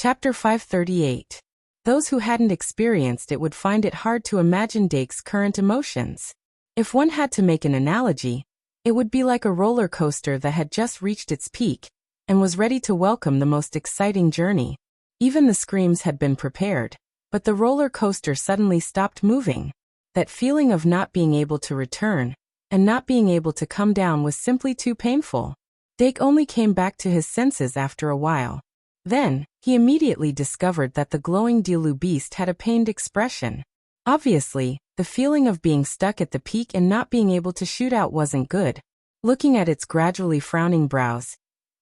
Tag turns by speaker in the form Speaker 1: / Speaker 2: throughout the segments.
Speaker 1: Chapter 538. Those who hadn't experienced it would find it hard to imagine Dake's current emotions. If one had to make an analogy, it would be like a roller coaster that had just reached its peak and was ready to welcome the most exciting journey. Even the screams had been prepared, but the roller coaster suddenly stopped moving. That feeling of not being able to return and not being able to come down was simply too painful. Dake only came back to his senses after a while. Then, he immediately discovered that the glowing Dilu beast had a pained expression. Obviously, the feeling of being stuck at the peak and not being able to shoot out wasn't good. Looking at its gradually frowning brows,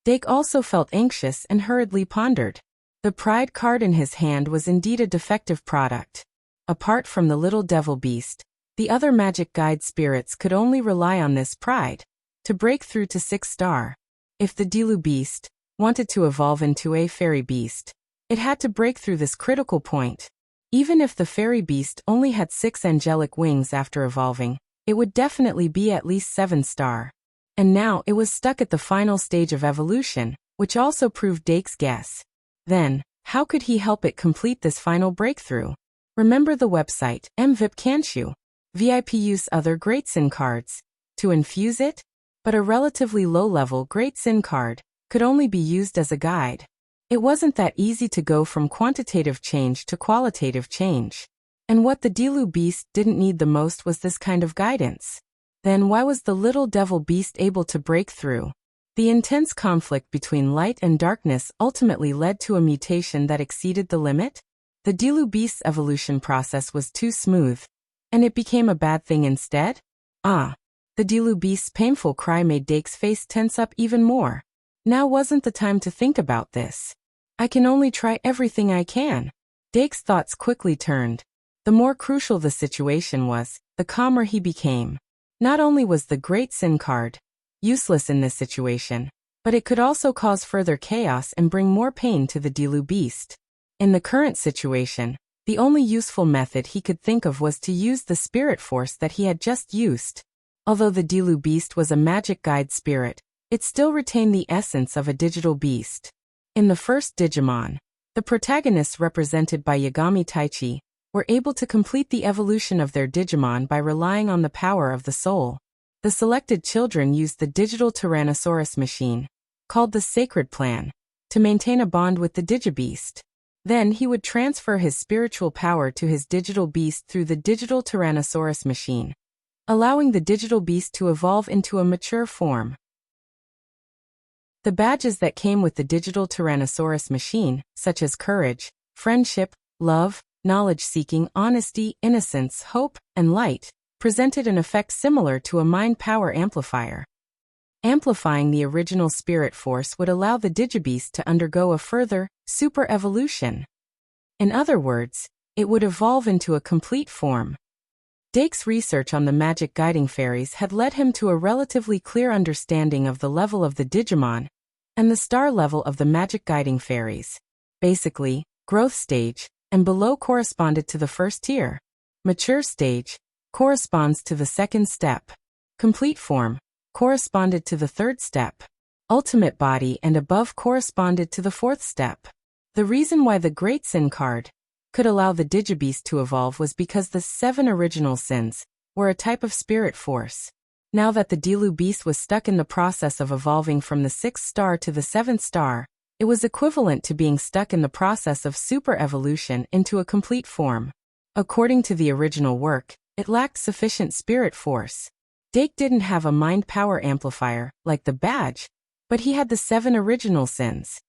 Speaker 1: Dake also felt anxious and hurriedly pondered. The pride card in his hand was indeed a defective product. Apart from the little devil beast, the other magic guide spirits could only rely on this pride to break through to 6-star. If the Dilu beast wanted to evolve into a fairy beast, it had to break through this critical point. Even if the fairy beast only had 6 angelic wings after evolving, it would definitely be at least 7-star. And now it was stuck at the final stage of evolution, which also proved Dake's guess. Then, how could he help it complete this final breakthrough? Remember the website, MVIP can't you? VIP use other Great Sin cards to infuse it? But a relatively low-level Great Sin card could only be used as a guide. It wasn't that easy to go from quantitative change to qualitative change. And what the Dilu beast didn't need the most was this kind of guidance. Then why was the little devil beast able to break through? The intense conflict between light and darkness ultimately led to a mutation that exceeded the limit. The Dilu beast's evolution process was too smooth, and it became a bad thing instead? The Dilu beast's painful cry made Dake's face tense up even more. Now wasn't the time to think about this. I can only try everything I can. Dake's thoughts quickly turned. The more crucial the situation was, the calmer he became. Not only was the Great Sin card useless in this situation, but it could also cause further chaos and bring more pain to the Dilu beast. In the current situation, the only useful method he could think of was to use the spirit force that he had just used. Although the Dilu beast was a magic guide spirit, it still retained the essence of a digital beast. In the first Digimon, the protagonists represented by Yagami Taichi were able to complete the evolution of their Digimon by relying on the power of the soul. The selected children used the digital Tyrannosaurus machine, called the Sacred Plan, to maintain a bond with the Digibeast. Then he would transfer his spiritual power to his digital beast through the digital Tyrannosaurus machine, allowing the digital beast to evolve into a mature form. The badges that came with the digital Tyrannosaurus machine, such as courage, friendship, love, knowledge-seeking, honesty, innocence, hope, and light, presented an effect similar to a mind power amplifier. Amplifying the original spirit force would allow the Digibeast to undergo a further, super evolution. In other words, it would evolve into a complete form. Dake's research on the magic guiding fairies had led him to a relatively clear understanding of the level of the Digimon and the star level of the magic guiding fairies. Basically, growth stage and below corresponded to the first tier. Mature stage corresponds to the second step. Complete form corresponded to the third step. Ultimate body and above corresponded to the fourth step. The reason why the Great Sin card could allow the Digibeast to evolve was because the 7 original sins were a type of spirit force. Now that the Dilu beast was stuck in the process of evolving from the 6th star to the 7th star, it was equivalent to being stuck in the process of super evolution into a complete form. According to the original work, it lacked sufficient spirit force. Dake didn't have a mind power amplifier, like the badge, but he had the 7 original sins.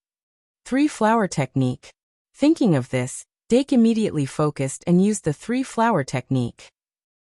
Speaker 1: 3-flower technique. Thinking of this, Dake immediately focused and used the 3-flower technique.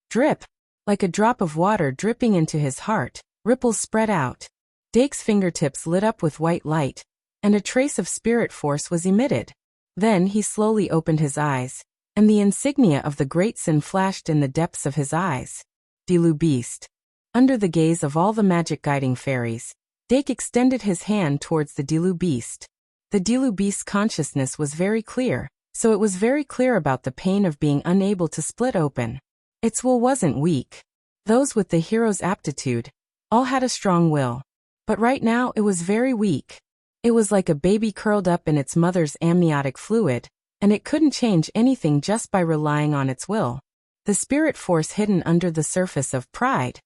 Speaker 1: Drip. Like a drop of water dripping into his heart, ripples spread out. Dake's fingertips lit up with white light, and a trace of spirit force was emitted. Then he slowly opened his eyes, and the insignia of the Great Sin flashed in the depths of his eyes. Dilu beast. Under the gaze of all the magic guiding fairies, Dake extended his hand towards the Dilu beast. The Dilu beast's consciousness was very clear, so it was very clear about the pain of being unable to split open. Its will wasn't weak. Those with the hero's aptitude all had a strong will. But right now it was very weak. It was like a baby curled up in its mother's amniotic fluid, and it couldn't change anything just by relying on its will. The spirit force hidden under the surface of pride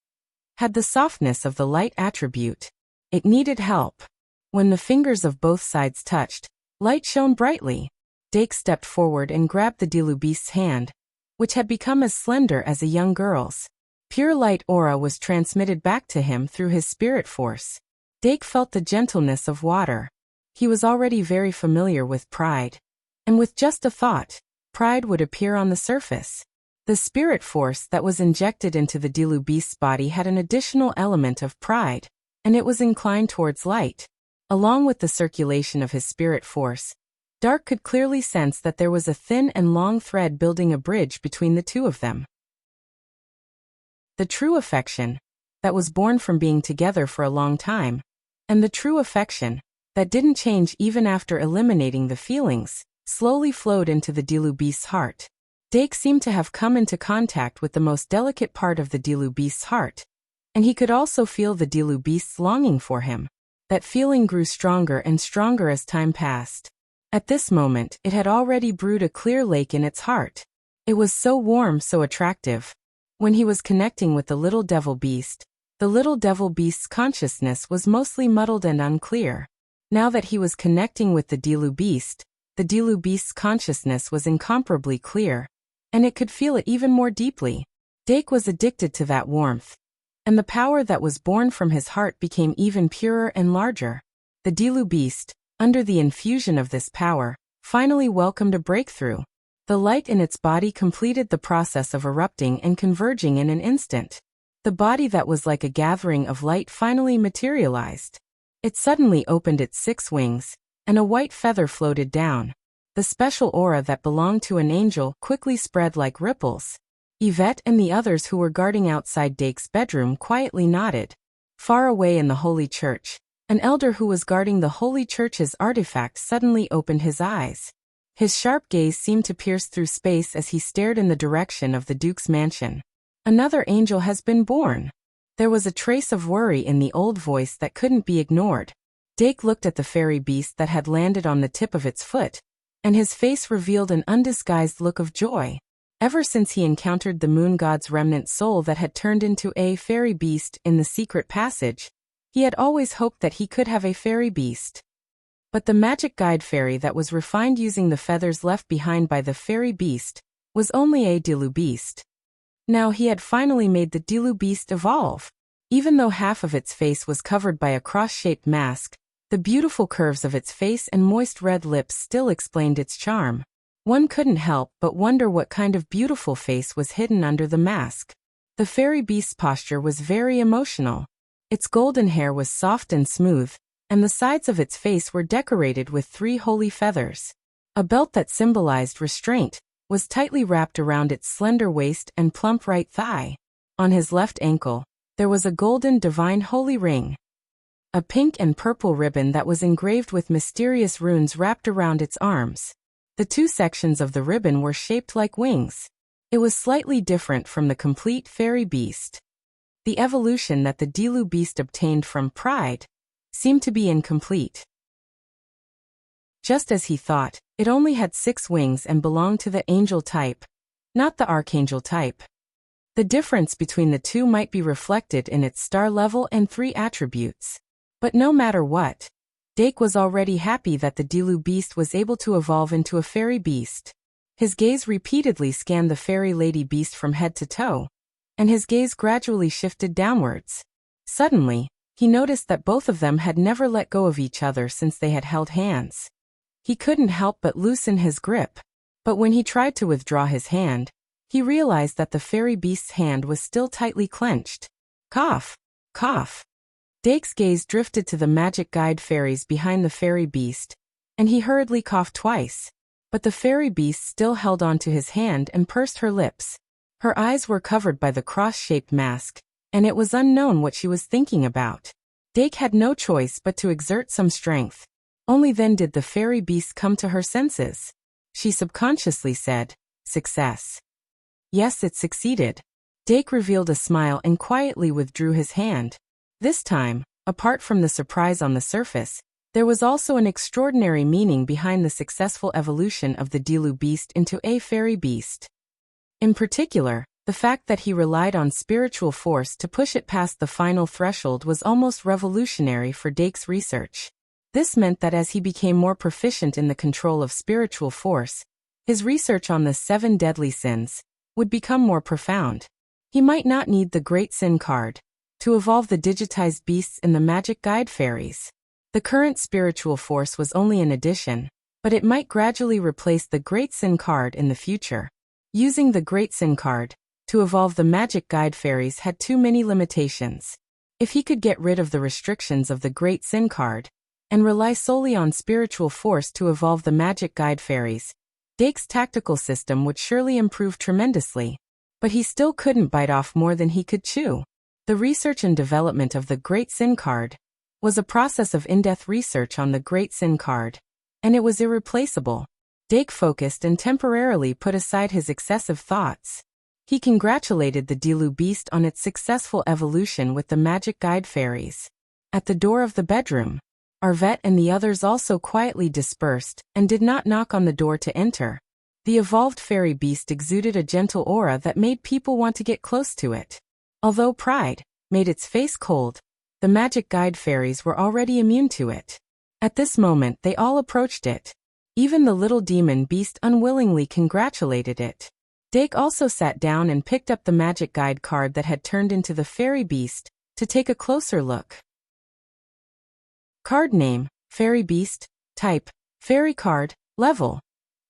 Speaker 1: had the softness of the light attribute. It needed help. When the fingers of both sides touched, light shone brightly. Dake stepped forward and grabbed the Dilubeast's hand, which had become as slender as a young girl's. Pure light aura was transmitted back to him through his spirit force. Dake felt the gentleness of water. He was already very familiar with pride. And with just a thought, pride would appear on the surface. The spirit force that was injected into the Dilubeast's body had an additional element of pride, and it was inclined towards light. Along with the circulation of his spirit force, Dark could clearly sense that there was a thin and long thread building a bridge between the two of them. The true affection that was born from being together for a long time, and the true affection that didn't change even after eliminating the feelings, slowly flowed into the Dilubeast's heart. Dake seemed to have come into contact with the most delicate part of the Dilubeast's heart, and he could also feel the Dilubeast's longing for him. That feeling grew stronger and stronger as time passed. At this moment, it had already brewed a clear lake in its heart. It was so warm, so attractive. When he was connecting with the little devil beast, the little devil beast's consciousness was mostly muddled and unclear. Now that he was connecting with the Dilubeast's consciousness was incomparably clear, and it could feel it even more deeply. Dake was addicted to that warmth, and the power that was born from his heart became even purer and larger. The Dilubeast, under the infusion of this power, finally welcomed a breakthrough. The light in its body completed the process of erupting and converging in an instant. The body that was like a gathering of light finally materialized. It suddenly opened its 6 wings, and a white feather floated down. The special aura that belonged to an angel quickly spread like ripples. Yvette and the others who were guarding outside Dake's bedroom quietly nodded. Far away in the Holy Church, an elder who was guarding the Holy Church's artifact suddenly opened his eyes. His sharp gaze seemed to pierce through space as he stared in the direction of the Duke's mansion. Another angel has been born. There was a trace of worry in the old voice that couldn't be ignored. Dake looked at the fairy beast that had landed on the tip of its foot, and his face revealed an undisguised look of joy. Ever since he encountered the moon god's remnant soul that had turned into a fairy beast in the secret passage, he had always hoped that he could have a fairy beast. But the magic guide fairy that was refined using the feathers left behind by the fairy beast was only a Dilubeast. Now he had finally made the Dilubeast evolve. Even though half of its face was covered by a cross-shaped mask, the beautiful curves of its face and moist red lips still explained its charm. One couldn't help but wonder what kind of beautiful face was hidden under the mask. The fairy beast's posture was very emotional. Its golden hair was soft and smooth, and the sides of its face were decorated with 3 holy feathers. A belt that symbolized restraint was tightly wrapped around its slender waist and plump right thigh. On his left ankle, there was a golden divine holy ring. A pink and purple ribbon that was engraved with mysterious runes wrapped around its arms. The 2 sections of the ribbon were shaped like wings. It was slightly different from the complete fairy beast. The evolution that the Dilubeast obtained from pride seemed to be incomplete. Just as he thought, it only had 6 wings and belonged to the angel type, not the archangel type. The difference between the 2 might be reflected in its star level and 3 attributes. But no matter what, Dake was already happy that the Dilubeast was able to evolve into a fairy beast. His gaze repeatedly scanned the fairy lady beast from head to toe, and his gaze gradually shifted downwards. Suddenly, he noticed that both of them had never let go of each other since they had held hands. He couldn't help but loosen his grip, but when he tried to withdraw his hand, he realized that the fairy beast's hand was still tightly clenched. Cough! Cough! Dake's gaze drifted to the magic guide fairies behind the fairy beast, and he hurriedly coughed twice. But the fairy beast still held on to his hand and pursed her lips. Her eyes were covered by the cross-shaped mask, and it was unknown what she was thinking about. Dake had no choice but to exert some strength. Only then did the fairy beast come to her senses. She subconsciously said, "Success." Yes, it succeeded. Dake revealed a smile and quietly withdrew his hand. This time, apart from the surprise on the surface, There was also an extraordinary meaning behind the successful evolution of the Dilu beast into a fairy beast. In particular, the fact that he relied on spiritual force to push it past the final threshold was almost revolutionary for Dake's research. This meant that as he became more proficient in the control of spiritual force, his research on the 7 deadly sins would become more profound. He might not need the Great Sin card to evolve the digitized beasts in the magic guide fairies. The current spiritual force was only an addition, but it might gradually replace the Great Sin card in the future. Using the Great Sin card to evolve the magic guide fairies had too many limitations. If he could get rid of the restrictions of the Great Sin card and rely solely on spiritual force to evolve the magic guide fairies, Dake's tactical system would surely improve tremendously. But he still couldn't bite off more than he could chew. The research and development of the Great Sin card was a process of in-depth research on the Great Sin card, and it was irreplaceable. Dake focused and temporarily put aside his excessive thoughts. He congratulated the Dilu beast on its successful evolution with the magic guide fairies. At the door of the bedroom, Arvet and the others also quietly dispersed and did not knock on the door to enter. The evolved fairy beast exuded a gentle aura that made people want to get close to it. Although pride made its face cold, the magic guide fairies were already immune to it. At this moment they all approached it. Even the little demon beast unwillingly congratulated it. Dake also sat down and picked up the magic guide card that had turned into the fairy beast to take a closer look. Card name, Fairy Beast. Type, Fairy card. Level,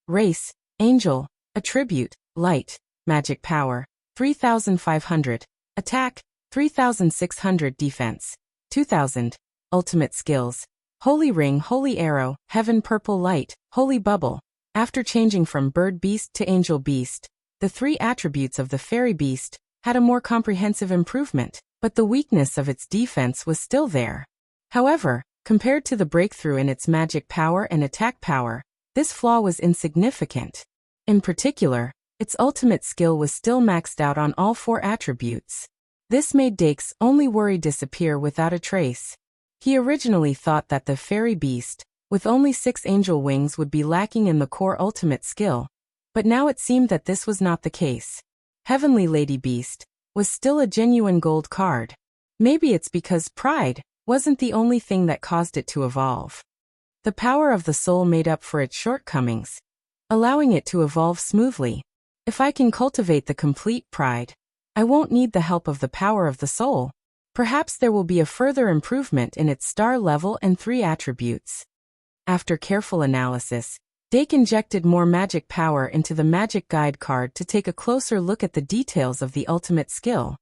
Speaker 1: Race, Angel. Attribute, Light. Magic power, 3,500. Attack, 3,600. Defense, 2,000. Ultimate skills, Holy Ring, Holy Arrow, Heaven Purple Light, Holy Bubble. After changing from Bird Beast to Angel Beast, the 3 attributes of the Fairy Beast had a more comprehensive improvement, but the weakness of its defense was still there. However, compared to the breakthrough in its magic power and attack power, this flaw was insignificant. In particular, its ultimate skill was still maxed out on all 4 attributes. This made Dake's only worry disappear without a trace. He originally thought that the Fairy Beast, with only 6 angel wings, would be lacking in the core ultimate skill, but now it seemed that this was not the case. Heavenly Lady Beast was still a genuine gold card. Maybe it's because pride wasn't the only thing that caused it to evolve. The power of the soul made up for its shortcomings, allowing it to evolve smoothly. If I can cultivate the complete pride, I won't need the help of the power of the soul. Perhaps there will be a further improvement in its star level and 3 attributes. After careful analysis, Dake injected more magic power into the magic guide card to take a closer look at the details of the ultimate skill.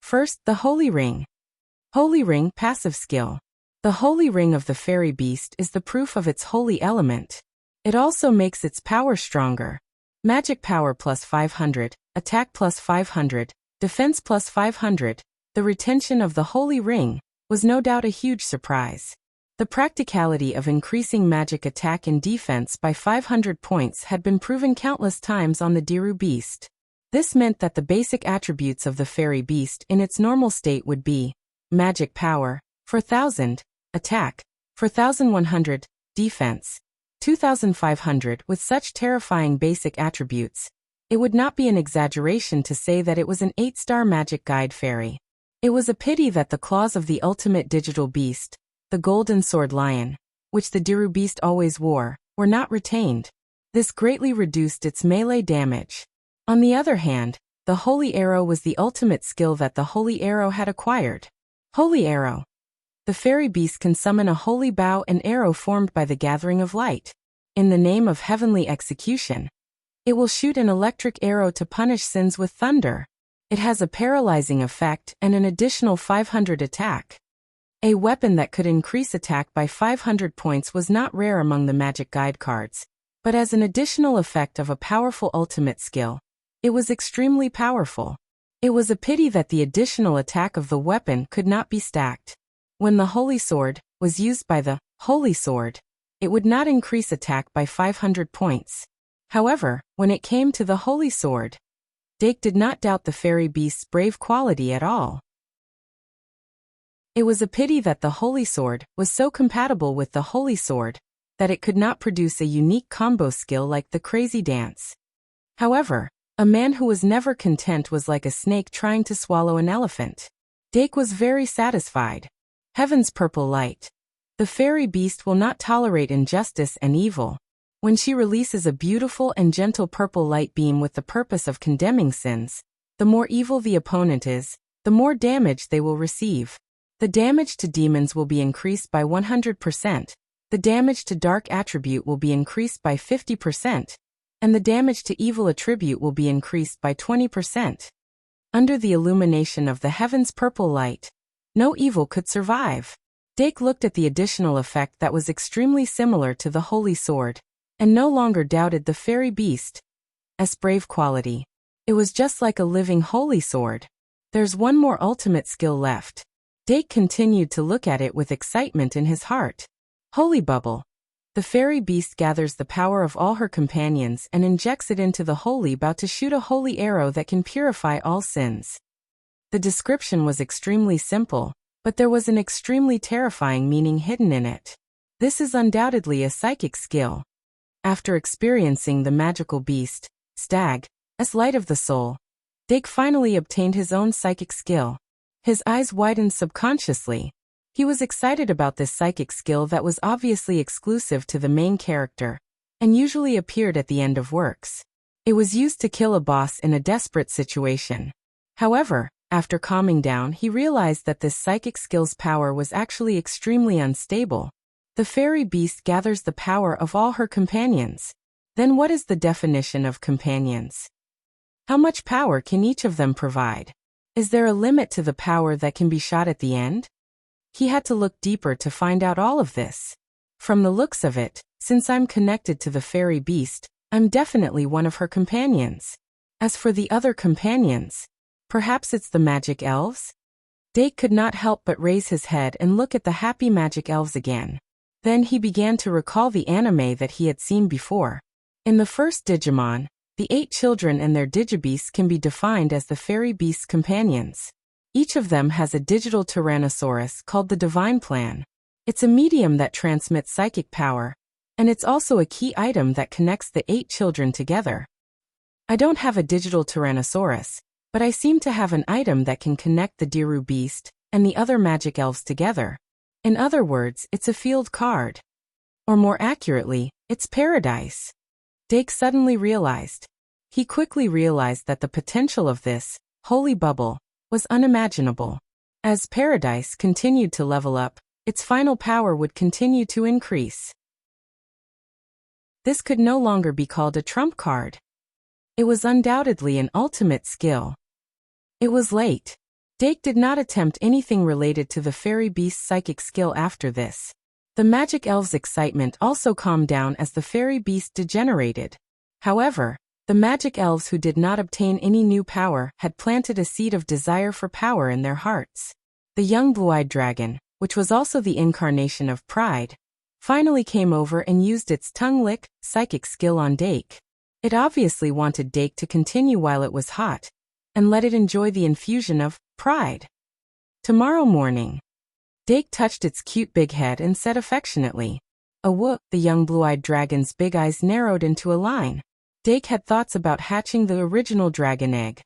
Speaker 1: First, the Holy Ring. Holy Ring passive skill. The Holy Ring of the Fairy Beast is the proof of its holy element. It also makes its power stronger. Magic power plus 500, attack plus 500, defense plus 500. The retention of the Holy Ring was no doubt a huge surprise. The practicality of increasing magic attack and defense by 500 points had been proven countless times on the Diru beast. This meant that the basic attributes of the Fairy Beast in its normal state would be magic power, 4,000, attack, 4,100, defense, 2,500. With such terrifying basic attributes, it would not be an exaggeration to say that it was an 8-star magic guide fairy. It was a pity that the claws of the ultimate digital beast, the golden sword lion, which the Diru beast always wore, were not retained. This greatly reduced its melee damage. On the other hand, the Holy Arrow was the ultimate skill that the Holy Arrow had acquired. Holy Arrow. The Fairy Beast can summon a holy bow and arrow formed by the gathering of light. In the name of heavenly execution, it will shoot an electric arrow to punish sins with thunder. It has a paralyzing effect and an additional 500 attack. A weapon that could increase attack by 500 points was not rare among the magic guide cards, but as an additional effect of a powerful ultimate skill, it was extremely powerful. It was a pity that the additional attack of the weapon could not be stacked. When the Holy Sword was used by the Holy Sword, it would not increase attack by 500 points. However, when it came to the Holy Sword, Dake did not doubt the Fairy Beast's brave quality at all. It was a pity that the Holy Sword was so compatible with the Holy Sword that it could not produce a unique combo skill like the Crazy Dance. However, a man who was never content was like a snake trying to swallow an elephant. Dake was very satisfied. Heaven's purple light. The fairy beast will not tolerate injustice and evil. When she releases a beautiful and gentle purple light beam with the purpose of condemning sins, the more evil the opponent is, the more damage they will receive. The damage to demons will be increased by 100%, the damage to dark attribute will be increased by 50%, and the damage to evil attribute will be increased by 20%. Under the illumination of the heaven's purple light, no evil could survive. Dake looked at the additional effect that was extremely similar to the Holy Sword, and no longer doubted the fairy beast's brave quality. It was just like a living Holy Sword. There's one more ultimate skill left. Dake continued to look at it with excitement in his heart. Holy Bubble. The fairy beast gathers the power of all her companions and injects it into the holy bow to shoot a holy arrow that can purify all sins. The description was extremely simple, but there was an extremely terrifying meaning hidden in it. This is undoubtedly a psychic skill. After experiencing the magical beast, Stag's light of the soul, Dake finally obtained his own psychic skill. His eyes widened subconsciously. He was excited about this psychic skill that was obviously exclusive to the main character, and usually appeared at the end of works. It was used to kill a boss in a desperate situation. However, after calming down, he realized that this psychic skill's power was actually extremely unstable. The fairy beast gathers the power of all her companions. Then what is the definition of companions? How much power can each of them provide? Is there a limit to the power that can be shot at the end? He had to look deeper to find out all of this. From the looks of it, since I'm connected to the fairy beast, I'm definitely one of her companions. As for the other companions, perhaps it's the magic elves? Dake could not help but raise his head and look at the happy magic elves again. Then he began to recall the anime that he had seen before. In the first Digimon, the 8 children and their digibeasts can be defined as the fairy beast's companions. Each of them has a digital Tyrannosaurus called the Divine Plan. It's a medium that transmits psychic power, and it's also a key item that connects the 8 children together. I don't have a digital Tyrannosaurus, but I seem to have an item that can connect the Diru beast and the other magic elves together. In other words, it's a field card. Or more accurately, it's paradise. Dake suddenly realized. He quickly realized that the potential of this holy bubble was unimaginable. As paradise continued to level up, its final power would continue to increase. This could no longer be called a trump card. It was undoubtedly an ultimate skill. It was late. Dake did not attempt anything related to the fairy beast's psychic skill after this. The magic elf's excitement also calmed down as the fairy beast degenerated. However, the magic elves who did not obtain any new power had planted a seed of desire for power in their hearts. The young blue-eyed dragon, which was also the incarnation of pride, finally came over and used its tongue-lick psychic skill on Dake. It obviously wanted Dake to continue while it was hot, and let it enjoy the infusion of pride. Tomorrow morning. Dake touched its cute big head and said affectionately, "A whoop." The young blue-eyed dragon's big eyes narrowed into a line. Dake had thoughts about hatching the original dragon egg.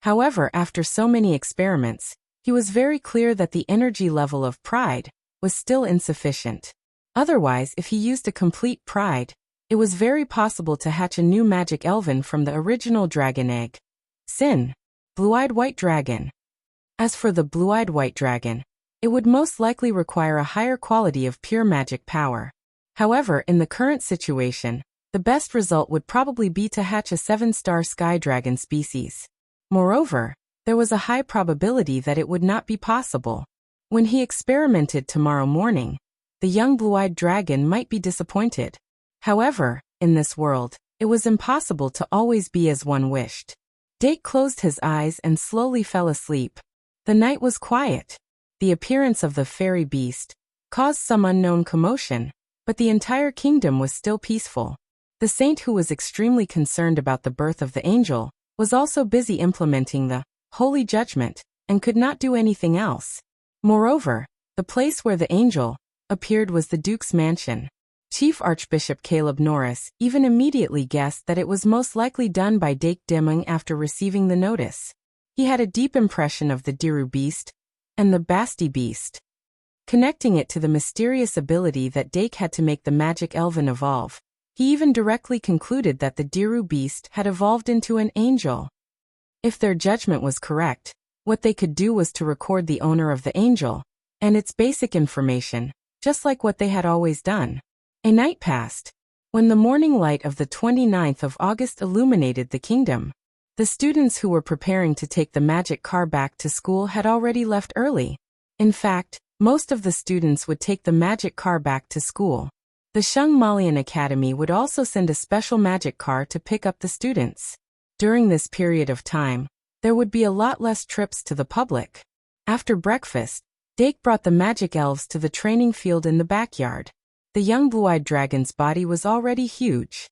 Speaker 1: However, after so many experiments, he was very clear that the energy level of pride was still insufficient. Otherwise, if he used a complete pride, it was very possible to hatch a new magic elven from the original dragon egg. Sin. Blue-eyed white dragon. As for the blue-eyed white dragon, it would most likely require a higher quality of pure magic power. However, in the current situation, the best result would probably be to hatch a 7-star sky dragon species. Moreover, there was a high probability that it would not be possible. When he experimented tomorrow morning, the young blue-eyed dragon might be disappointed. However, in this world, it was impossible to always be as one wished. Dake closed his eyes and slowly fell asleep. The night was quiet. The appearance of the fairy beast caused some unknown commotion, but the entire kingdom was still peaceful. The saint, who was extremely concerned about the birth of the angel, was also busy implementing the holy judgment and could not do anything else. Moreover, the place where the angel appeared was the Duke's mansion. Chief Archbishop Caleb Norris even immediately guessed that it was most likely done by Dake Deming after receiving the notice. He had a deep impression of the Diru beast and the Basti beast, connecting it to the mysterious ability that Dake had to make the magic elven evolve. He even directly concluded that the Diru beast had evolved into an angel. If their judgment was correct, what they could do was to record the owner of the angel and its basic information, just like what they had always done. A night passed. When the morning light of the 29th of August illuminated the kingdom, the students who were preparing to take the magic car back to school had already left early. In fact, most of the students would take the magic car back to school. The Shung Malian Academy would also send a special magic car to pick up the students. During this period of time, there would be a lot less trips to the public. After breakfast, Dake brought the magic elves to the training field in the backyard. The young blue-eyed dragon's body was already huge.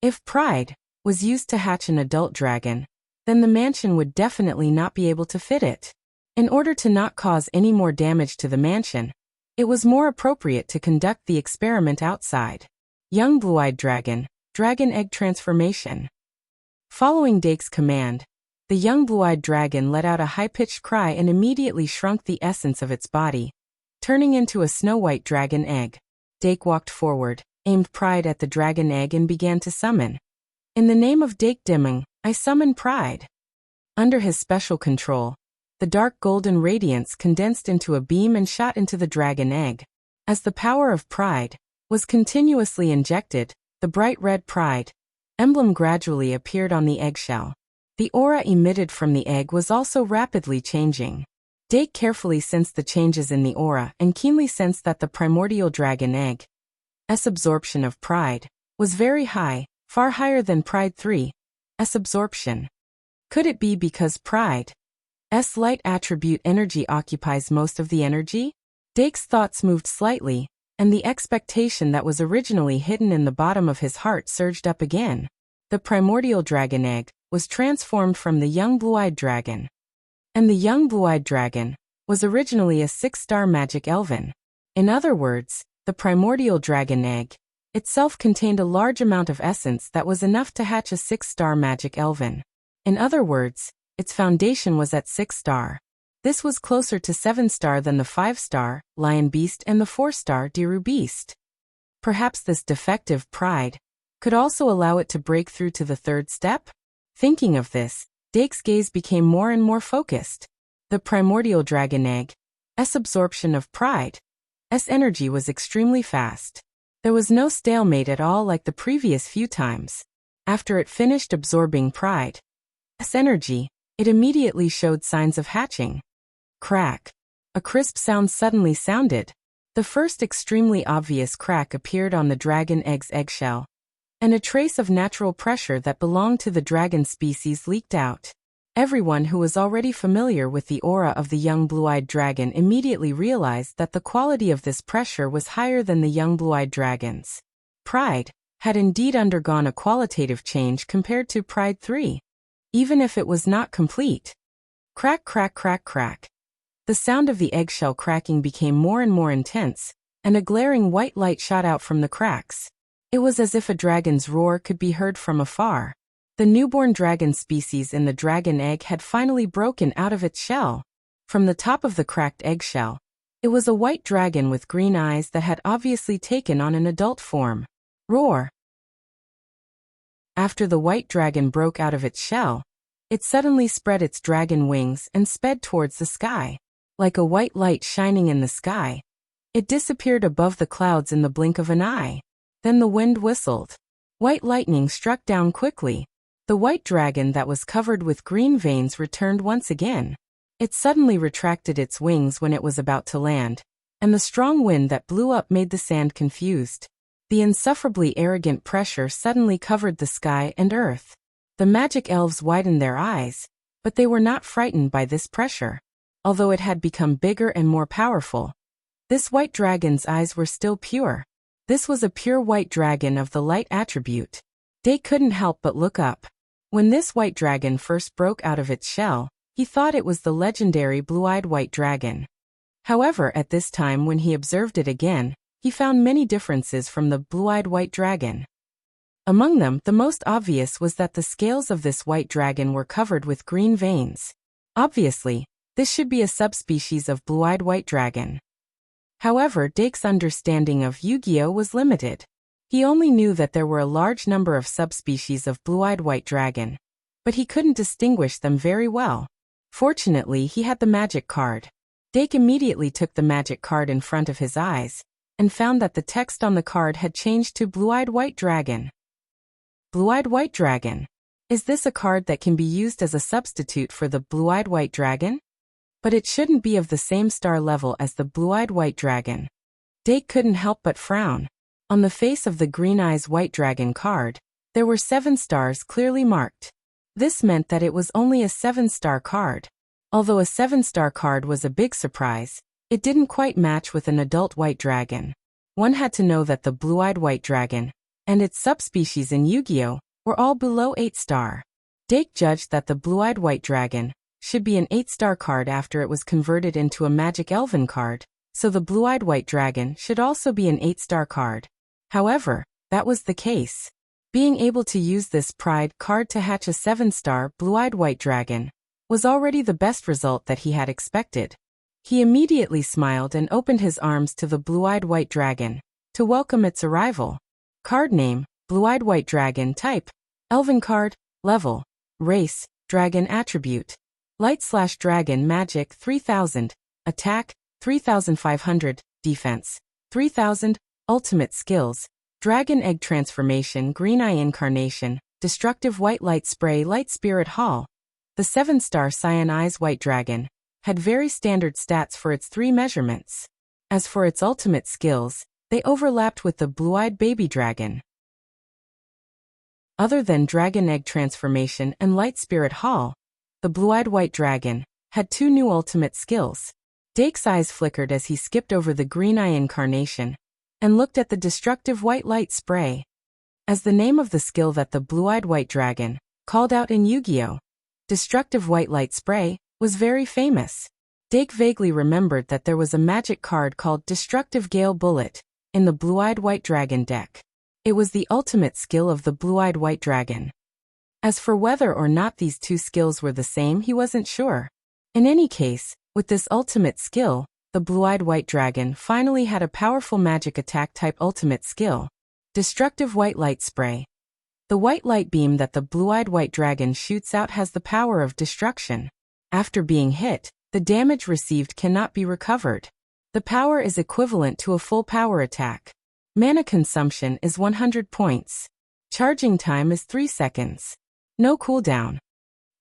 Speaker 1: If pride was used to hatch an adult dragon, then the mansion would definitely not be able to fit it. In order to not cause any more damage to the mansion, it was more appropriate to conduct the experiment outside. Young blue-eyed dragon, dragon egg transformation. Following Dake's command, the young blue-eyed dragon let out a high-pitched cry and immediately shrunk the essence of its body, turning into a snow-white dragon egg. Dake walked forward, aimed pride at the dragon egg and began to summon. In the name of Dake Deming, I summon pride. Under his special control, the dark golden radiance condensed into a beam and shot into the dragon egg. As the power of pride was continuously injected, the bright red pride emblem gradually appeared on the eggshell. The aura emitted from the egg was also rapidly changing. Dake carefully sensed the changes in the aura and keenly sensed that the primordial dragon egg's absorption of pride was very high, far higher than Pride 3's absorption. Could it be because Pride's light attribute energy occupies most of the energy? Dake's thoughts moved slightly, and the expectation that was originally hidden in the bottom of his heart surged up again. The primordial dragon egg was transformed from the young blue-eyed dragon. And the young blue-eyed dragon was originally a 6-star magic elven. In other words, the primordial dragon egg itself contained a large amount of essence that was enough to hatch a 6-star magic elven. In other words, its foundation was at 6-star. This was closer to 7-star than the 5-star lion beast and the 4-star Diru beast. Perhaps this defective pride could also allow it to break through to the 3rd step? Thinking of this, Dake's gaze became more and more focused. The primordial dragon egg's absorption of pride's energy was extremely fast. There was no stalemate at all like the previous few times. After it finished absorbing pride's energy, it immediately showed signs of hatching. Crack. A crisp sound suddenly sounded. The first extremely obvious crack appeared on the dragon egg's eggshell, and a trace of natural pressure that belonged to the dragon species leaked out. Everyone who was already familiar with the aura of the young blue-eyed dragon immediately realized that the quality of this pressure was higher than the young blue-eyed dragon's. Pride had indeed undergone a qualitative change compared to Pride 3, even if it was not complete. Crack, crack, crack, crack. The sound of the eggshell cracking became more and more intense, and a glaring white light shot out from the cracks. It was as if a dragon's roar could be heard from afar. The newborn dragon species in the dragon egg had finally broken out of its shell. From the top of the cracked eggshell, it was a white dragon with green eyes that had obviously taken on an adult form. Roar! After the white dragon broke out of its shell, it suddenly spread its dragon wings and sped towards the sky. Like a white light shining in the sky, it disappeared above the clouds in the blink of an eye. Then the wind whistled. White lightning struck down quickly. The white dragon that was covered with green veins returned once again. It suddenly retracted its wings when it was about to land, and the strong wind that blew up made the sand confused. The insufferably arrogant pressure suddenly covered the sky and earth. The magic elves widened their eyes, but they were not frightened by this pressure. Although it had become bigger and more powerful, this white dragon's eyes were still pure. This was a pure white dragon of the light attribute. They couldn't help but look up. When this white dragon first broke out of its shell, He thought it was the legendary blue-eyed white dragon. However, at this time when he observed it again, he found many differences from the blue-eyed white dragon. Among them, the most obvious was that the scales of this white dragon were covered with green veins. Obviously, this should be a subspecies of blue-eyed white dragon. However, Dake's understanding of Yu-Gi-Oh was limited. He only knew that there were a large number of subspecies of blue-eyed white dragon, but he couldn't distinguish them very well. Fortunately, he had the magic card. Dake immediately took the magic card in front of his eyes, and found that the text on the card had changed to blue-eyed white dragon. Blue-eyed white dragon. Is this a card that can be used as a substitute for the blue-eyed white dragon? But it shouldn't be of the same star level as the blue-eyed white dragon. Dake couldn't help but frown. On the face of the Green Eyes White Dragon card, there were 7 stars clearly marked. This meant that it was only a 7-star card. Although a 7-star card was a big surprise, it didn't quite match with an adult white dragon. One had to know that the blue-eyed white dragon and its subspecies in Yu-Gi-Oh were all below 8-star. Dake judged that the blue-eyed white dragon should be an 8-star card after it was converted into a magic elven card, so the blue-eyed white dragon should also be an 8-star card. However, that was the case. Being able to use this pride card to hatch a 7-star blue-eyed white dragon was already the best result that he had expected. He immediately smiled and opened his arms to the blue-eyed white dragon to welcome its arrival. Card name, blue-eyed white dragon. Type, elven card. Level, race, dragon. Attribute, light/dragon. Magic 3000, attack 3500, defense 3000, ultimate skills, dragon egg transformation, green eye incarnation, destructive white light spray, light spirit hall. The 7-star Cyan Eyes White Dragon had very standard stats for its 3 measurements. As for its ultimate skills, they overlapped with the blue-eyed baby dragon. Other than dragon egg transformation and light spirit hall, the blue-eyed white dragon had 2 new ultimate skills. Dake's eyes flickered as he skipped over the green eye incarnation and looked at the destructive white light spray. As the name of the skill that the blue-eyed white dragon called out in Yu-Gi-Oh, destructive white light spray, was very famous. Dake vaguely remembered that there was a magic card called Destructive Gale Bullet in the blue-eyed white dragon deck. It was the ultimate skill of the blue-eyed white dragon. As for whether or not these 2 skills were the same, he wasn't sure. In any case, with this ultimate skill, the blue-eyed white dragon finally had a powerful magic attack type ultimate skill, Destructive White Light Spray. The white light beam that the blue-eyed white dragon shoots out has the power of destruction. After being hit, the damage received cannot be recovered. The power is equivalent to a full power attack. Mana consumption is 100 points. Charging time is 3 seconds. No cooldown.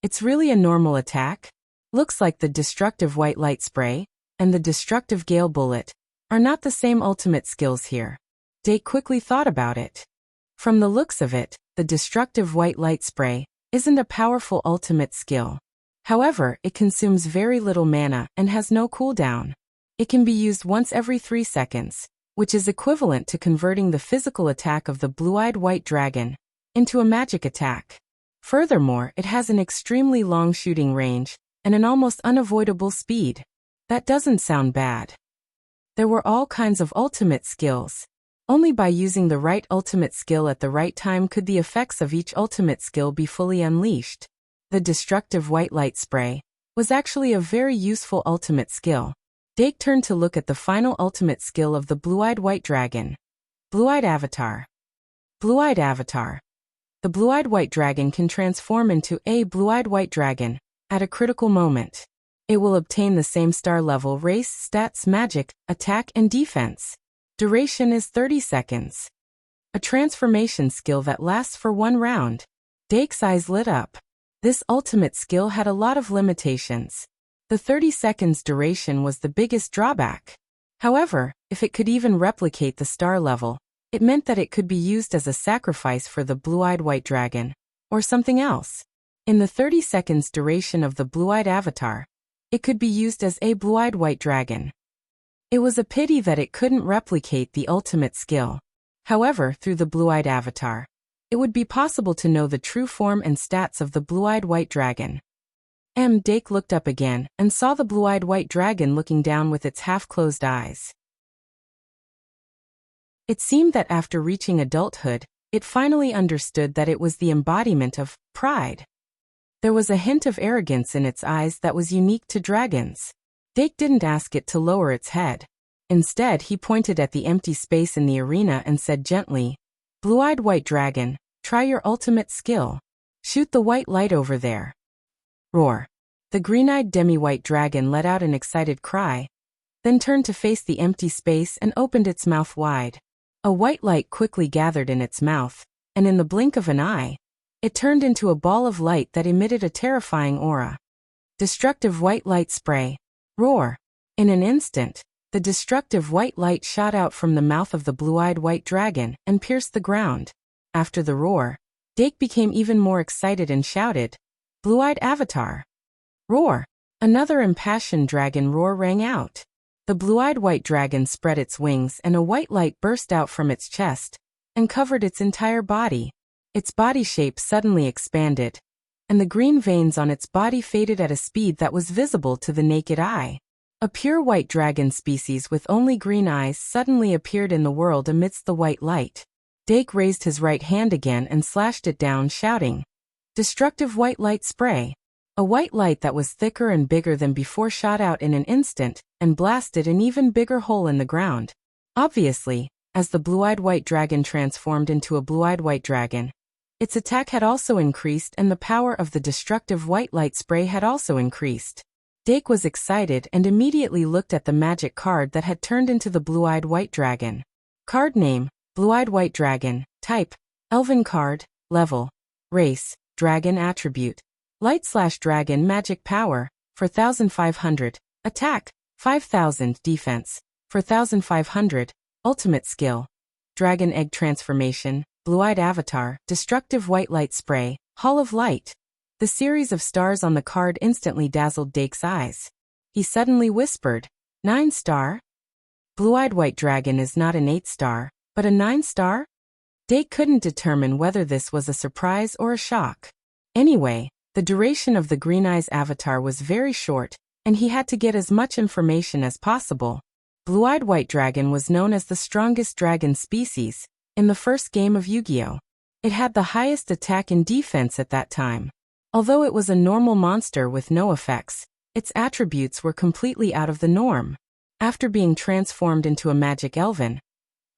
Speaker 1: It's really a normal attack? Looks like the Destructive White Light Spray and the Destructive Gale Bullet are not the same ultimate skills here. Dake quickly thought about it. From the looks of it, the Destructive White Light Spray isn't a powerful ultimate skill. However, it consumes very little mana and has no cooldown. It can be used once every 3 seconds, which is equivalent to converting the physical attack of the blue-eyed white dragon into a magic attack. Furthermore, it has an extremely long shooting range and an almost unavoidable speed. That doesn't sound bad. There were all kinds of ultimate skills. Only by using the right ultimate skill at the right time could the effects of each ultimate skill be fully unleashed. The Destructive White Light Spray was actually a very useful ultimate skill. Dake turned to look at the final ultimate skill of the blue-eyed white dragon. Blue-eyed Avatar. Blue-eyed Avatar. The blue-eyed white dragon can transform into a blue-eyed white dragon at a critical moment. It will obtain the same star level, race, stats, magic, attack, and defense. Duration is 30 seconds. A transformation skill that lasts for 1 round. Dake's eyes lit up. This ultimate skill had a lot of limitations. The 30 seconds duration was the biggest drawback. However, if it could even replicate the star level, it meant that it could be used as a sacrifice for the blue-eyed white dragon, or something else. In the 30 seconds duration of the blue-eyed avatar, it could be used as a blue-eyed white dragon. It was a pity that it couldn't replicate the ultimate skill. However, through the blue-eyed avatar, it would be possible to know the true form and stats of the blue-eyed white dragon. Dake looked up again and saw the blue-eyed white dragon looking down with its half-closed eyes. It seemed that after reaching adulthood, it finally understood that it was the embodiment of pride. There was a hint of arrogance in its eyes that was unique to dragons. Dake didn't ask it to lower its head. Instead, he pointed at the empty space in the arena and said gently, "Blue-eyed white dragon, try your ultimate skill. Shoot the white light over there." Roar. The green-eyed demi-white dragon let out an excited cry, then turned to face the empty space and opened its mouth wide. A white light quickly gathered in its mouth, and in the blink of an eye, it turned into a ball of light that emitted a terrifying aura. Destructive white light spray. Roar. In an instant, the destructive white light shot out from the mouth of the blue-eyed white dragon and pierced the ground. After the roar, Dake became even more excited and shouted, "Blue-eyed avatar!" Roar. Another impassioned dragon roar rang out. The blue-eyed white dragon spread its wings and a white light burst out from its chest and covered its entire body. Its body shape suddenly expanded, and the green veins on its body faded at a speed that was visible to the naked eye. A pure white dragon species with only green eyes suddenly appeared in the world amidst the white light. Dake raised his right hand again and slashed it down, shouting, "Destructive white light spray!" A white light that was thicker and bigger than before shot out in an instant and blasted an even bigger hole in the ground. Obviously, as the blue-eyed white dragon transformed into a blue-eyed white dragon, its attack had also increased and the power of the destructive white light spray had also increased. Dake was excited and immediately looked at the magic card that had turned into the blue-eyed white dragon. Card name, Blue-eyed white dragon. Type, Elven card. Level, Race, Dragon attribute. Light/Dragon magic power, 4500. Attack, 5000. Defense, 4500. Ultimate skill, Dragon egg transformation, blue-eyed avatar, destructive white light spray, Hall of Light. The series of stars on the card instantly dazzled Dake's eyes. He suddenly whispered, 9-star? Blue-eyed white dragon is not an 8-star, but a 9-star? Dake couldn't determine whether this was a surprise or a shock. Anyway, the duration of the Green Eyes avatar was very short, and he had to get as much information as possible. Blue-eyed white dragon was known as the strongest dragon species in the first game of Yu-Gi-Oh! It had the highest attack and defense at that time. Although it was a normal monster with no effects, its attributes were completely out of the norm. After being transformed into a magic elven,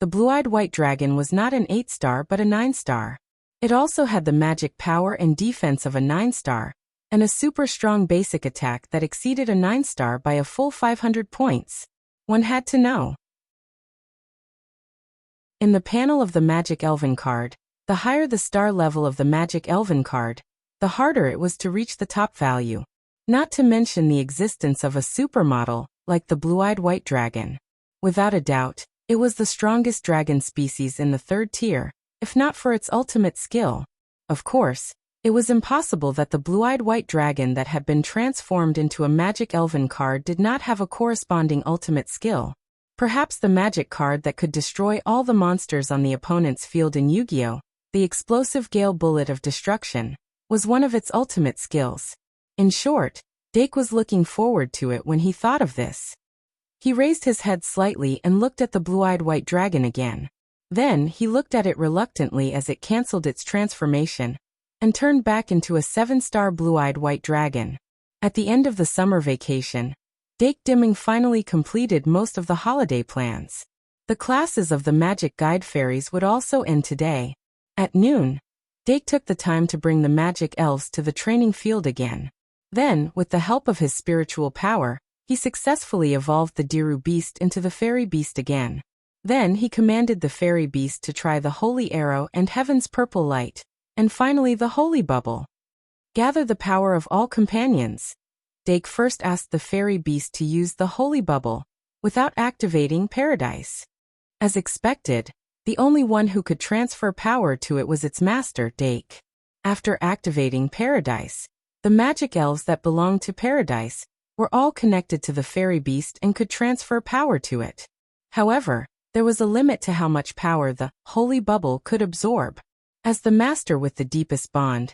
Speaker 1: the blue-eyed white dragon was not an 8-star but a 9-star. It also had the magic power and defense of a 9-star, and a super strong basic attack that exceeded a 9-star by a full 500 points. One had to know. In the panel of the Magic Elven card, the higher the star level of the Magic Elven card, the harder it was to reach the top value. Not to mention the existence of a supermodel, like the blue-eyed white dragon. Without a doubt, it was the strongest dragon species in the third tier, if not for its ultimate skill. Of course, it was impossible that the blue-eyed white dragon that had been transformed into a Magic Elven card did not have a corresponding ultimate skill. Perhaps the magic card that could destroy all the monsters on the opponent's field in Yu-Gi-Oh!, the explosive Gale Bullet of Destruction, was one of its ultimate skills. In short, Dake was looking forward to it when he thought of this. He raised his head slightly and looked at the blue-eyed white dragon again. Then he looked at it reluctantly as it cancelled its transformation and turned back into a 7-star blue-eyed white dragon. At the end of the summer vacation, Dake Dimming finally completed most of the holiday plans. The classes of the Magic Guide Fairies would also end today. At noon, Dake took the time to bring the magic elves to the training field again. Then, with the help of his spiritual power, he successfully evolved the Diru beast into the fairy beast again. Then he commanded the fairy beast to try the holy arrow and heaven's purple light, and finally the holy bubble. Gather the power of all companions. Dake first asked the fairy beast to use the holy bubble, without activating paradise. As expected, the only one who could transfer power to it was its master, Dake. After activating paradise, the magic elves that belonged to paradise were all connected to the fairy beast and could transfer power to it. However, there was a limit to how much power the holy bubble could absorb. As the master with the deepest bond,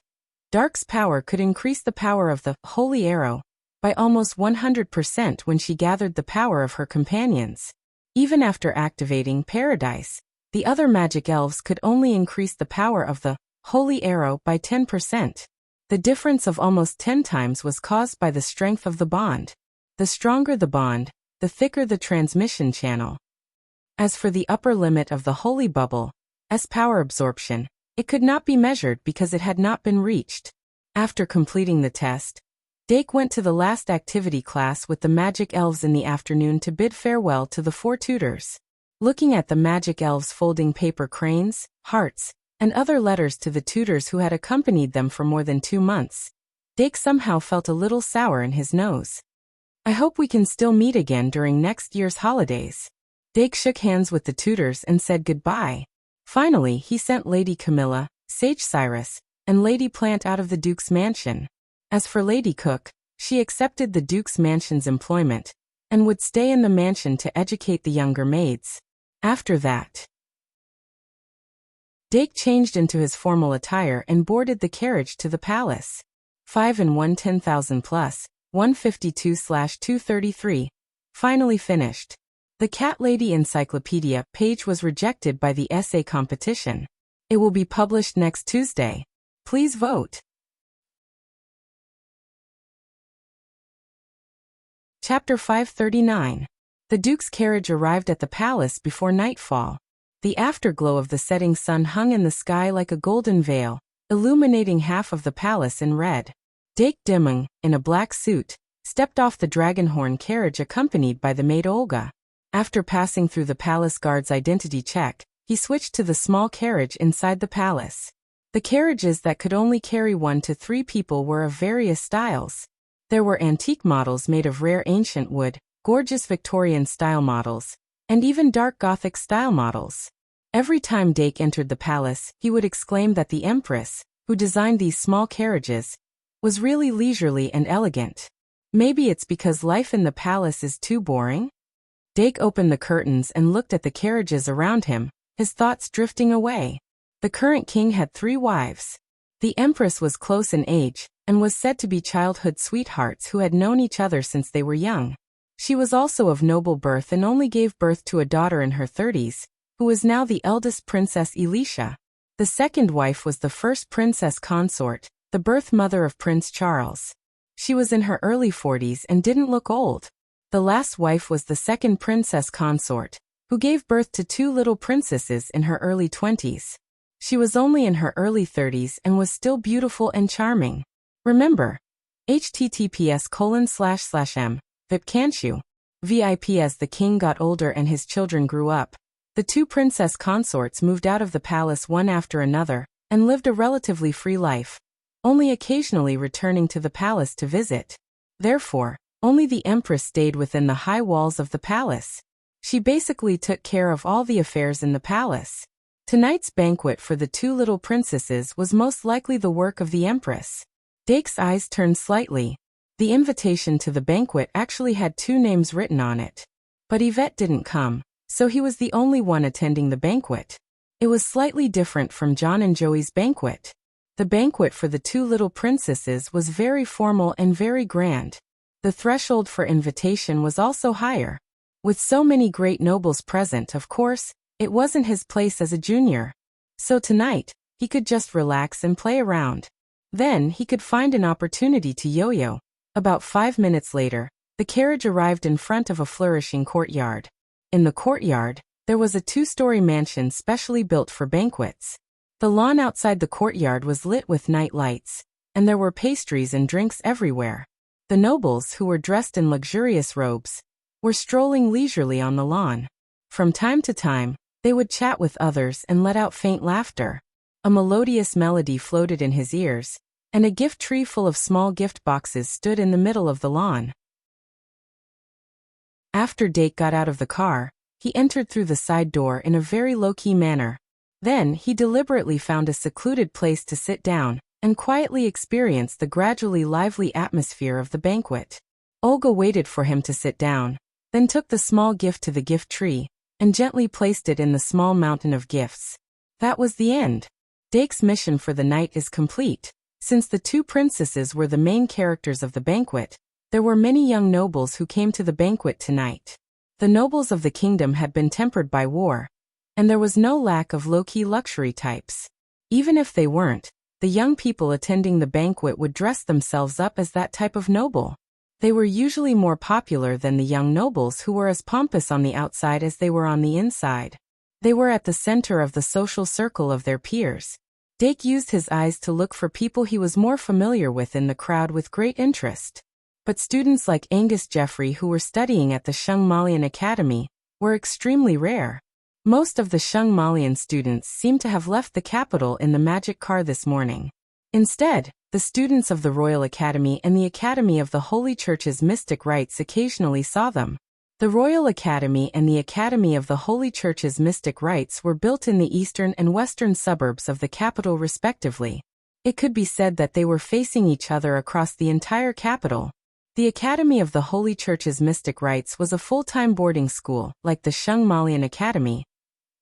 Speaker 1: Dark's power could increase the power of the holy arrow by almost 100% when she gathered the power of her companions. Even after activating Paradise, the other magic elves could only increase the power of the holy arrow by 10%. The difference of almost 10 times was caused by the strength of the bond. The stronger the bond, the thicker the transmission channel. As for the upper limit of the holy bubble's power absorption, it could not be measured because it had not been reached. After completing the test, Dake went to the last activity class with the magic elves in the afternoon to bid farewell to the 4 tutors. Looking at the magic elves folding paper cranes, hearts, and other letters to the tutors who had accompanied them for more than 2 months, Dake somehow felt a little sour in his nose. I hope we can still meet again during next year's holidays. Dake shook hands with the tutors and said goodbye. Finally, he sent Lady Camilla, Sage Cyrus, and Lady Plant out of the Duke's mansion. As for Lady Cook, she accepted the Duke's mansion's employment, and would stay in the mansion to educate the younger maids. After that, Dake changed into his formal attire and boarded the carriage to the palace. 5 and 1 10,000 plus, 152/233. Finally finished. The Cat Lady Encyclopedia page was rejected by the essay competition. It will be published next Tuesday. Please vote. Chapter 539. The Duke's carriage arrived at the palace before nightfall. The afterglow of the setting sun hung in the sky like a golden veil, illuminating half of the palace in red. Dake Dimmung, in a black suit, stepped off the dragonhorn carriage accompanied by the maid Olga. After passing through the palace guard's identity check, he switched to the small carriage inside the palace. The carriages that could only carry 1 to 3 people were of various styles. There were antique models made of rare ancient wood, gorgeous Victorian-style models, and even dark Gothic-style models. Every time Dake entered the palace, he would exclaim that the Empress, who designed these small carriages, was really leisurely and elegant. Maybe it's because life in the palace is too boring? Dake opened the curtains and looked at the carriages around him, his thoughts drifting away. The current king had 3 wives. The Empress was close in age, and was said to be childhood sweethearts who had known each other since they were young. She was also of noble birth and only gave birth to a daughter in her 30s, who was now the eldest Princess Elisha. The second wife was the first princess consort, the birth mother of Prince Charles. She was in her early 40s and didn't look old. The last wife was the second princess consort, who gave birth to 2 little princesses in her early 20s. She was only in her early 30s and was still beautiful and charming. Remember, https://m, vipcanchu, VIP. As the king got older and his children grew up, the 2 princess consorts moved out of the palace one after another, and lived a relatively free life, only occasionally returning to the palace to visit. Therefore, only the Empress stayed within the high walls of the palace. She basically took care of all the affairs in the palace. Tonight's banquet for the 2 little princesses was most likely the work of the Empress. Dake's eyes turned slightly. The invitation to the banquet actually had 2 names written on it. But Yvette didn't come, so he was the only one attending the banquet. It was slightly different from John and Joey's banquet. The banquet for the 2 little princesses was very formal and very grand. The threshold for invitation was also higher. With so many great nobles present, of course, it wasn't his place as a junior. So tonight, he could just relax and play around. Then he could find an opportunity to yo-yo. About 5 minutes later, the carriage arrived in front of a flourishing courtyard. In the courtyard, there was a 2-story mansion specially built for banquets. The lawn outside the courtyard was lit with night lights, and there were pastries and drinks everywhere. The nobles, who were dressed in luxurious robes, were strolling leisurely on the lawn. From time to time, they would chat with others and let out faint laughter. A melodious melody floated in his ears, and a gift tree full of small gift boxes stood in the middle of the lawn. After Dake got out of the car, he entered through the side door in a very low-key manner. Then he deliberately found a secluded place to sit down and quietly experience the gradually lively atmosphere of the banquet. Olga waited for him to sit down, then took the small gift to the gift tree and gently placed it in the small mountain of gifts. That was the end. Dake's mission for the night is complete. Since the two princesses were the main characters of the banquet, there were many young nobles who came to the banquet tonight. The nobles of the kingdom had been tempered by war, and there was no lack of low-key luxury types. Even if they weren't, the young people attending the banquet would dress themselves up as that type of noble. They were usually more popular than the young nobles who were as pompous on the outside as they were on the inside. They were at the center of the social circle of their peers. Dake used his eyes to look for people he was more familiar with in the crowd with great interest. But students like Angus Jeffrey who were studying at the Shung Malian Academy were extremely rare. Most of the Shung Malian students seemed to have left the capital in the magic car this morning. Instead, the students of the Royal Academy and the Academy of the Holy Church's mystic rites occasionally saw them. The Royal Academy and the Academy of the Holy Church's mystic rites were built in the eastern and western suburbs of the capital respectively. It could be said that they were facing each other across the entire capital. The Academy of the Holy Church's mystic rites was a full-time boarding school, like the Shung Malian Academy,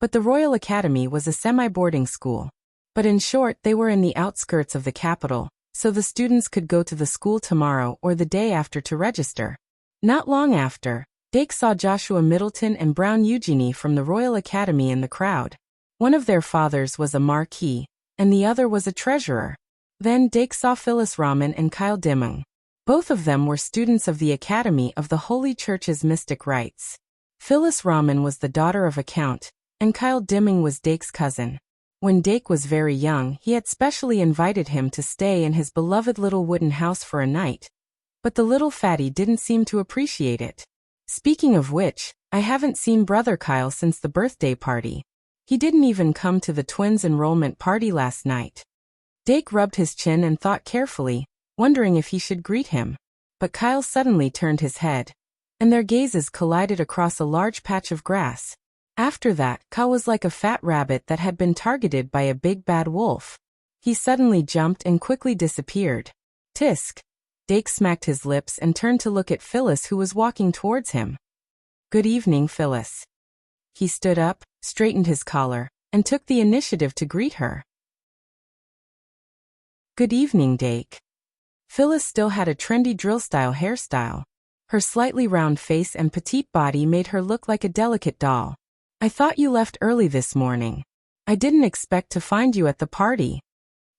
Speaker 1: but the Royal Academy was a semi-boarding school. But in short, they were in the outskirts of the capital, so the students could go to the school tomorrow or the day after to register. Not long after, Dake saw Joshua Middleton and Brown Eugenie from the Royal Academy in the crowd. One of their fathers was a marquis, and the other was a treasurer. Then Dake saw Phyllis Rahman and Kyle Dimung. Both of them were students of the Academy of the Holy Church's mystic rites. Phyllis Rahman was the daughter of a count, and Kyle Dimung was Dake's cousin. When Dake was very young, he had specially invited him to stay in his beloved little wooden house for a night. But the little fatty didn't seem to appreciate it. Speaking of which, I haven't seen Brother Kyle since the birthday party. He didn't even come to the twins' enrollment party last night. Dake rubbed his chin and thought carefully, wondering if he should greet him. But Kyle suddenly turned his head, and their gazes collided across a large patch of grass. After that, Kyle was like a fat rabbit that had been targeted by a big bad wolf. He suddenly jumped and quickly disappeared. Tisk! Dake smacked his lips and turned to look at Phyllis who was walking towards him. Good evening, Phyllis. He stood up, straightened his collar, and took the initiative to greet her. Good evening, Dake. Phyllis still had a trendy drill-style hairstyle. Her slightly round face and petite body made her look like a delicate doll. I thought you left early this morning. I didn't expect to find you at the party.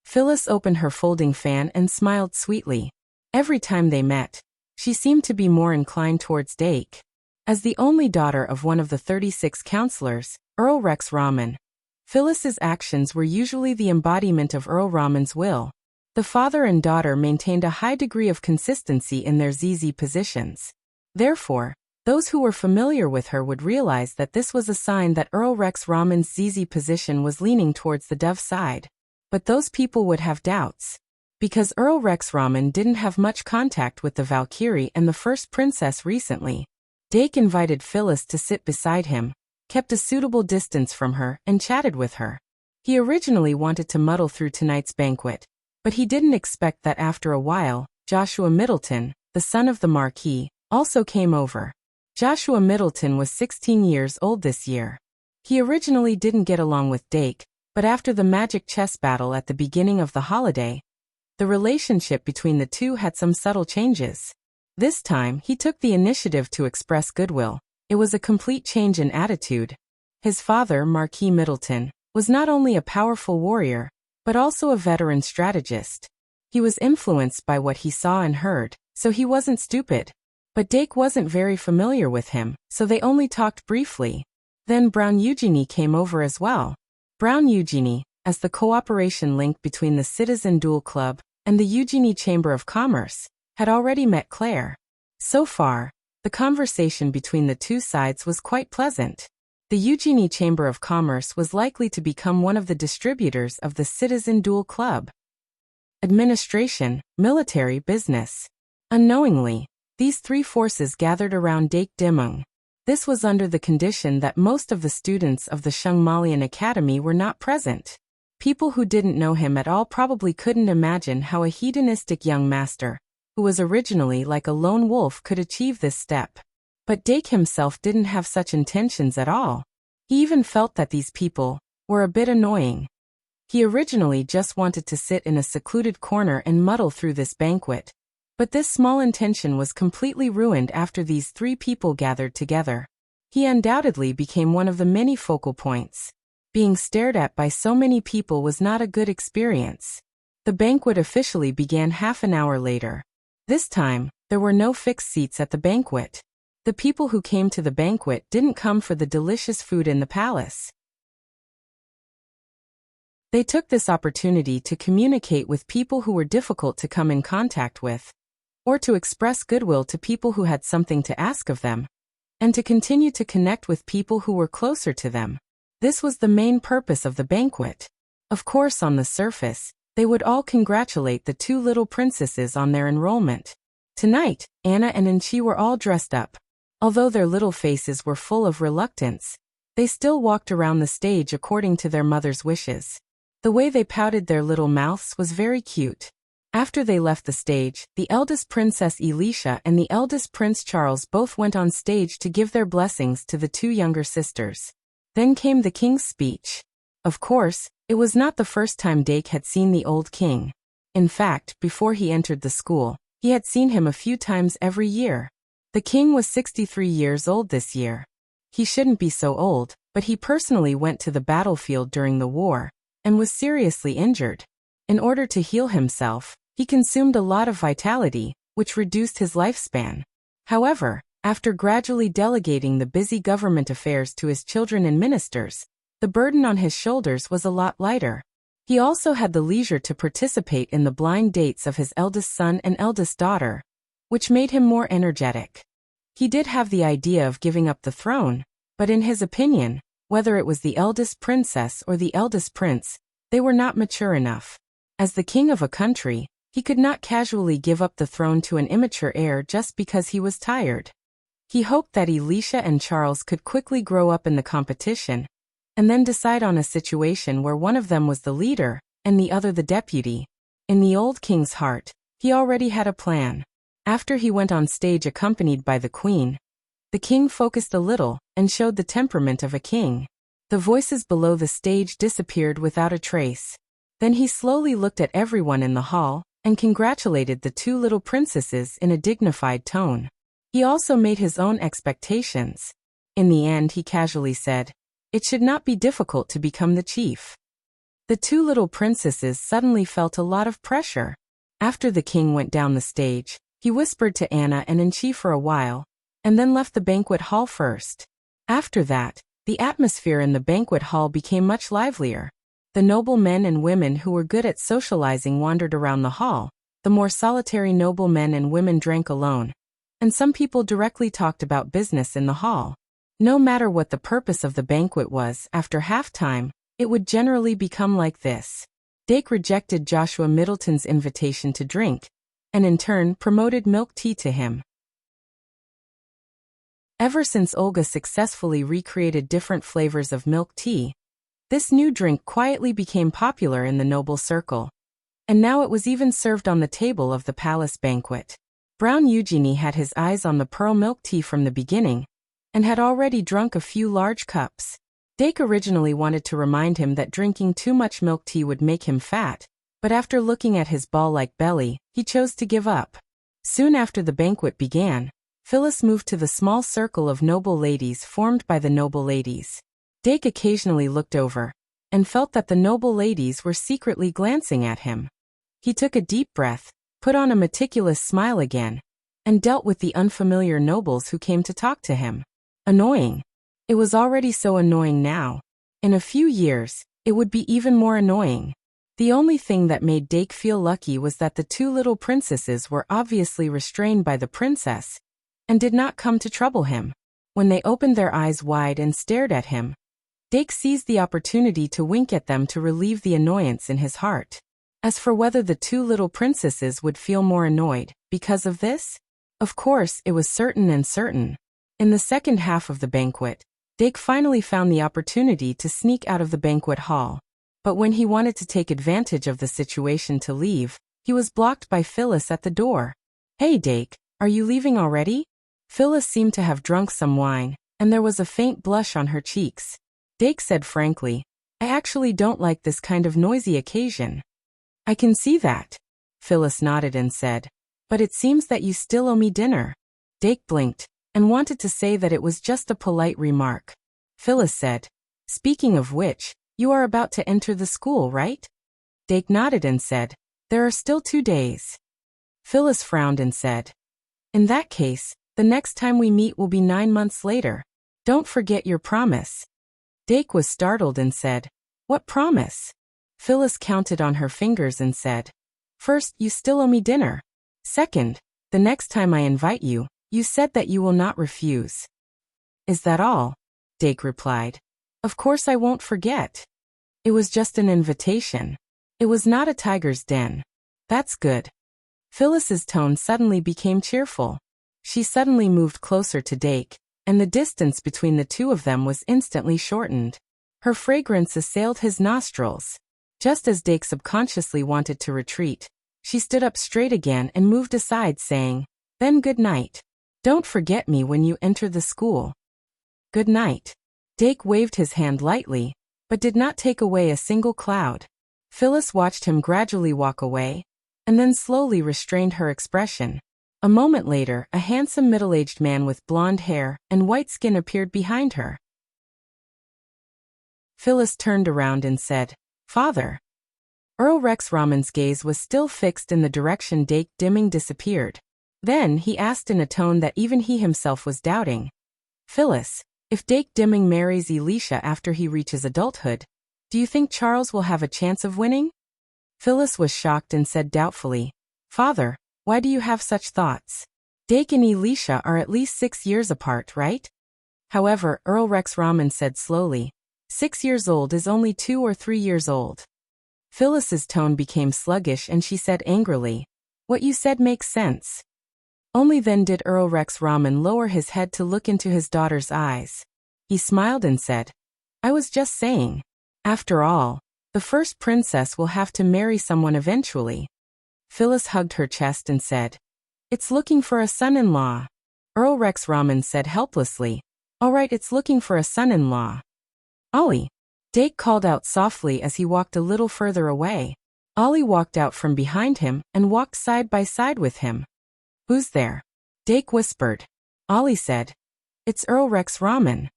Speaker 1: Phyllis opened her folding fan and smiled sweetly. Every time they met, she seemed to be more inclined towards Dake. As the only daughter of one of the 36 counselors, Earl Rex Rahman, Phyllis's actions were usually the embodiment of Earl Rahman's will. The father and daughter maintained a high degree of consistency in their ZZ positions. Therefore, those who were familiar with her would realize that this was a sign that Earl Rex Rahman's ZZ position was leaning towards the dove side. But those people would have doubts. Because Earl Rex Rahman didn't have much contact with the Valkyrie and the first princess recently. Dake invited Phyllis to sit beside him, kept a suitable distance from her, and chatted with her. He originally wanted to muddle through tonight's banquet, but he didn't expect that after a while, Joshua Middleton, the son of the Marquis, also came over. Joshua Middleton was 16 years old this year. He originally didn't get along with Dake, but after the magic chess battle at the beginning of the holiday, the relationship between the two had some subtle changes. This time, he took the initiative to express goodwill. It was a complete change in attitude. His father, Marquis Middleton, was not only a powerful warrior, but also a veteran strategist. He was influenced by what he saw and heard, so he wasn't stupid. But Dake wasn't very familiar with him, so they only talked briefly. Then Brown Eugenie came over as well. Brown Eugenie, as the cooperation link between the Citizen Duel Club and the Eugenie Chamber of Commerce, had already met Claire. So far, the conversation between the two sides was quite pleasant. The Eugenie Chamber of Commerce was likely to become one of the distributors of the Citizen Duel Club. Administration, military, business. Unknowingly, these three forces gathered around Dake Dimung. This was under the condition that most of the students of the Shung Malian Academy were not present. People who didn't know him at all probably couldn't imagine how a hedonistic young master, who was originally like a lone wolf, could achieve this step. But Dake himself didn't have such intentions at all. He even felt that these people were a bit annoying. He originally just wanted to sit in a secluded corner and muddle through this banquet. But this small intention was completely ruined after these three people gathered together. He undoubtedly became one of the many focal points. Being stared at by so many people was not a good experience. The banquet officially began half an hour later. This time, there were no fixed seats at the banquet. The people who came to the banquet didn't come for the delicious food in the palace. They took this opportunity to communicate with people who were difficult to come in contact with, or to express goodwill to people who had something to ask of them, and to continue to connect with people who were closer to them. This was the main purpose of the banquet. Of course, on the surface, they would all congratulate the two little princesses on their enrollment. Tonight, Anna and Anchi were all dressed up. Although their little faces were full of reluctance, they still walked around the stage according to their mother's wishes. The way they pouted their little mouths was very cute. After they left the stage, the eldest Princess Elisha and the eldest Prince Charles both went on stage to give their blessings to the two younger sisters. Then came the king's speech. Of course, it was not the first time Dake had seen the old king. In fact, before he entered the school, he had seen him a few times every year. The king was 63 years old this year. He shouldn't be so old, but he personally went to the battlefield during the war and was seriously injured. In order to heal himself, he consumed a lot of vitality, which reduced his lifespan. However, after gradually delegating the busy government affairs to his children and ministers, the burden on his shoulders was a lot lighter. He also had the leisure to participate in the blind dates of his eldest son and eldest daughter, which made him more energetic. He did have the idea of giving up the throne, but in his opinion, whether it was the eldest princess or the eldest prince, they were not mature enough. As the king of a country, he could not casually give up the throne to an immature heir just because he was tired. He hoped that Elisha and Charles could quickly grow up in the competition, and then decide on a situation where one of them was the leader, and the other the deputy. In the old king's heart, he already had a plan. After he went on stage accompanied by the queen, the king focused a little, and showed the temperament of a king. The voices below the stage disappeared without a trace. Then he slowly looked at everyone in the hall, and congratulated the two little princesses in a dignified tone. He also made his own expectations. In the end, he casually said, "It should not be difficult to become the chief." The two little princesses suddenly felt a lot of pressure. After the king went down the stage, he whispered to Anna and Anchi for a while, and then left the banquet hall first. After that, the atmosphere in the banquet hall became much livelier. The noble men and women who were good at socializing wandered around the hall. The more solitary noble men and women drank alone, and some people directly talked about business in the hall. No matter what the purpose of the banquet was, after halftime, it would generally become like this. Dake rejected Joshua Middleton's invitation to drink, and in turn promoted milk tea to him. Ever since Olga successfully recreated different flavors of milk tea, this new drink quietly became popular in the noble circle. And now it was even served on the table of the palace banquet. Brown Eugenie had his eyes on the pearl milk tea from the beginning, and had already drunk a few large cups. Dake originally wanted to remind him that drinking too much milk tea would make him fat, but after looking at his ball-like belly, he chose to give up. Soon after the banquet began, Phyllis moved to the small circle of noble ladies formed by the noble ladies. Dake occasionally looked over, and felt that the noble ladies were secretly glancing at him. He took a deep breath, put on a meticulous smile again, and dealt with the unfamiliar nobles who came to talk to him. Annoying. It was already so annoying now. In a few years, it would be even more annoying. The only thing that made Dake feel lucky was that the two little princesses were obviously restrained by the princess, and did not come to trouble him. When they opened their eyes wide and stared at him, Dake seized the opportunity to wink at them to relieve the annoyance in his heart. As for whether the two little princesses would feel more annoyed because of this, of course it was certain and certain. In the second half of the banquet, Dake finally found the opportunity to sneak out of the banquet hall. But when he wanted to take advantage of the situation to leave, he was blocked by Phyllis at the door. "Hey Dake, are you leaving already?" Phyllis seemed to have drunk some wine, and there was a faint blush on her cheeks. Dake said frankly, I actually don't like this kind of noisy occasion. I can see that. Phyllis nodded and said, but it seems that you still owe me dinner. Dake blinked and wanted to say that it was just a polite remark. Phyllis said, speaking of which, you are about to enter the school, right? Dake nodded and said, there are still 2 days. Phyllis frowned and said, in that case, the next time we meet will be 9 months later. Don't forget your promise. Dake was startled and said, what promise? Phyllis counted on her fingers and said, first, you still owe me dinner. Second, the next time I invite you, you said that you will not refuse. Is that all? Dake replied. Of course I won't forget. It was just an invitation. It was not a tiger's den. That's good. Phyllis's tone suddenly became cheerful. She suddenly moved closer to Dake, and the distance between the two of them was instantly shortened. Her fragrance assailed his nostrils. Just as Dake subconsciously wanted to retreat, she stood up straight again and moved aside, saying, then good night. Don't forget me when you enter the school. Good night. Dake waved his hand lightly, but did not take away a single cloud. Phyllis watched him gradually walk away, and then slowly restrained her expression. A moment later, a handsome middle-aged man with blonde hair and white skin appeared behind her. Phyllis turned around and said, Father. Earl Rex Raman's gaze was still fixed in the direction Dake Dimming disappeared. Then he asked in a tone that even he himself was doubting. Phyllis, if Dake Dimming marries Elisha after he reaches adulthood, do you think Charles will have a chance of winning? Phyllis was shocked and said doubtfully, Father, why do you have such thoughts? Dake and Elisha are at least 6 years apart, right? However, Earl Rex Raman said slowly, 6 years old is only 2 or 3 years old. Phyllis's tone became sluggish and she said angrily, what you said makes sense. Only then did Earl Rex Raman lower his head to look into his daughter's eyes. He smiled and said, I was just saying. After all, the first princess will have to marry someone eventually. Phyllis hugged her chest and said, it's looking for a son-in-law. Earl Rex Raman said helplessly, all right, it's looking for a son-in-law. Ollie. Dake called out softly as he walked a little further away. Ollie walked out from behind him and walked side by side with him. Who's there? Dake whispered. Ollie said, it's Earl Rex Raman.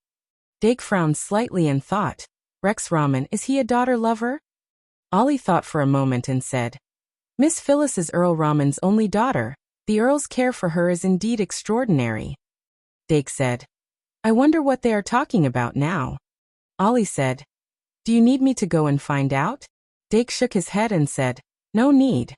Speaker 1: Dake frowned slightly and thought, Rex Raman, is he a daughter lover? Ollie thought for a moment and said, Miss Phyllis is Earl Raman's only daughter. The Earl's care for her is indeed extraordinary. Dake said, I wonder what they are talking about now. Ollie said, do you need me to go and find out? Dake shook his head and said, no need.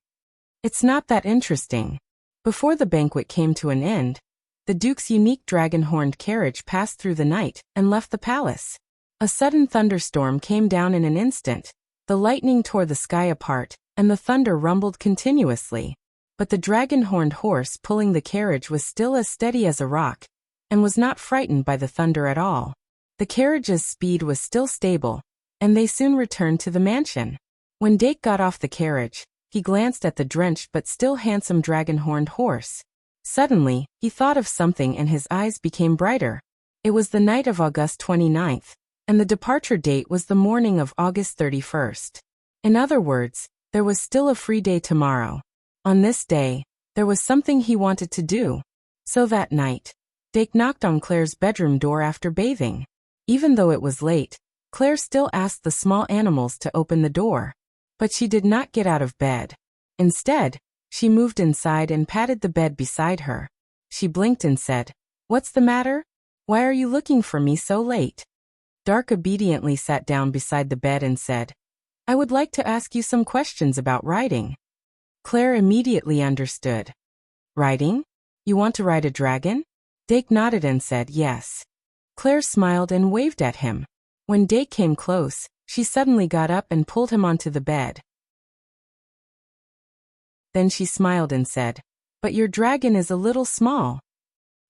Speaker 1: It's not that interesting. Before the banquet came to an end, the Duke's unique dragon-horned carriage passed through the night and left the palace. A sudden thunderstorm came down in an instant. The lightning tore the sky apart, and the thunder rumbled continuously. But the dragon-horned horse pulling the carriage was still as steady as a rock, and was not frightened by the thunder at all. The carriage's speed was still stable, and they soon returned to the mansion. When Dake got off the carriage, he glanced at the drenched but still handsome dragon-horned horse. Suddenly, he thought of something and his eyes became brighter. It was the night of August 29th, and the departure date was the morning of August 31st. In other words, there was still a free day tomorrow. On this day, there was something he wanted to do. So that night, Dake knocked on Claire's bedroom door after bathing. Even though it was late, Claire still asked the small animals to open the door. But she did not get out of bed. Instead, she moved inside and patted the bed beside her. She blinked and said, What's the matter? Why are you looking for me so late? Dark obediently sat down beside the bed and said, I would like to ask you some questions about riding. Claire immediately understood. Riding? You want to ride a dragon? Dake nodded and said yes. Claire smiled and waved at him. When Dake came close, she suddenly got up and pulled him onto the bed. Then she smiled and said, But your dragon is a little small.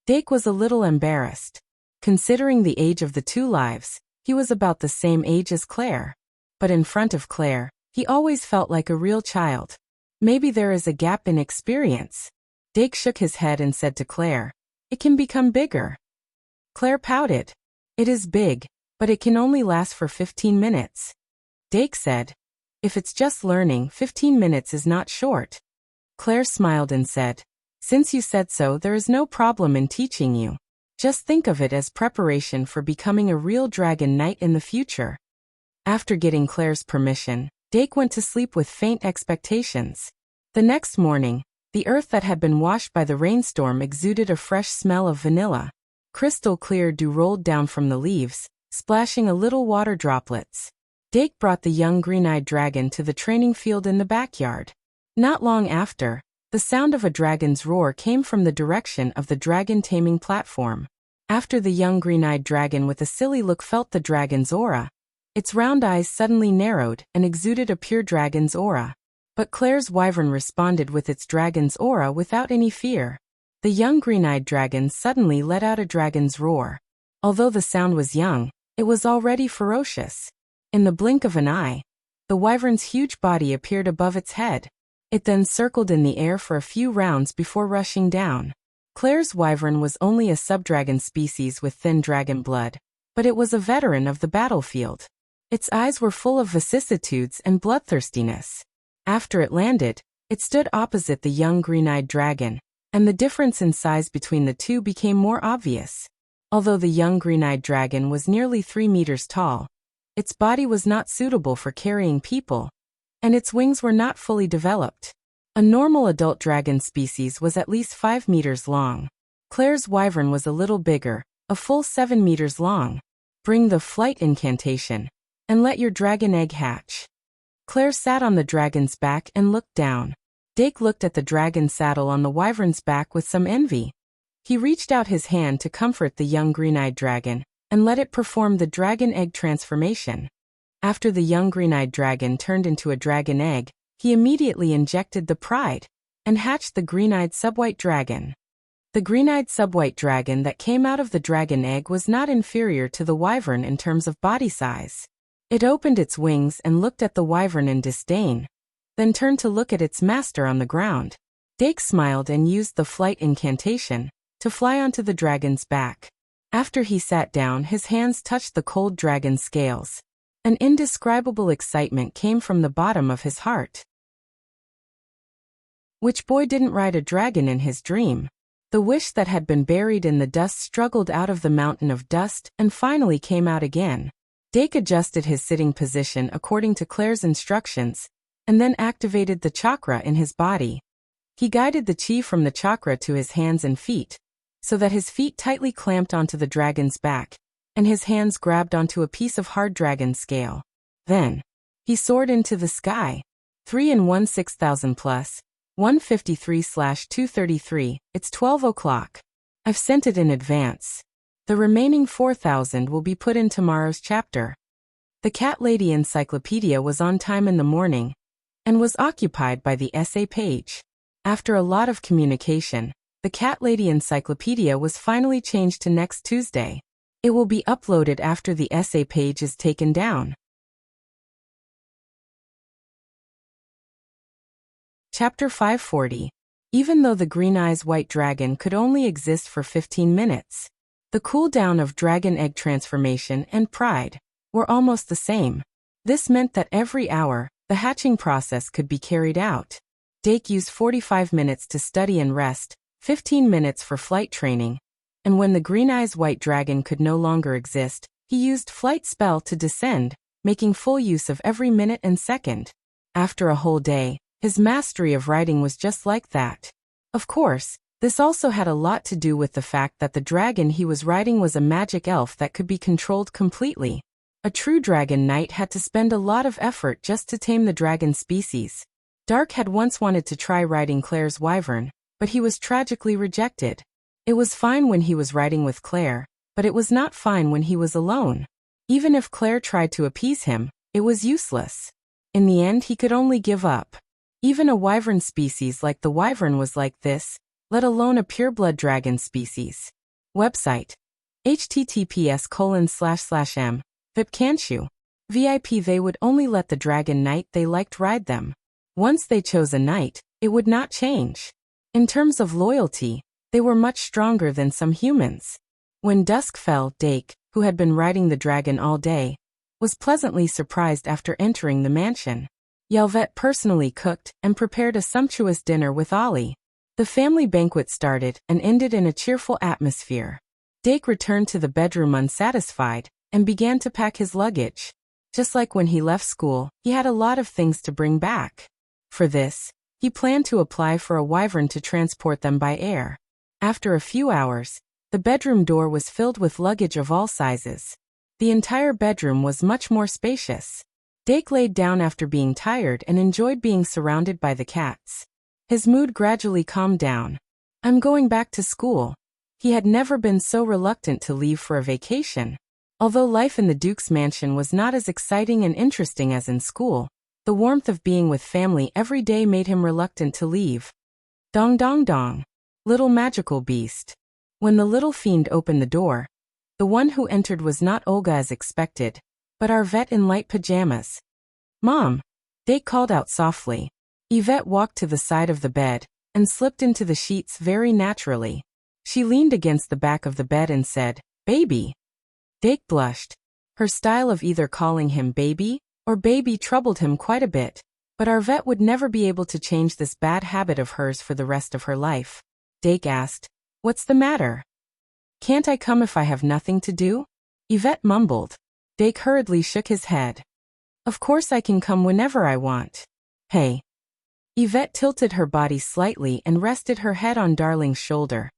Speaker 1: Dake was a little embarrassed. Considering the age of the two lives, he was about the same age as Claire. But in front of Claire, he always felt like a real child. Maybe there is a gap in experience. Dake shook his head and said to Claire, It can become bigger. Claire pouted. It is big, but it can only last for 15 minutes. Dake said. If it's just learning, 15 minutes is not short. Claire smiled and said, since you said so, there is no problem in teaching you. Just think of it as preparation for becoming a real dragon knight in the future. After getting Claire's permission, Dake went to sleep with faint expectations. The next morning, the earth that had been washed by the rainstorm exuded a fresh smell of vanilla. Crystal clear dew rolled down from the leaves, splashing a little water droplets. Dake brought the young green-eyed dragon to the training field in the backyard. Not long after, the sound of a dragon's roar came from the direction of the dragon taming platform. After the young green-eyed dragon with a silly look felt the dragon's aura, its round eyes suddenly narrowed and exuded a pure dragon's aura. But Claire's wyvern responded with its dragon's aura without any fear. The young green-eyed dragon suddenly let out a dragon's roar. Although the sound was young, it was already ferocious. In the blink of an eye, the wyvern's huge body appeared above its head. It then circled in the air for a few rounds before rushing down. Claire's wyvern was only a subdragon species with thin dragon blood, but it was a veteran of the battlefield. Its eyes were full of vicissitudes and bloodthirstiness. After it landed, it stood opposite the young green-eyed dragon, and the difference in size between the two became more obvious. Although the young green-eyed dragon was nearly 3 meters tall, its body was not suitable for carrying people, and its wings were not fully developed. A normal adult dragon species was at least 5 meters long. Claire's wyvern was a little bigger, a full 7 meters long. Bring the flight incantation, and let your dragon egg hatch. Claire sat on the dragon's back and looked down. Dake looked at the dragon saddle on the wyvern's back with some envy. He reached out his hand to comfort the young green-eyed dragon, and let it perform the dragon egg transformation. After the young green-eyed dragon turned into a dragon egg, he immediately injected the pride, and hatched the green-eyed subwhite dragon. The green-eyed subwhite dragon that came out of the dragon egg was not inferior to the wyvern in terms of body size. It opened its wings and looked at the wyvern in disdain, then turned to look at its master on the ground. Dake smiled and used the flight incantation to fly onto the dragon's back. After he sat down, his hands touched the cold dragon's scales. An indescribable excitement came from the bottom of his heart. Which boy didn't ride a dragon in his dream? The wish that had been buried in the dust struggled out of the mountain of dust and finally came out again. Dake adjusted his sitting position according to Claire's instructions, and then activated the chakra in his body. He guided the chi from the chakra to his hands and feet, so that his feet tightly clamped onto the dragon's back, and his hands grabbed onto a piece of hard dragon scale. Then, he soared into the sky. 3 and 1 6,000 plus, 153/233, it's 12 o'clock. I've sent it in advance. The remaining 4,000 will be put in tomorrow's chapter. The Cat Lady Encyclopedia was on time in the morning, and was occupied by the essay page. After a lot of communication, the Cat Lady Encyclopedia was finally changed to next Tuesday. It will be uploaded after the essay page is taken down. Chapter 540. Even though the Green Eyes White Dragon could only exist for 15 minutes, the cooldown of dragon egg transformation and pride were almost the same. This meant that every hour, the hatching process could be carried out. Dake used 45 minutes to study and rest, 15 minutes for flight training, and when the Green Eyes White Dragon could no longer exist, he used Flight Spell to descend, making full use of every minute and second. After a whole day, his mastery of riding was just like that. Of course, this also had a lot to do with the fact that the dragon he was riding was a magic elf that could be controlled completely. A true dragon knight had to spend a lot of effort just to tame the dragon species. Dark had once wanted to try riding Claire's wyvern, but he was tragically rejected. It was fine when he was riding with Claire, but it was not fine when he was alone. Even if Claire tried to appease him, it was useless. In the end, he could only give up. Even a wyvern species like the wyvern was like this, let alone a pureblood dragon species. Website: https://m. VIP Canchu. VIP. They would only let the dragon knight they liked ride them. Once they chose a knight, it would not change. In terms of loyalty, they were much stronger than some humans. When dusk fell, Dake, who had been riding the dragon all day, was pleasantly surprised after entering the mansion. Yelvet personally cooked and prepared a sumptuous dinner with Ollie. The family banquet started and ended in a cheerful atmosphere. Dake returned to the bedroom unsatisfied and began to pack his luggage. Just like when he left school, he had a lot of things to bring back. For this, he planned to apply for a wyvern to transport them by air. After a few hours, the bedroom door was filled with luggage of all sizes. The entire bedroom was much more spacious. Dake laid down after being tired and enjoyed being surrounded by the cats. His mood gradually calmed down. I'm going back to school. He had never been so reluctant to leave for a vacation. Although life in the Duke's mansion was not as exciting and interesting as in school, the warmth of being with family every day made him reluctant to leave. Dong dong dong. Little magical beast. When the little fiend opened the door, the one who entered was not Olga as expected, but Yvette in light pajamas. Mom! Dake called out softly. Yvette walked to the side of the bed and slipped into the sheets very naturally. She leaned against the back of the bed and said, Baby! Dake blushed. Her style of either calling him baby or baby troubled him quite a bit, but Yvette would never be able to change this bad habit of hers for the rest of her life. Dake asked, What's the matter? Can't I come if I have nothing to do? Yvette mumbled. Dake hurriedly shook his head. Of course I can come whenever I want. Hey. Yvette tilted her body slightly and rested her head on Darling's shoulder.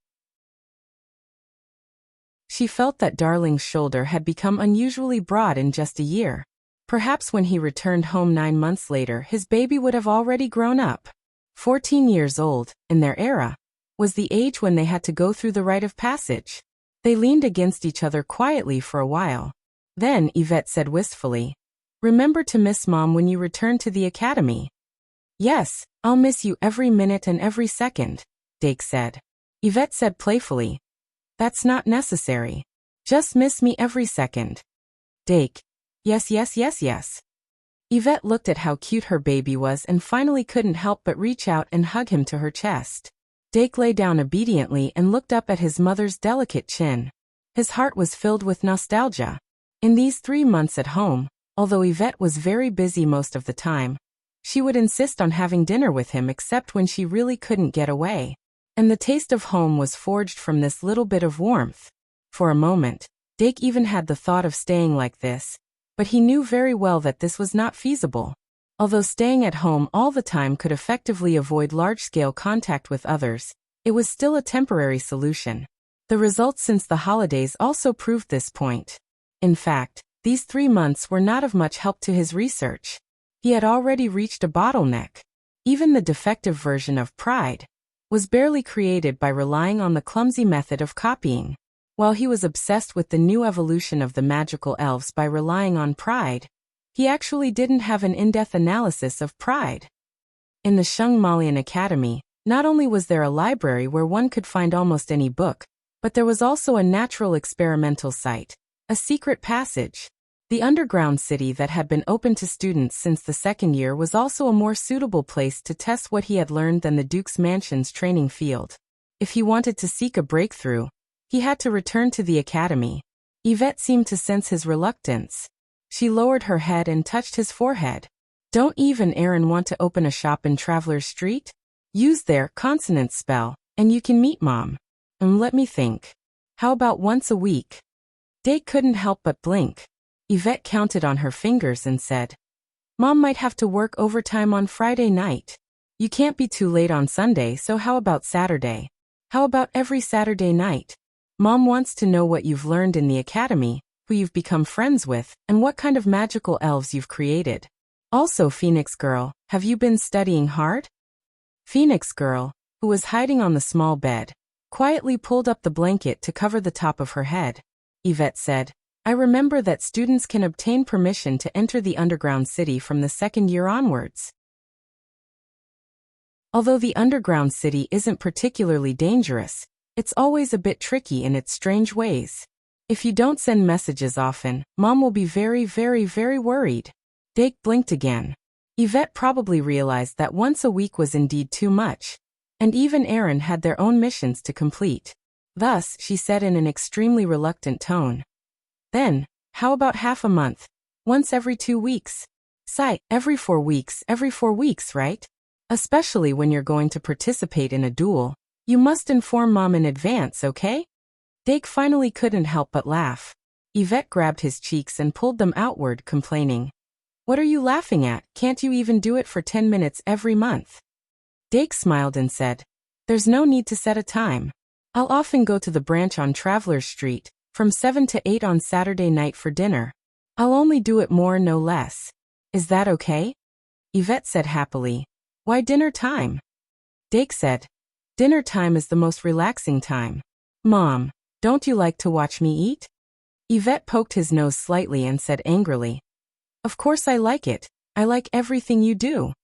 Speaker 1: She felt that Darling's shoulder had become unusually broad in just a year. Perhaps when he returned home 9 months later, his baby would have already grown up. 14 years old, in their era, was the age when they had to go through the rite of passage. They leaned against each other quietly for a while. Then Yvette said wistfully, Remember to miss Mom when you return to the academy. Yes, I'll miss you every minute and every second, Dake said. Yvette said playfully, That's not necessary. Just miss me every second. Dake, yes. Yvette looked at how cute her baby was and finally couldn't help but reach out and hug him to her chest. Dake lay down obediently and looked up at his mother's delicate chin. His heart was filled with nostalgia. In these 3 months at home, although Yvette was very busy most of the time, she would insist on having dinner with him except when she really couldn't get away. And the taste of home was forged from this little bit of warmth. For a moment, Dake even had the thought of staying like this, but he knew very well that this was not feasible. Although staying at home all the time could effectively avoid large-scale contact with others, it was still a temporary solution. The results since the holidays also proved this point. In fact, these 3 months were not of much help to his research. He had already reached a bottleneck. Even the defective version of Pride was barely created by relying on the clumsy method of copying. While he was obsessed with the new evolution of the magical elves by relying on Pride, he actually didn't have an in-depth analysis of Pride. In the Shungmalian Academy, not only was there a library where one could find almost any book, but there was also a natural experimental site, a secret passage. The underground city that had been open to students since the 2nd year was also a more suitable place to test what he had learned than the Duke's mansion's training field. If he wanted to seek a breakthrough, he had to return to the academy. Yvette seemed to sense his reluctance. She lowered her head and touched his forehead. Don't even Aaron want to open a shop in Traveler's Street? Use their consonant spell, and you can meet Mom. Let me think. How about once a week? Dake couldn't help but blink. Yvette counted on her fingers and said, Mom might have to work overtime on Friday night. You can't be too late on Sunday, so how about Saturday? How about every Saturday night? Mom wants to know what you've learned in the academy, who you've become friends with, and what kind of magical elves you've created. Also, Phoenix Girl, have you been studying hard? Phoenix Girl, who was hiding on the small bed, quietly pulled up the blanket to cover the top of her head. Yvette said, I remember that students can obtain permission to enter the underground city from the 2nd year onwards. Although the underground city isn't particularly dangerous, it's always a bit tricky in its strange ways. If you don't send messages often, Mom will be very worried. Dake blinked again. Yvette probably realized that once a week was indeed too much, and even Aaron had their own missions to complete. Thus, she said in an extremely reluctant tone, Then, how about half a month? Once every 2 weeks. Sigh, every 4 weeks, right? Especially when you're going to participate in a duel. You must inform Mom in advance, okay? Dake finally couldn't help but laugh. Yvette grabbed his cheeks and pulled them outward, complaining. What are you laughing at? Can't you even do it for 10 minutes every month? Dake smiled and said, There's no need to set a time. I'll often go to the branch on Travelers Street, from 7 to 8 on Saturday night for dinner. I'll only do it more, no less. Is that okay? Yvette said happily. Why dinner time? Dake said, Dinner time is the most relaxing time. Mom, don't you like to watch me eat? Yvette poked his nose slightly and said angrily, Of course I like it. I like everything you do.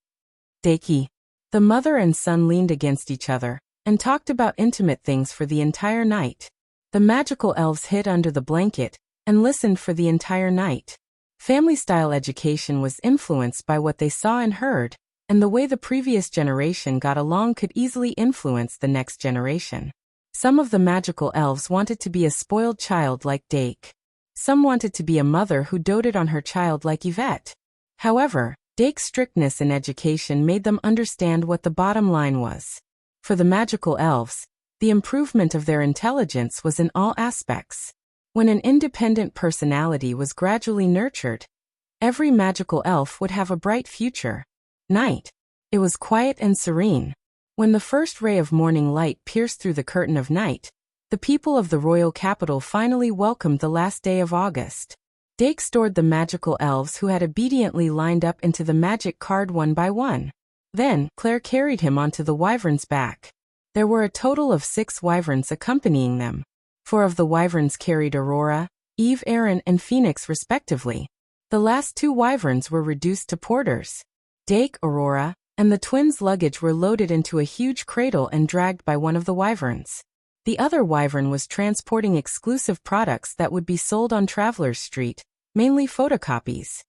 Speaker 1: Dakey. The mother and son leaned against each other and talked about intimate things for the entire night. The magical elves hid under the blanket and listened for the entire night. Family-style education was influenced by what they saw and heard, and the way the previous generation got along could easily influence the next generation. Some of the magical elves wanted to be a spoiled child like Dake. Some wanted to be a mother who doted on her child like Yvette. However, Dake's strictness in education made them understand what the bottom line was. For the magical elves, the improvement of their intelligence was in all aspects. When an independent personality was gradually nurtured, every magical elf would have a bright future. Night. It was quiet and serene. When the first ray of morning light pierced through the curtain of night, the people of the royal capital finally welcomed the last day of August. Dake stored the magical elves who had obediently lined up into the magic card one by one. Then, Claire carried him onto the wyvern's back. There were a total of 6 wyverns accompanying them. 4 of the wyverns carried Aurora, Eve, Aaron, and Phoenix respectively. The last 2 wyverns were reduced to porters. Dake, Aurora, and the twins' luggage were loaded into a huge cradle and dragged by one of the wyverns. The other wyvern was transporting exclusive products that would be sold on Travelers Street, mainly photocopies.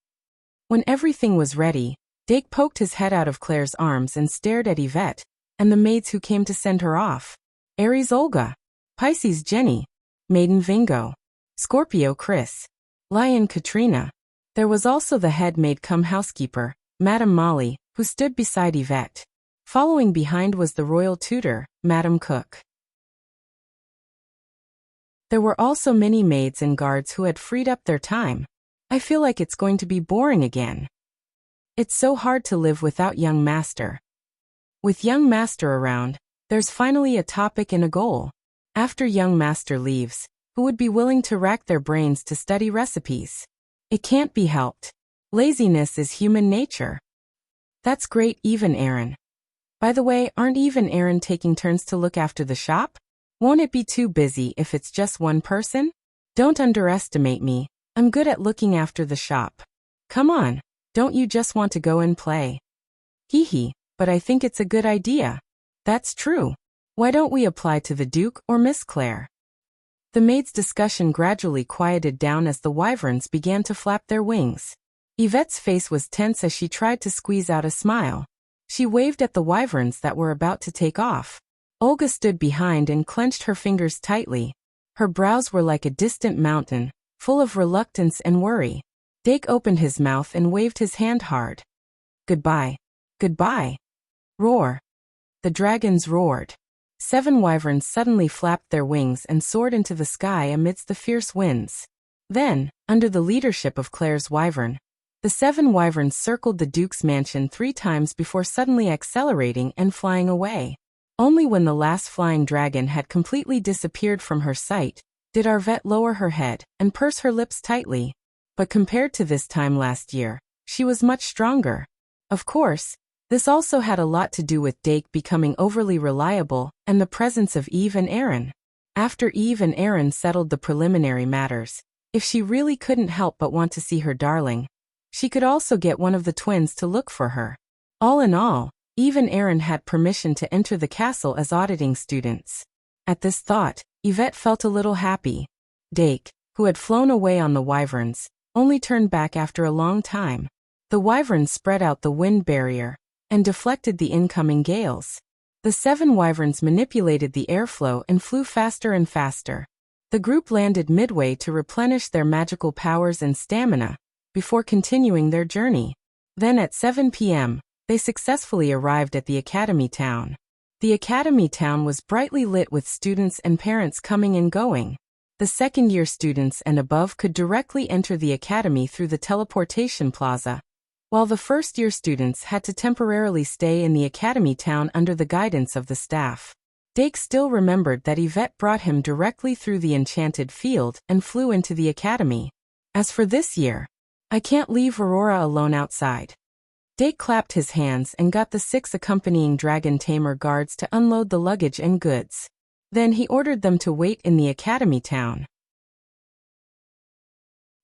Speaker 1: When everything was ready, Dake poked his head out of Claire's arms and stared at Yvette, and the maids who came to send her off. Aries Olga, Pisces Jenny, Maiden Vingo, Scorpio Chris, Lion Katrina. There was also the head maid cum housekeeper, Madame Molly, who stood beside Yvette. Following behind was the royal tutor, Madame Cook. There were also many maids and guards who had freed up their time. I feel like it's going to be boring again. It's so hard to live without young master. With young master around, there's finally a topic and a goal. After young master leaves, who would be willing to rack their brains to study recipes? It can't be helped. Laziness is human nature. That's great, Eve and Aaron. By the way, aren't Eve and Aaron taking turns to look after the shop? Won't it be too busy if it's just one person? Don't underestimate me. I'm good at looking after the shop. Come on, don't you just want to go and play? Hee hee, but I think it's a good idea. That's true. Why don't we apply to the Duke or Miss Claire? The maids' discussion gradually quieted down as the wyverns began to flap their wings. Yvette's face was tense as she tried to squeeze out a smile. She waved at the wyverns that were about to take off. Olga stood behind and clenched her fingers tightly. Her brows were like a distant mountain, full of reluctance and worry. Dake opened his mouth and waved his hand hard. Goodbye. Goodbye. Roar. The dragons roared. 7 wyverns suddenly flapped their wings and soared into the sky amidst the fierce winds. Then, under the leadership of Claire's wyvern, the 7 wyverns circled the Duke's mansion 3 times before suddenly accelerating and flying away. Only when the last flying dragon had completely disappeared from her sight did Arvette lower her head and purse her lips tightly. But compared to this time last year, she was much stronger. Of course, this also had a lot to do with Dake becoming overly reliable and the presence of Eve and Aaron. After Eve and Aaron settled the preliminary matters, if she really couldn't help but want to see her darling, she could also get one of the twins to look for her. All in all, Eve and Aaron had permission to enter the castle as auditing students. At this thought, Yvette felt a little happy. Dake, who had flown away on the wyverns, only turned back after a long time. The wyverns spread out the wind barrier and deflected the incoming gales. The 7 wyverns manipulated the airflow and flew faster and faster. The group landed midway to replenish their magical powers and stamina, before continuing their journey. Then at 7 p.m., they successfully arrived at the Academy Town. The Academy Town was brightly lit with students and parents coming and going. The second-year students and above could directly enter the academy through the teleportation plaza, while the first-year students had to temporarily stay in the Academy Town under the guidance of the staff. Dake still remembered that Yvette brought him directly through the enchanted field and flew into the academy. As for this year, I can't leave Aurora alone outside. Dake clapped his hands and got the 6 accompanying dragon tamer guards to unload the luggage and goods. Then he ordered them to wait in the Academy Town.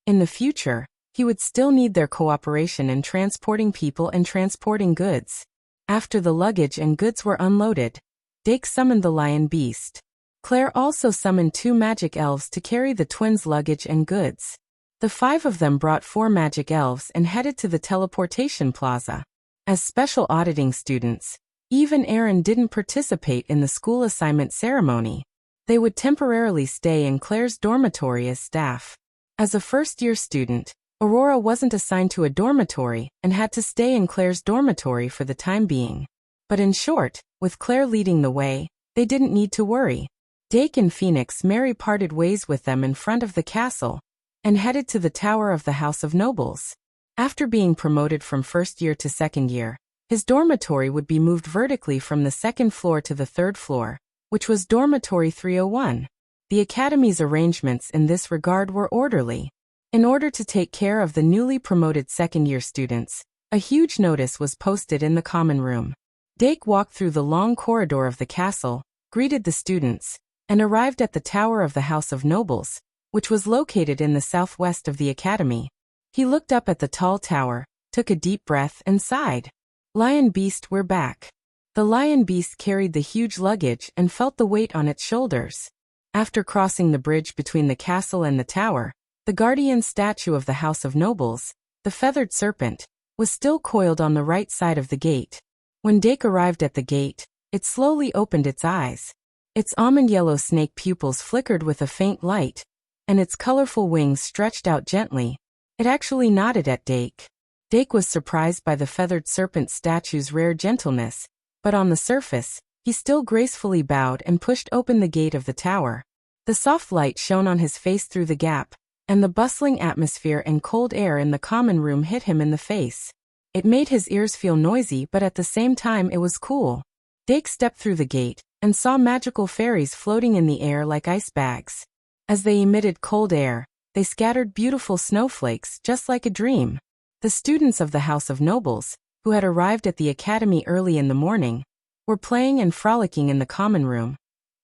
Speaker 1: In the future, he would still need their cooperation in transporting people and transporting goods. After the luggage and goods were unloaded, Dake summoned the lion beast. Claire also summoned 2 magic elves to carry the twins' luggage and goods. The 5 of them brought 4 magic elves and headed to the teleportation plaza. As special auditing students, Eve and Aaron didn't participate in the school assignment ceremony. They would temporarily stay in Claire's dormitory as staff. As a first-year student, Aurora wasn't assigned to a dormitory and had to stay in Claire's dormitory for the time being. But in short, with Claire leading the way, they didn't need to worry. Dake and Phoenix Mary parted ways with them in front of the castle and headed to the Tower of the House of Nobles. After being promoted from first year to second year, his dormitory would be moved vertically from the second floor to the third floor, which was dormitory 301. The academy's arrangements in this regard were orderly. In order to take care of the newly promoted second-year students, a huge notice was posted in the common room. Dake walked through the long corridor of the castle, greeted the students, and arrived at the Tower of the House of Nobles, which was located in the southwest of the academy. He looked up at the tall tower, took a deep breath and sighed. Lion Beast, we're back. The Lion Beast carried the huge luggage and felt the weight on its shoulders. After crossing the bridge between the castle and the tower, the guardian statue of the House of Nobles, the feathered serpent, was still coiled on the right side of the gate. When Dake arrived at the gate, it slowly opened its eyes. Its almond-yellow snake pupils flickered with a faint light, and its colorful wings stretched out gently. It actually nodded at Dake. Dake was surprised by the feathered serpent statue's rare gentleness, but on the surface, he still gracefully bowed and pushed open the gate of the tower. The soft light shone on his face through the gap, and the bustling atmosphere and cold air in the common room hit him in the face. It made his ears feel noisy, but at the same time it was cool. Dake stepped through the gate and saw magical fairies floating in the air like ice bags. As they emitted cold air, they scattered beautiful snowflakes just like a dream. The students of the House of Nobles, who had arrived at the academy early in the morning, were playing and frolicking in the common room,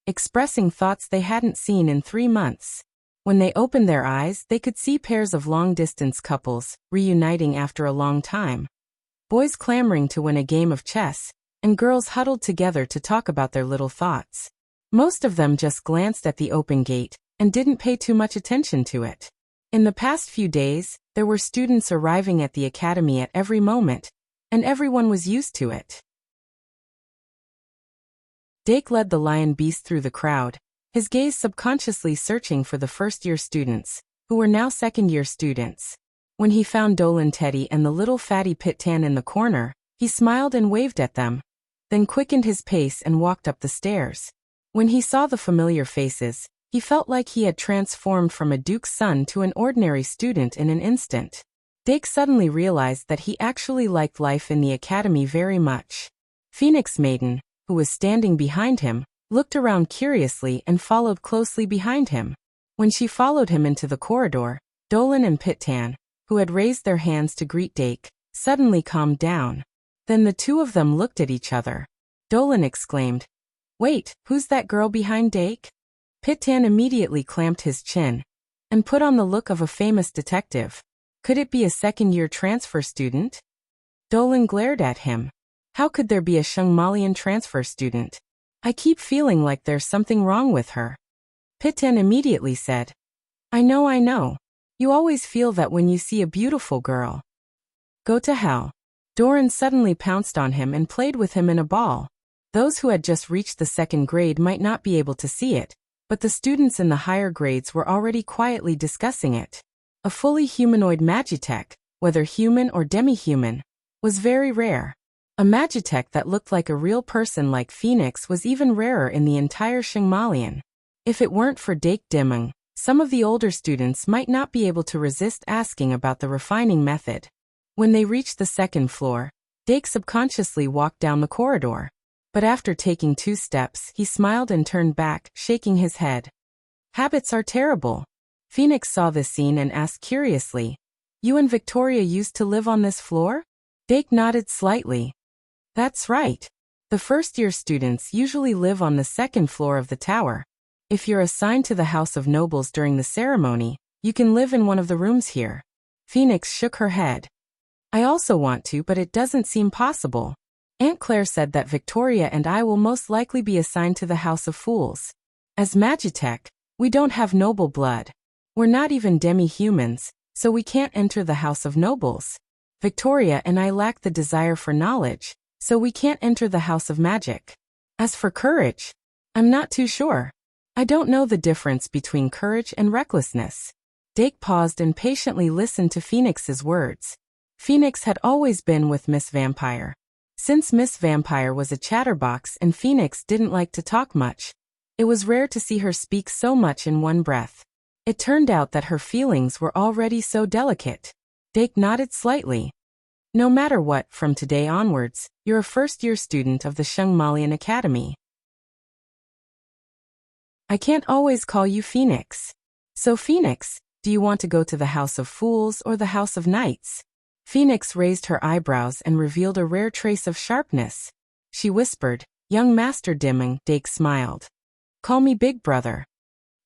Speaker 1: expressing thoughts they hadn't seen in 3 months. When they opened their eyes, they could see pairs of long-distance couples, reuniting after a long time. Boys clamoring to win a game of chess, and girls huddled together to talk about their little thoughts. Most of them just glanced at the open gate and didn't pay too much attention to it. In the past few days, there were students arriving at the academy at every moment, and everyone was used to it. Dake led the Lion Beast through the crowd, his gaze subconsciously searching for the first-year students, who were now second-year students. When he found Dolan Teddy and the little fatty Pit-Tan in the corner, he smiled and waved at them, then quickened his pace and walked up the stairs. When he saw the familiar faces, he felt like he had transformed from a duke's son to an ordinary student in an instant. Dake suddenly realized that he actually liked life in the academy very much. Phoenix Maiden, who was standing behind him, looked around curiously and followed closely behind him. When she followed him into the corridor, Dolan and Pit-Tan, who had raised their hands to greet Dake, suddenly calmed down. Then the two of them looked at each other. Dolan exclaimed, "Wait, who's that girl behind Dake?" Pit-Tan immediately clamped his chin and put on the look of a famous detective. Could it be a second-year transfer student? Dolan glared at him. How could there be a Shungmalian transfer student? I keep feeling like there's something wrong with her. Pit-Tan immediately said, I know. You always feel that when you see a beautiful girl. Go to hell. Doran suddenly pounced on him and played with him in a ball. Those who had just reached the second grade might not be able to see it, but the students in the higher grades were already quietly discussing it. A fully humanoid Magitech, whether human or demi-human, was very rare. A Magitech that looked like a real person like Phoenix was even rarer in the entire Shangmalian. If it weren't for Dake Dimeng, some of the older students might not be able to resist asking about the refining method. When they reached the second floor, Dake subconsciously walked down the corridor. But after taking 2 steps, he smiled and turned back, shaking his head. Habits are terrible. Phoenix saw this scene and asked curiously, "You and Victoria used to live on this floor?" Dake nodded slightly. "That's right. The first-year students usually live on the second floor of the tower. If you're assigned to the House of Nobles during the ceremony, you can live in one of the rooms here." Phoenix shook her head. "I also want to, but it doesn't seem possible. Aunt Claire said that Victoria and I will most likely be assigned to the House of Fools. As Magitech, we don't have noble blood. We're not even demi-humans, so we can't enter the House of Nobles. Victoria and I lack the desire for knowledge, so we can't enter the House of Magic. As for courage, I'm not too sure. I don't know the difference between courage and recklessness." Dake paused and patiently listened to Phoenix's words. Phoenix had always been with Miss Vampire. Since Miss Vampire was a chatterbox and Phoenix didn't like to talk much, it was rare to see her speak so much in one breath. It turned out that her feelings were already so delicate. Dake nodded slightly. "No matter what, from today onwards, you're a first-year student of the Shangmalian Academy. I can't always call you Phoenix. So Phoenix, do you want to go to the House of Fools or the House of Knights?" Phoenix raised her eyebrows and revealed a rare trace of sharpness. She whispered, "Young Master Dimeng." Dake smiled. "Call me Big Brother."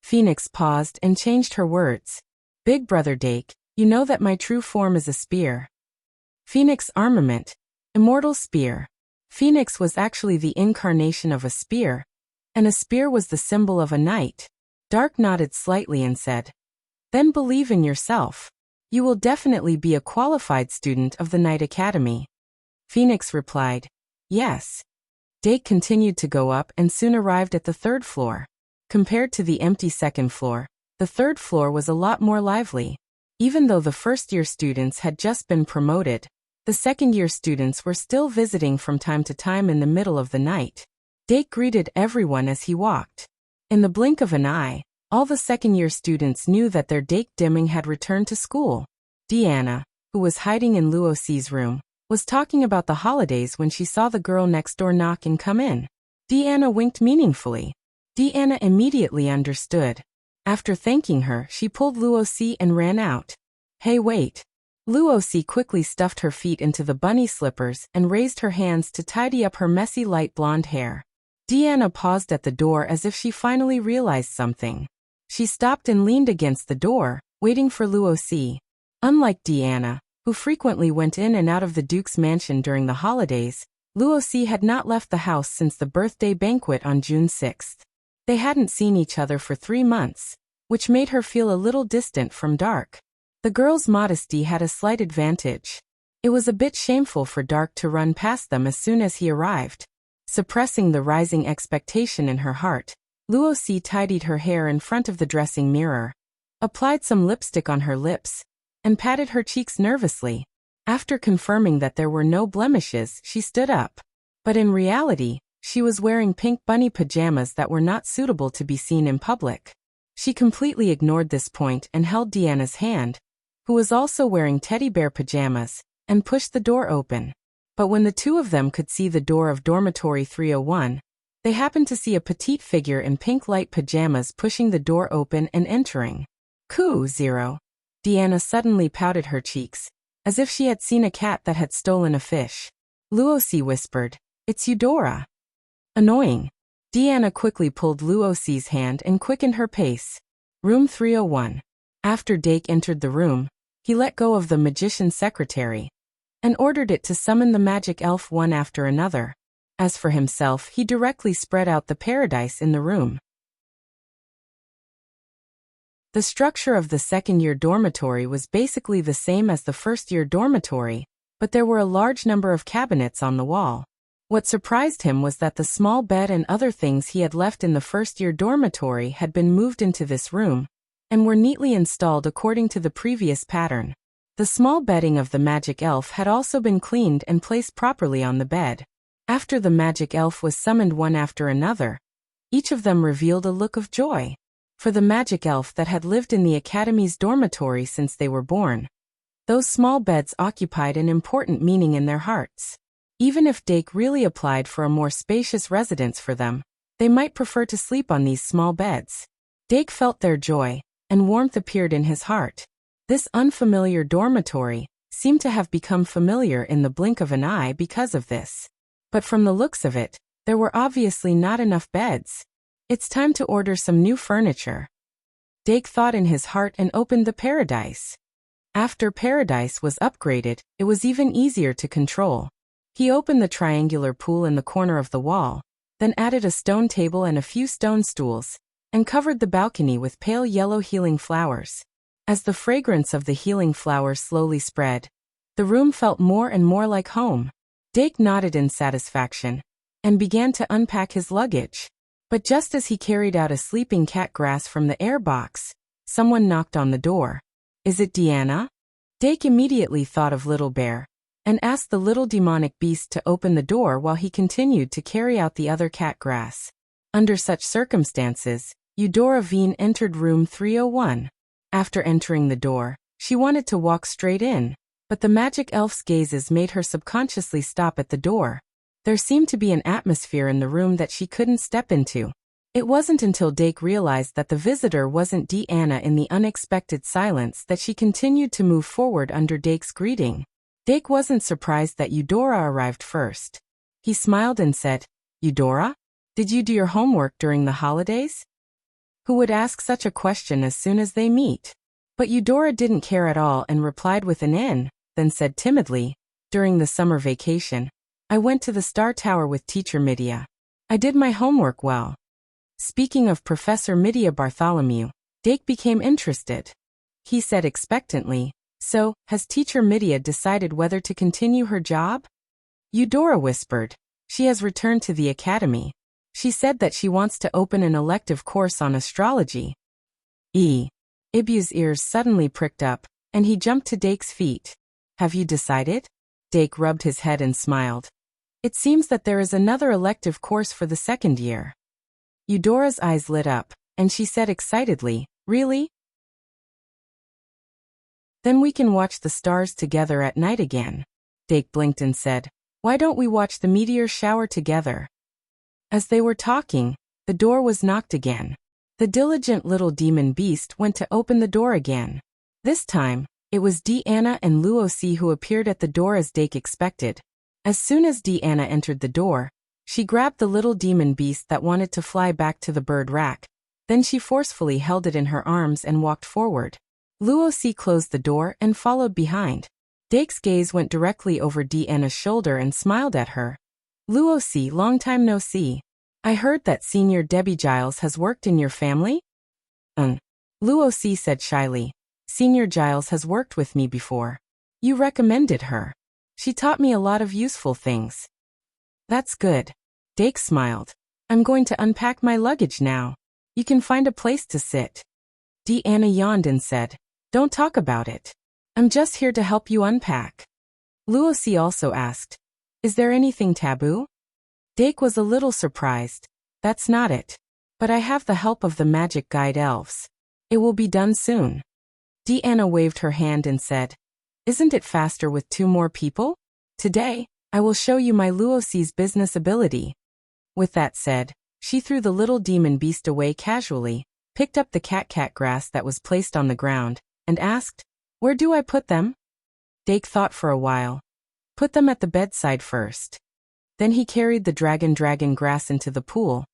Speaker 1: Phoenix paused and changed her words. "Big Brother Dake, you know that my true form is a spear." Phoenix armament, immortal spear. Phoenix was actually the incarnation of a spear, and a spear was the symbol of a knight. Dark nodded slightly and said, "Then believe in yourself. You will definitely be a qualified student of the Knight Academy." Phoenix replied, "Yes." Dake continued to go up and soon arrived at the 3rd floor. Compared to the empty 2nd floor, the 3rd floor was a lot more lively. Even though the first-year students had just been promoted, the second-year students were still visiting from time to time in the middle of the night. Dake greeted everyone as he walked. In the blink of an eye, all the second-year students knew that their Dake Dimeng had returned to school. Deanna, who was hiding in Luoxi's room, was talking about the holidays when she saw the girl next door knock and come in. Deanna winked meaningfully. Deanna immediately understood. After thanking her, she pulled Luoxi and ran out. "Hey, wait." Luoxi quickly stuffed her feet into the bunny slippers and raised her hands to tidy up her messy light blonde hair. Deanna paused at the door as if she finally realized something. She stopped and leaned against the door, waiting for Luoxi. Unlike Deanna, who frequently went in and out of the Duke's mansion during the holidays, Luoxi had not left the house since the birthday banquet on June 6th. They hadn't seen each other for 3 months, which made her feel a little distant from Dark. The girl's modesty had a slight advantage. It was a bit shameful for Dark to run past them as soon as he arrived. Suppressing the rising expectation in her heart, Luoxi tidied her hair in front of the dressing mirror, applied some lipstick on her lips, and patted her cheeks nervously. After confirming that there were no blemishes, she stood up. But in reality, she was wearing pink bunny pajamas that were not suitable to be seen in public. She completely ignored this point and held Deanna's hand, who was also wearing teddy bear pajamas, and pushed the door open. But when the two of them could see the door of dormitory 301, they happened to see a petite figure in pink light pajamas pushing the door open and entering. "Coo, Zero." Deanna suddenly pouted her cheeks, as if she had seen a cat that had stolen a fish. Luoxi whispered, "It's Eudora." Annoying. Deanna quickly pulled Luoxi's hand and quickened her pace. Room 301. After Dake entered the room, he let go of the magician's secretary and ordered it to summon the magic elf one after another. As for himself, he directly spread out the paradise in the room. The structure of the second-year dormitory was basically the same as the first-year dormitory, but there were a large number of cabinets on the wall. What surprised him was that the small bed and other things he had left in the first-year dormitory had been moved into this room, and were neatly installed according to the previous pattern. The small bedding of the magic elf had also been cleaned and placed properly on the bed. After the magic elf was summoned one after another, each of them revealed a look of joy. For the magic elf that had lived in the academy's dormitory since they were born, those small beds occupied an important meaning in their hearts. Even if Dake really applied for a more spacious residence for them, they might prefer to sleep on these small beds. Dake felt their joy, and warmth appeared in his heart. This unfamiliar dormitory seemed to have become familiar in the blink of an eye because of this. But from the looks of it, there were obviously not enough beds. It's time to order some new furniture, Dake thought in his heart and opened the paradise. After paradise was upgraded, it was even easier to control. He opened the triangular pool in the corner of the wall, then added a stone table and a few stone stools, and covered the balcony with pale yellow healing flowers. As the fragrance of the healing flowers slowly spread, the room felt more and more like home. Dake nodded in satisfaction and began to unpack his luggage. But just as he carried out a sleeping cat grass from the air box, someone knocked on the door. "Is it Deanna?" Dake immediately thought of Little Bear and asked the little demonic beast to open the door while he continued to carry out the other cat grass. Under such circumstances, Eudora Veen entered room 301. After entering the door, she wanted to walk straight in, but the magic elf's gazes made her subconsciously stop at the door. There seemed to be an atmosphere in the room that she couldn't step into. It wasn't until Dake realized that the visitor wasn't Deanna in the unexpected silence that she continued to move forward under Dake's greeting. Dake wasn't surprised that Eudora arrived first. He smiled and said, "Eudora? Did you do your homework during the holidays?" Who would ask such a question as soon as they meet? But Eudora didn't care at all and replied with an "N," then said timidly, "During the summer vacation, I went to the Star Tower with Teacher Midia. I did my homework well." Speaking of Professor Midia Bartholomew, Dake became interested. He said expectantly, "So, has Teacher Midia decided whether to continue her job?" Eudora whispered, "She has returned to the academy. She said that she wants to open an elective course on astrology." Ibu's ears suddenly pricked up, and he jumped to Dake's feet. "Have you decided?" Dake rubbed his head and smiled. "It seems that there is another elective course for the second year." Eudora's eyes lit up, and she said excitedly, "Really? Then we can watch the stars together at night again." Dake blinked and said, "Why don't we watch the meteor shower together?" As they were talking, the door was knocked again. The diligent little demon beast went to open the door again. This time, it was Deanna and Luosi who appeared at the door as Dake expected. As soon as Deanna entered the door, she grabbed the little demon beast that wanted to fly back to the bird rack. Then she forcefully held it in her arms and walked forward. Luosi closed the door and followed behind. Dake's gaze went directly over Deanna's shoulder and smiled at her. "Luosi, long time no see. I heard that Senior Debbie Giles has worked in your family?" Luosi said shyly. "Senior Giles has worked with me before. You recommended her. She taught me a lot of useful things." "That's good." Dake smiled. "I'm going to unpack my luggage now. You can find a place to sit." Deanna yawned and said, "Don't talk about it. I'm just here to help you unpack." Luosi also asked, "Is there anything taboo?" Dake was a little surprised. "That's not it. But I have the help of the magic guide elves. It will be done soon." Deanna waved her hand and said, "Isn't it faster with 2 more people? Today, I will show you my Luosi's business ability." With that said, she threw the little demon beast away casually, picked up the cat grass that was placed on the ground, and asked, "Where do I put them?" Dake thought for a while. "Put them at the bedside first." Then he carried the dragon grass into the pool.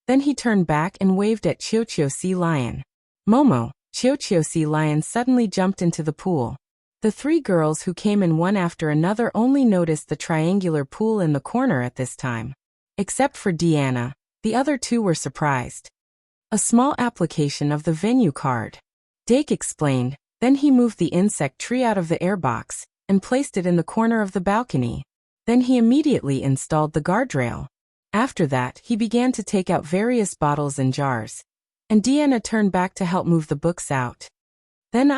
Speaker 1: Then he turned back and waved at Chio Sea Lion. Momo, Chio Sea Lion suddenly jumped into the pool. The 3 girls who came in one after another only noticed the triangular pool in the corner at this time. Except for Deanna, the other 2 were surprised. "A small application of the venue card," Dake explained. Then he moved the insect tree out of the airbox and placed it in the corner of the balcony. Then he immediately installed the guardrail. After that, he began to take out various bottles and jars, and Deanna turned back to help move the books out. Then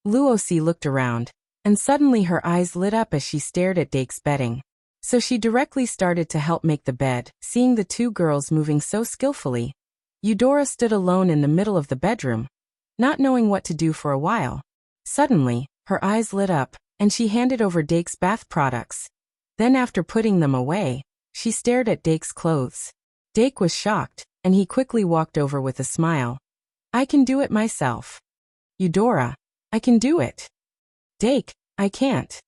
Speaker 1: Luosi looked around, and suddenly her eyes lit up as she stared at Dake's bedding. So she directly started to help make the bed, seeing the two girls moving so skillfully. Eudora stood alone in the middle of the bedroom, not knowing what to do for a while. Suddenly, her eyes lit up, and she handed over Dake's bath products. Then after putting them away, she stared at Dake's clothes. Dake was shocked, and he quickly walked over with a smile. "I can do it myself." "Eudora, I can do it." "Dake, I can't."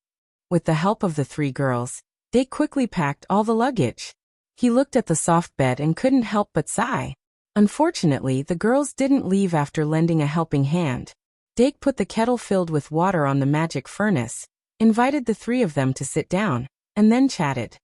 Speaker 1: With the help of the three girls, Dake quickly packed all the luggage. He looked at the soft bed and couldn't help but sigh. Unfortunately, the girls didn't leave after lending a helping hand. Dake put the kettle filled with water on the magic furnace, invited the three of them to sit down, and then chatted.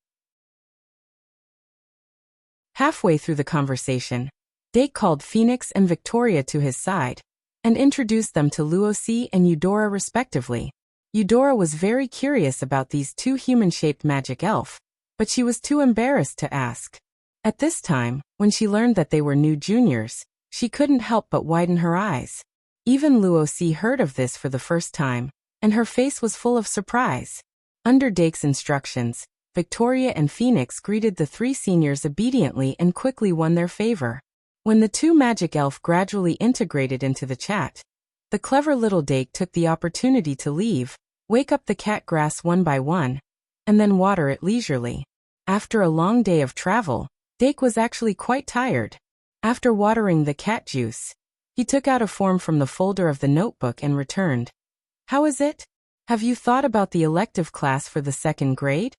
Speaker 1: Halfway through the conversation, Dake called Phoenix and Victoria to his side, and introduced them to Luosi and Eudora respectively. Eudora was very curious about these two human-shaped magic elf, but she was too embarrassed to ask. At this time, when she learned that they were new juniors, she couldn't help but widen her eyes. Even Luosi heard of this for the first time, and her face was full of surprise. Under Dake's instructions, Victoria and Phoenix greeted the three seniors obediently and quickly won their favor. When the two magic elf gradually integrated into the chat, the clever little Dake took the opportunity to leave, wake up the cat grass one by one, and then water it leisurely. After a long day of travel, Dake was actually quite tired. After watering the cat juice, he took out a form from the folder of the notebook and returned. "How is it? Have you thought about the elective class for the second grade?"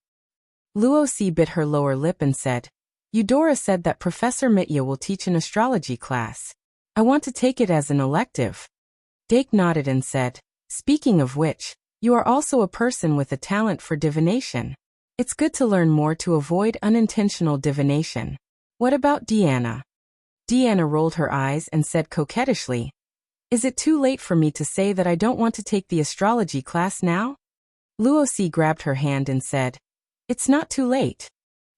Speaker 1: Luosi bit her lower lip and said, "Eudora said that Professor Mitya will teach an astrology class. I want to take it as an elective." Dake nodded and said, "Speaking of which, you are also a person with a talent for divination. It's good to learn more to avoid unintentional divination. What about Deanna?" Deanna rolled her eyes and said coquettishly, "Is it too late for me to say that I don't want to take the astrology class now?" Luosi grabbed her hand and said, "It's not too late."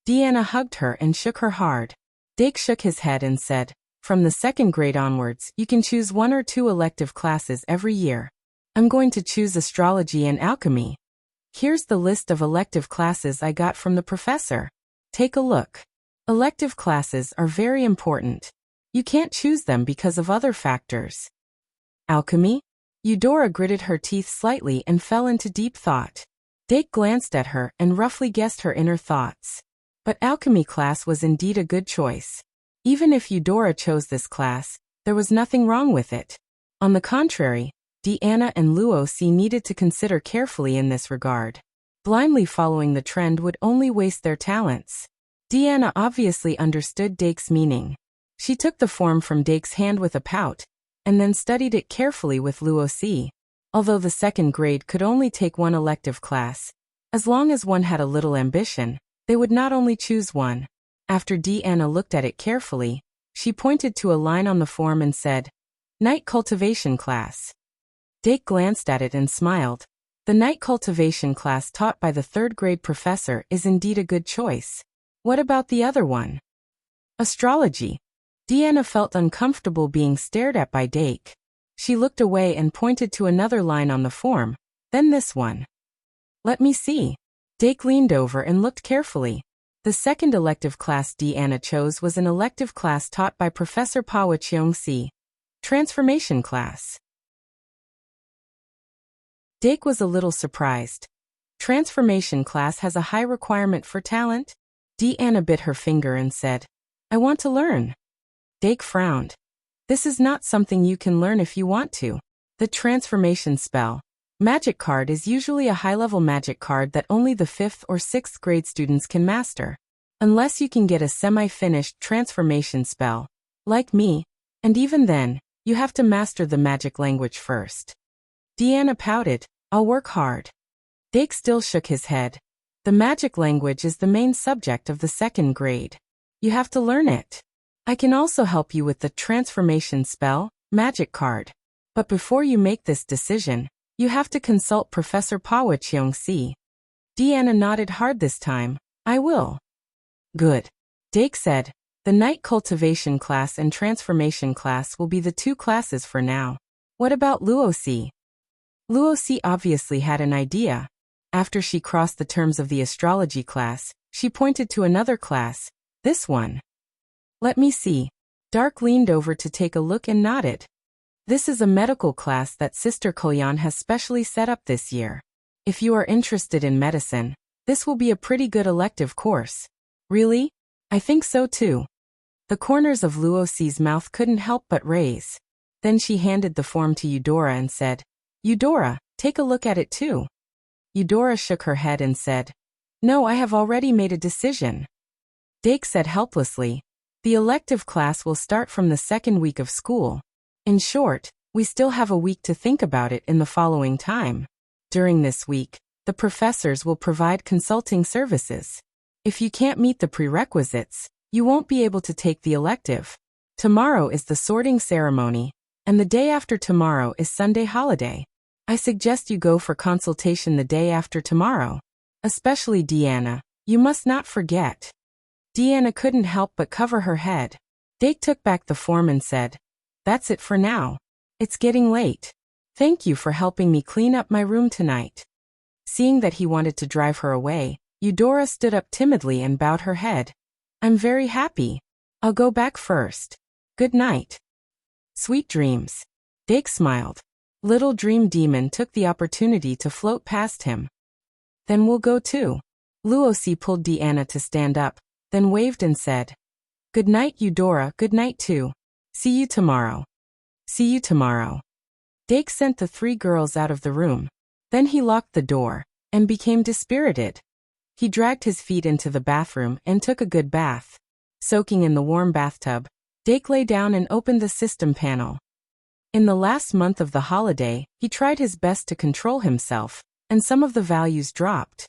Speaker 1: Deanna hugged her and shook her hard. Dake shook his head and said, "From the second grade onwards, you can choose 1 or 2 elective classes every year. I'm going to choose astrology and alchemy. Here's the list of elective classes I got from the professor. Take a look. Elective classes are very important. You can't choose them because of other factors." "Alchemy?" Eudora gritted her teeth slightly and fell into deep thought. Dake glanced at her and roughly guessed her inner thoughts. But alchemy class was indeed a good choice. Even if Eudora chose this class, there was nothing wrong with it. On the contrary, Deanna and Luosi needed to consider carefully in this regard. Blindly following the trend would only waste their talents. Deanna obviously understood Dake's meaning. She took the form from Dake's hand with a pout, and then studied it carefully with Luosi. Although the second grade could only take 1 elective class, as long as one had a little ambition, they would not only choose one. After Deanna looked at it carefully, she pointed to a line on the form and said, "Night cultivation class." Dake glanced at it and smiled. The night cultivation class taught by the third grade professor is indeed a good choice. What about the other one? Astrology. Deanna felt uncomfortable being stared at by Dake. She looked away and pointed to another line on the form, then this one. "Let me see." Dake leaned over and looked carefully. The second elective class Deanna chose was an elective class taught by Professor Pawa Cheong-si. Transformation class. Dake was a little surprised. Transformation class has a high requirement for talent? Deanna bit her finger and said, "I want to learn." Dake frowned. "This is not something you can learn if you want to. The transformation spell, magic card, is usually a high-level magic card that only the 5th or 6th grade students can master. Unless you can get a semi-finished transformation spell, like me, and even then, you have to master the magic language first." Deanna pouted, "I'll work hard." Dake still shook his head. "The magic language is the main subject of the second grade. You have to learn it. I can also help you with the transformation spell, magic card. But before you make this decision, you have to consult Professor Pawa Cheong-si." Deanna nodded hard this time. "I will." "Good," Dake said. The night cultivation class and transformation class will be the 2 classes for now. What about Luosi? Luosi obviously had an idea. After she crossed the terms of the astrology class, she pointed to another class, this one. Let me see. Dark leaned over to take a look and nodded. This is a medical class that Sister Kalyan has specially set up this year. If you are interested in medicine, this will be a pretty good elective course. Really? I think so too. The corners of Luosi's mouth couldn't help but raise. Then she handed the form to Eudora and said, Eudora, take a look at it too. Eudora shook her head and said, No, I have already made a decision. Dake said helplessly, The elective class will start from the 2nd week of school. In short, we still have a week to think about it in the following time. During this week, the professors will provide consulting services. If you can't meet the prerequisites, you won't be able to take the elective. Tomorrow is the sorting ceremony, and the day after tomorrow is Sunday holiday. I suggest you go for consultation the day after tomorrow. Especially Deanna, you must not forget. Deanna couldn't help but cover her head. Dake took back the form and said, That's it for now. It's getting late. Thank you for helping me clean up my room tonight. Seeing that he wanted to drive her away, Eudora stood up timidly and bowed her head. I'm very happy. I'll go back first. Good night. Sweet dreams. Dake smiled. Little Dream Demon took the opportunity to float past him. Then we'll go too. Luosi pulled Deanna to stand up, then waved and said, Good night, Eudora, good night too. See you tomorrow. See you tomorrow. Dake sent the 3 girls out of the room. Then he locked the door, and became dispirited. He dragged his feet into the bathroom and took a good bath. Soaking in the warm bathtub, Dake lay down and opened the system panel. In the last month of the holiday, he tried his best to control himself, and some of the values dropped.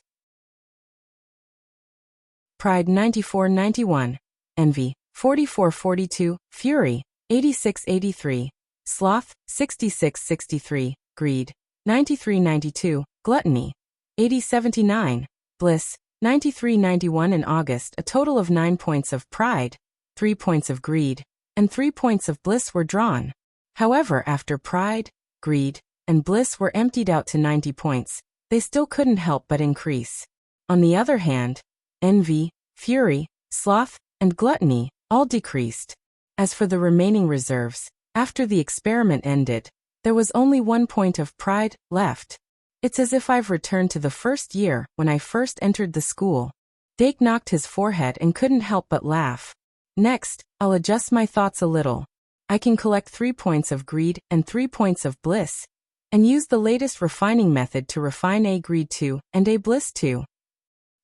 Speaker 1: Pride 94-91, Envy 44-42, Fury 86-83, Sloth 66-63, Greed 93-92, Gluttony 80-79, Bliss 93-91. In August, a total of 9 points of pride, 3 points of greed, and 3 points of bliss were drawn. However, after pride, greed, and bliss were emptied out to 90 points, they still couldn't help but increase. On the other hand, envy, fury, sloth, and gluttony all decreased. As for the remaining reserves, after the experiment ended, there was only 1 point of pride left. It's as if I've returned to the first year when I first entered the school. Dake knocked his forehead and couldn't help but laugh. Next, I'll adjust my thoughts a little. I can collect 3 points of greed and 3 points of bliss, and use the latest refining method to refine a greed 2 and a bliss 2.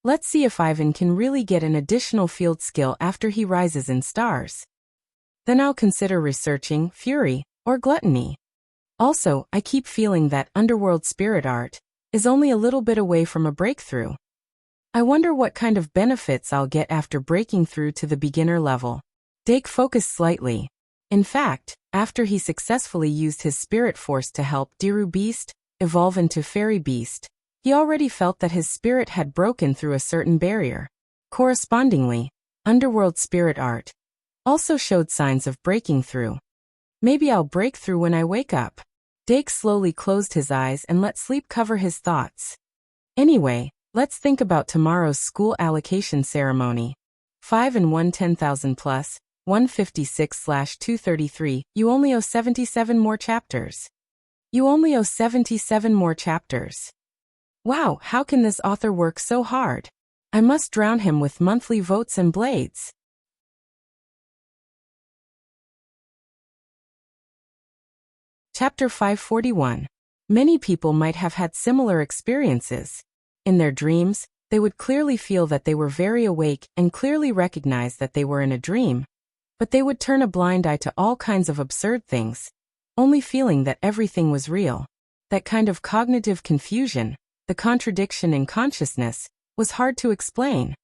Speaker 1: Let's see if Ivan can really get an additional field skill after he rises in stars. Then I'll consider researching fury or gluttony. Also, I keep feeling that underworld spirit art is only a little bit away from a breakthrough. I wonder what kind of benefits I'll get after breaking through to the beginner level. Dake focused slightly. In fact, after he successfully used his spirit force to help Diru Beast evolve into Fairy Beast, he already felt that his spirit had broken through a certain barrier. Correspondingly, underworld spirit art also showed signs of breaking through. Maybe I'll break through when I wake up. Dake slowly closed his eyes and let sleep cover his thoughts. Anyway, let's think about tomorrow's school allocation ceremony. 5 and 1 10,000 plus, 156/233, you only owe 77 more chapters. You only owe 77 more chapters. Wow, how can this author work so hard? I must drown him with monthly votes and blades. Chapter 541. Many people might have had similar experiences. In their dreams, they would clearly feel that they were very awake and clearly recognize that they were in a dream. But they would turn a blind eye to all kinds of absurd things, only feeling that everything was real. That kind of cognitive confusion, the contradiction in consciousness, was hard to explain.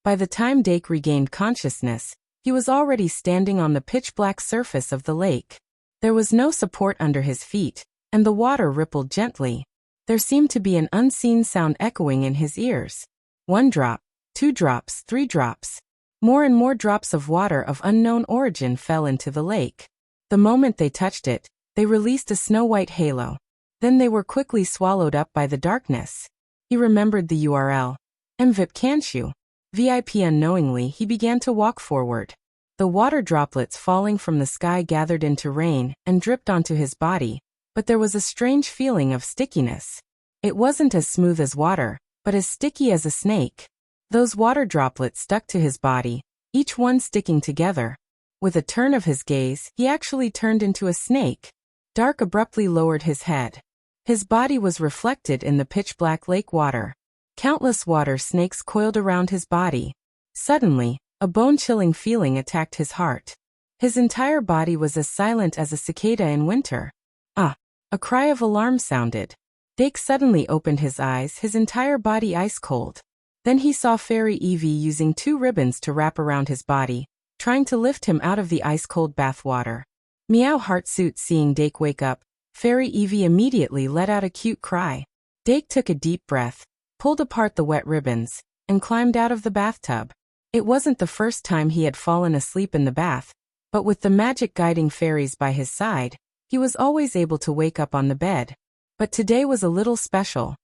Speaker 1: By the time Dake regained consciousness, he was already standing on the pitch-black surface of the lake. There was no support under his feet, and the water rippled gently. There seemed to be an unseen sound echoing in his ears. 1 drop, 2 drops, 3 drops. More and more drops of water of unknown origin fell into the lake. The moment they touched it, they released a snow-white halo. Then they were quickly swallowed up by the darkness. He remembered the URL. MVIP Kanshu. VIP. Unknowingly he began to walk forward. The water droplets falling from the sky gathered into rain and dripped onto his body, but there was a strange feeling of stickiness. It wasn't as smooth as water, but as sticky as a snake. Those water droplets stuck to his body, each one sticking together. With a turn of his gaze, he actually turned into a snake. Dark abruptly lowered his head. His body was reflected in the pitch-black lake water. Countless water snakes coiled around his body. Suddenly, a bone-chilling feeling attacked his heart. His entire body was as silent as a cicada in winter. Ah! A cry of alarm sounded. Dake suddenly opened his eyes, his entire body ice-cold. Then he saw Fairy Evie using 2 ribbons to wrap around his body, trying to lift him out of the ice-cold bathwater. Meow Heartsuit. Seeing Dake wake up, Fairy Evie immediately let out a cute cry. Dake took a deep breath, pulled apart the wet ribbons, and climbed out of the bathtub. It wasn't the first time he had fallen asleep in the bath, but with the magic guiding fairies by his side, he was always able to wake up on the bed. But today was a little special.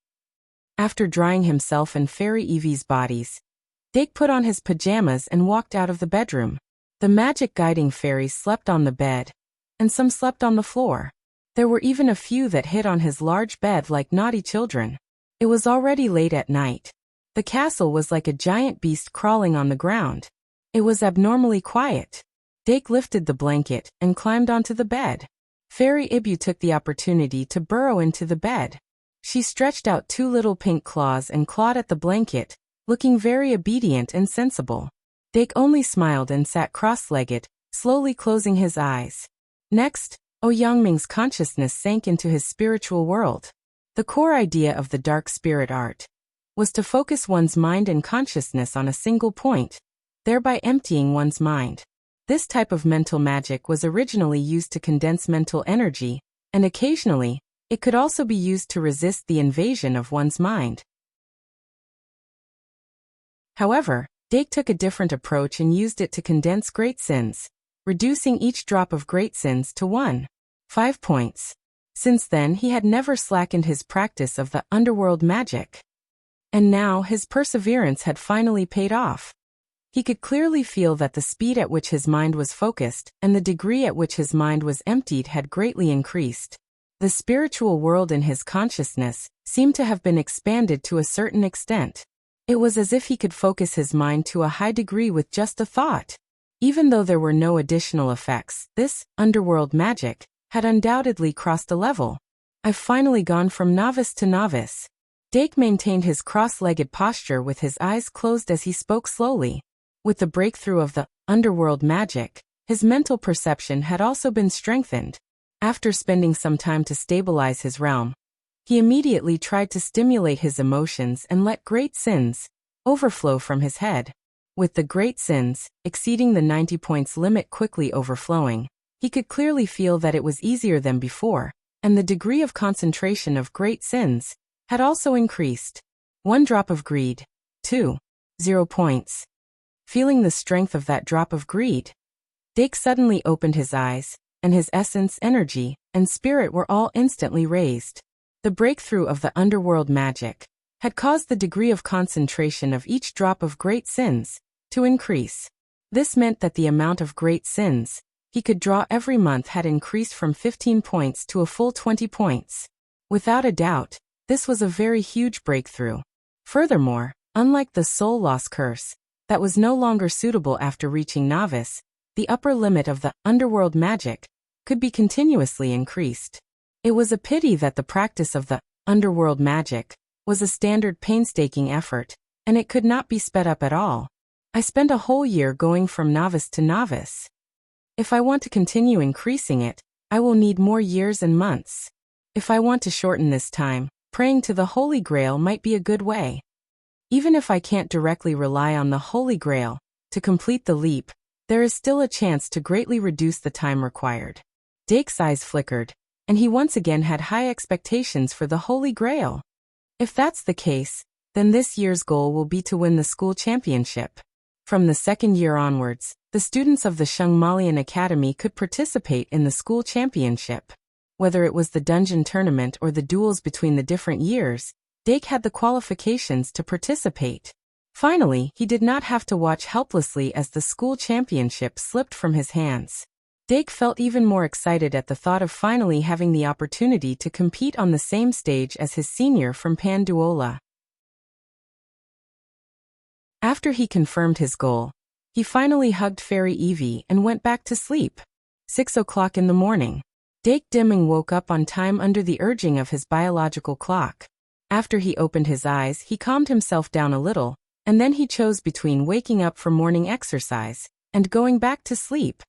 Speaker 1: After drying himself and Fairy Evie's bodies, Dake put on his pajamas and walked out of the bedroom. The magic guiding fairies slept on the bed, and some slept on the floor. There were even a few that hid on his large bed like naughty children. It was already late at night. The castle was like a giant beast crawling on the ground. It was abnormally quiet. Dake lifted the blanket and climbed onto the bed. Fairy Ibu took the opportunity to burrow into the bed. She stretched out 2 little pink claws and clawed at the blanket, looking very obedient and sensible. Dake only smiled and sat cross-legged, slowly closing his eyes. Next, Ouyangming's consciousness sank into his spiritual world. The core idea of the dark spirit art was to focus one's mind and consciousness on a single point, thereby emptying one's mind. This type of mental magic was originally used to condense mental energy, and occasionally, it could also be used to resist the invasion of one's mind. However, Dake took a different approach and used it to condense great sins, reducing each drop of great sins to 1.5 points. Since then he had never slackened his practice of the underworld magic. And now his perseverance had finally paid off. He could clearly feel that the speed at which his mind was focused and the degree at which his mind was emptied had greatly increased. The spiritual world in his consciousness seemed to have been expanded to a certain extent. It was as if he could focus his mind to a high degree with just a thought. Even though there were no additional effects, this underworld magic had undoubtedly crossed a level. I've finally gone from novice to novice. Dake maintained his cross-legged posture with his eyes closed as he spoke slowly. With the breakthrough of the underworld magic, his mental perception had also been strengthened. After spending some time to stabilize his realm, he immediately tried to stimulate his emotions and let great sins overflow from his head. With the great sins exceeding the 90 points limit quickly overflowing, he could clearly feel that it was easier than before, and the degree of concentration of great sins had also increased. 1 drop of greed. 2.0 points. Feeling the strength of that drop of greed, Dake suddenly opened his eyes, and his essence, energy, and spirit were all instantly raised. The breakthrough of the underworld magic had caused the degree of concentration of each drop of great sins to increase. This meant that the amount of great sins he could draw every month had increased from 15 points to a full 20 points. Without a doubt, this was a very huge breakthrough. Furthermore, unlike the soul loss curse, that was no longer suitable after reaching novice, the upper limit of the underworld magic could be continuously increased. It was a pity that the practice of the underworld magic was a standard painstaking effort, and it could not be sped up at all. I spent a whole year going from novice to novice. If I want to continue increasing it, I will need more years and months. If I want to shorten this time, praying to the Holy Grail might be a good way. Even if I can't directly rely on the Holy Grail to complete the leap, there is still a chance to greatly reduce the time required. Dake's eyes flickered, and he once again had high expectations for the Holy Grail. If that's the case, then this year's goal will be to win the school championship. From the second year onwards, the students of the Shungmalian Academy could participate in the school championship. Whether it was the dungeon tournament or the duels between the different years, Dake had the qualifications to participate. Finally, he did not have to watch helplessly as the school championship slipped from his hands. Dake felt even more excited at the thought of finally having the opportunity to compete on the same stage as his senior from Panduola. After he confirmed his goal, he finally hugged Fairy Evie and went back to sleep. 6 o'clock in the morning. Dake Dimming woke up on time under the urging of his biological clock. After he opened his eyes, he calmed himself down a little, and then he chose between waking up for morning exercise and going back to sleep.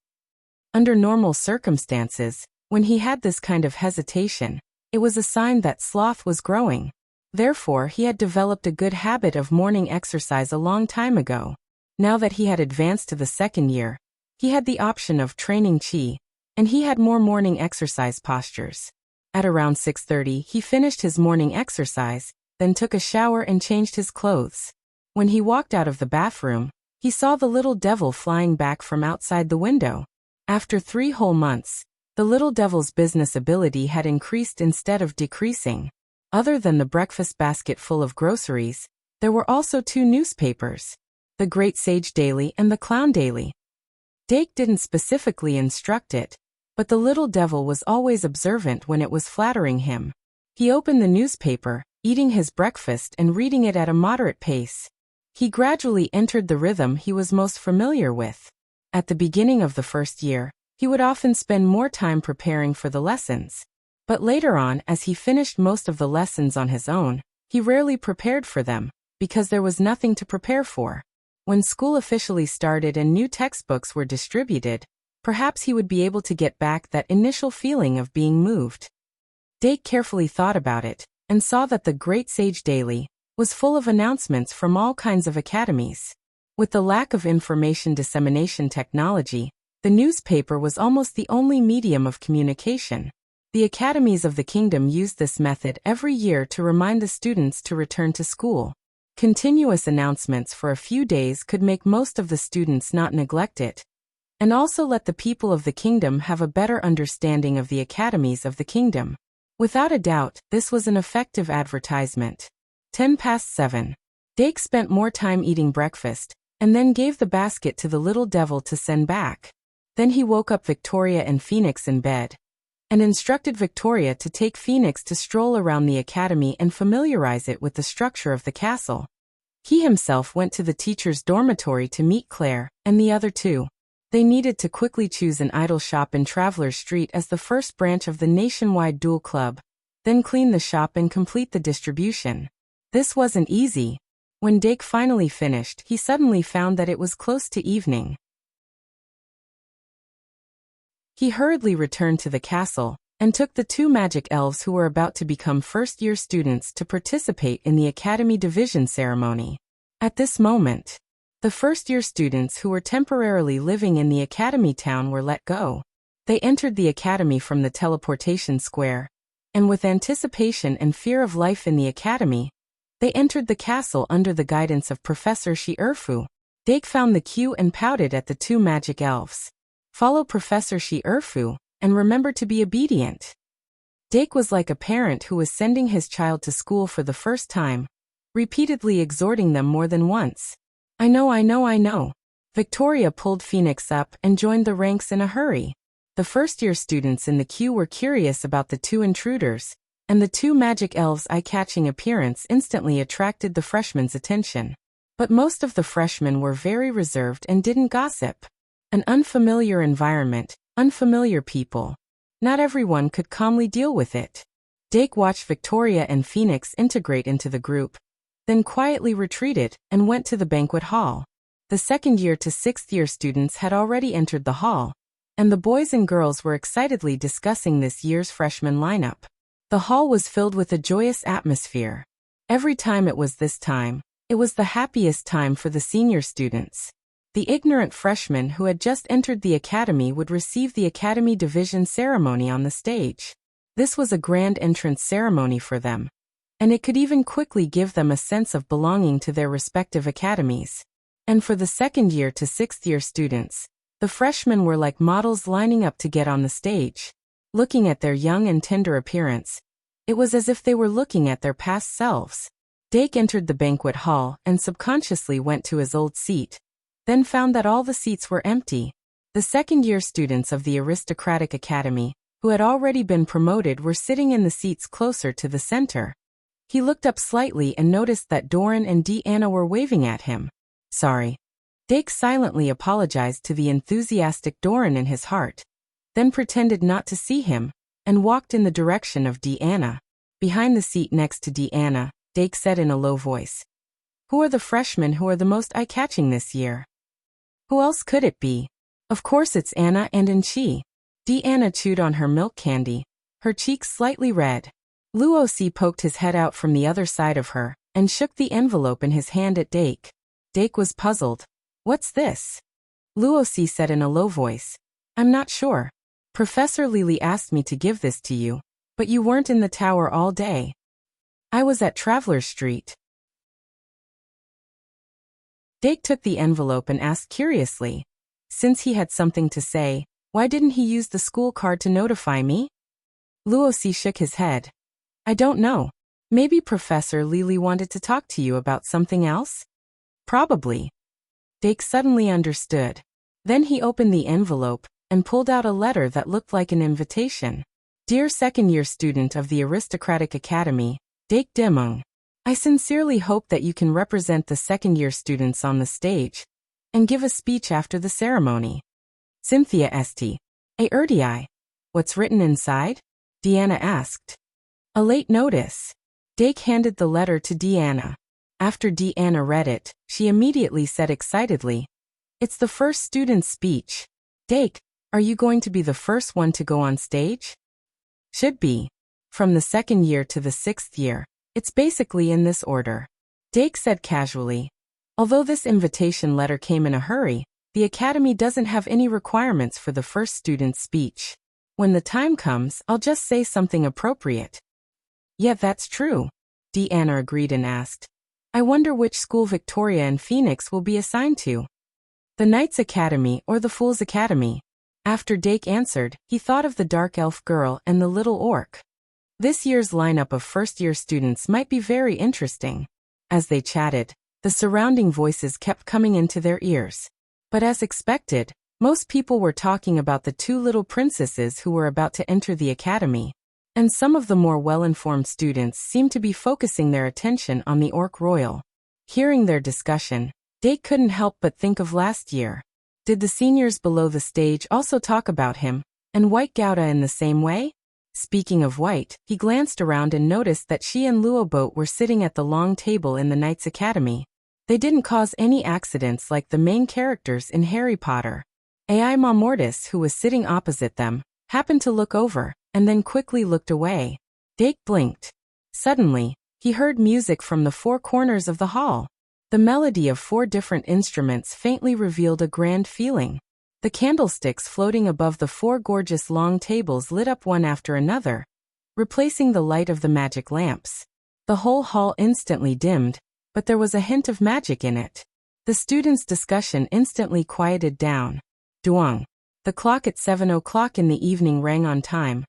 Speaker 1: Under normal circumstances, when he had this kind of hesitation, it was a sign that sloth was growing. Therefore, he had developed a good habit of morning exercise a long time ago. Now that he had advanced to the second year, he had the option of training qi, and he had more morning exercise postures. At around 6:30, he finished his morning exercise, then took a shower and changed his clothes. When he walked out of the bathroom, he saw the little devil flying back from outside the window. After 3 whole months, the little devil's business ability had increased instead of decreasing. Other than the breakfast basket full of groceries, there were also 2 newspapers, the Great Sage Daily and the Clown Daily. Dake didn't specifically instruct it, but the little devil was always observant when it was flattering him. He opened the newspaper, eating his breakfast and reading it at a moderate pace. He gradually entered the rhythm he was most familiar with. At the beginning of the first year, he would often spend more time preparing for the lessons. But later on, as he finished most of the lessons on his own, he rarely prepared for them, because there was nothing to prepare for. When school officially started and new textbooks were distributed, perhaps he would be able to get back that initial feeling of being moved. Dake carefully thought about it, and saw that the Great Sage Daily was full of announcements from all kinds of academies. With the lack of information dissemination technology, the newspaper was almost the only medium of communication. The academies of the kingdom used this method every year to remind the students to return to school. Continuous announcements for a few days could make most of the students not neglect it, and also let the people of the kingdom have a better understanding of the academies of the kingdom. Without a doubt, this was an effective advertisement. 7:10. Dake spent more time eating breakfast, and then gave the basket to the little devil to send back. Then he woke up Victoria and Phoenix in bed, and instructed Victoria to take Phoenix to stroll around the academy and familiarize it with the structure of the castle. He himself went to the teacher's dormitory to meet Claire and the other 2. They needed to quickly choose an idol shop in Traveler's Street as the first branch of the nationwide duel club, then clean the shop and complete the distribution. This wasn't easy. When Dake finally finished, he suddenly found that it was close to evening. He hurriedly returned to the castle, and took the 2 magic elves who were about to become first-year students to participate in the Academy Division ceremony. At this moment, the first-year students who were temporarily living in the Academy town were let go. They entered the Academy from the teleportation square, and with anticipation and fear of life in the Academy, they entered the castle under the guidance of Professor Shi Erfu. Dake found the queue and pouted at the 2 magic elves. Follow Professor Shi Erfu, and remember to be obedient. Dake was like a parent who was sending his child to school for the first time, repeatedly exhorting them more than once. I know. Victoria pulled Phoenix up and joined the ranks in a hurry. The first-year students in the queue were curious about the 2 intruders, and the 2 magic elves' eye-catching appearance instantly attracted the freshmen''s attention. But most of the freshmen were very reserved and didn't gossip. An unfamiliar environment, unfamiliar people. Not everyone could calmly deal with it. Dake watched Victoria and Phoenix integrate into the group, then quietly retreated and went to the banquet hall. The second-year to sixth-year students had already entered the hall, and the boys and girls were excitedly discussing this year's freshman lineup. The hall was filled with a joyous atmosphere. Every time it was this time, it was the happiest time for the senior students. The ignorant freshmen who had just entered the academy would receive the academy division ceremony on the stage. This was a grand entrance ceremony for them, and it could even quickly give them a sense of belonging to their respective academies. And for the second year to sixth year students, the freshmen were like models lining up to get on the stage. Looking at their young and tender appearance, it was as if they were looking at their past selves. Dake entered the banquet hall and subconsciously went to his old seat, then found that all the seats were empty. The second-year students of the aristocratic academy, who had already been promoted, were sitting in the seats closer to the center. He looked up slightly and noticed that Doran and Deanna were waving at him. Sorry. Dake silently apologized to the enthusiastic Doran in his heart, then pretended not to see him, and walked in the direction of Deanna. Behind the seat next to Deanna, Dake said in a low voice, "Who are the freshmen who are the most eye-catching this year?" "Who else could it be? Of course it's Anna and Enchi." Deanna chewed on her milk candy, her cheeks slightly red. Luosi poked his head out from the other side of her, and shook the envelope in his hand at Dake. Dake was puzzled. "What's this?" Luosi said in a low voice, "I'm not sure. Professor Lily asked me to give this to you, but you weren't in the tower all day." "I was at Traveler Street." Dake took the envelope and asked curiously, since he had something to say, why didn't he use the school card to notify me? Luosi shook his head. "I don't know. Maybe Professor Lily wanted to talk to you about something else?" "Probably." Dake suddenly understood. Then he opened the envelope and pulled out a letter that looked like an invitation. "Dear second-year student of the Aristocratic Academy, Dake Demung, I sincerely hope that you can represent the second-year students on the stage and give a speech after the ceremony. Cynthia St. A Erdii. What's written inside?" Deanna asked. "A late notice." Dake handed the letter to Deanna. After Deanna read it, she immediately said excitedly, "It's the first student's speech. Dake, are you going to be the first one to go on stage?" "Should be. From the second year to the sixth year. It's basically in this order," Dake said casually. Although this invitation letter came in a hurry, the academy doesn't have any requirements for the first student's speech. When the time comes, I'll just say something appropriate. "Yeah, that's true," Deanna agreed and asked, "I wonder which school Victoria and Phoenix will be assigned to. The Knights Academy or the Fool's Academy?" After Dake answered, he thought of the dark elf girl and the little orc. This year's lineup of first-year students might be very interesting. As they chatted, the surrounding voices kept coming into their ears. But as expected, most people were talking about the two little princesses who were about to enter the academy, and some of the more well-informed students seemed to be focusing their attention on the Orc Royal. Hearing their discussion, Dake couldn't help but think of last year. Did the seniors below the stage also talk about him, and White Gouda in the same way? Speaking of White, he glanced around and noticed that she and Luoboat were sitting at the long table in the Knights Academy. They didn't cause any accidents like the main characters in Harry Potter. Ai Mortis, who was sitting opposite them, happened to look over, and then quickly looked away. Dake blinked. Suddenly, he heard music from the four corners of the hall. The melody of four different instruments faintly revealed a grand feeling. The candlesticks floating above the four gorgeous long tables lit up one after another, replacing the light of the magic lamps. The whole hall instantly dimmed, but there was a hint of magic in it. The students' discussion instantly quieted down. Duong. The clock at 7 o'clock in the evening rang on time,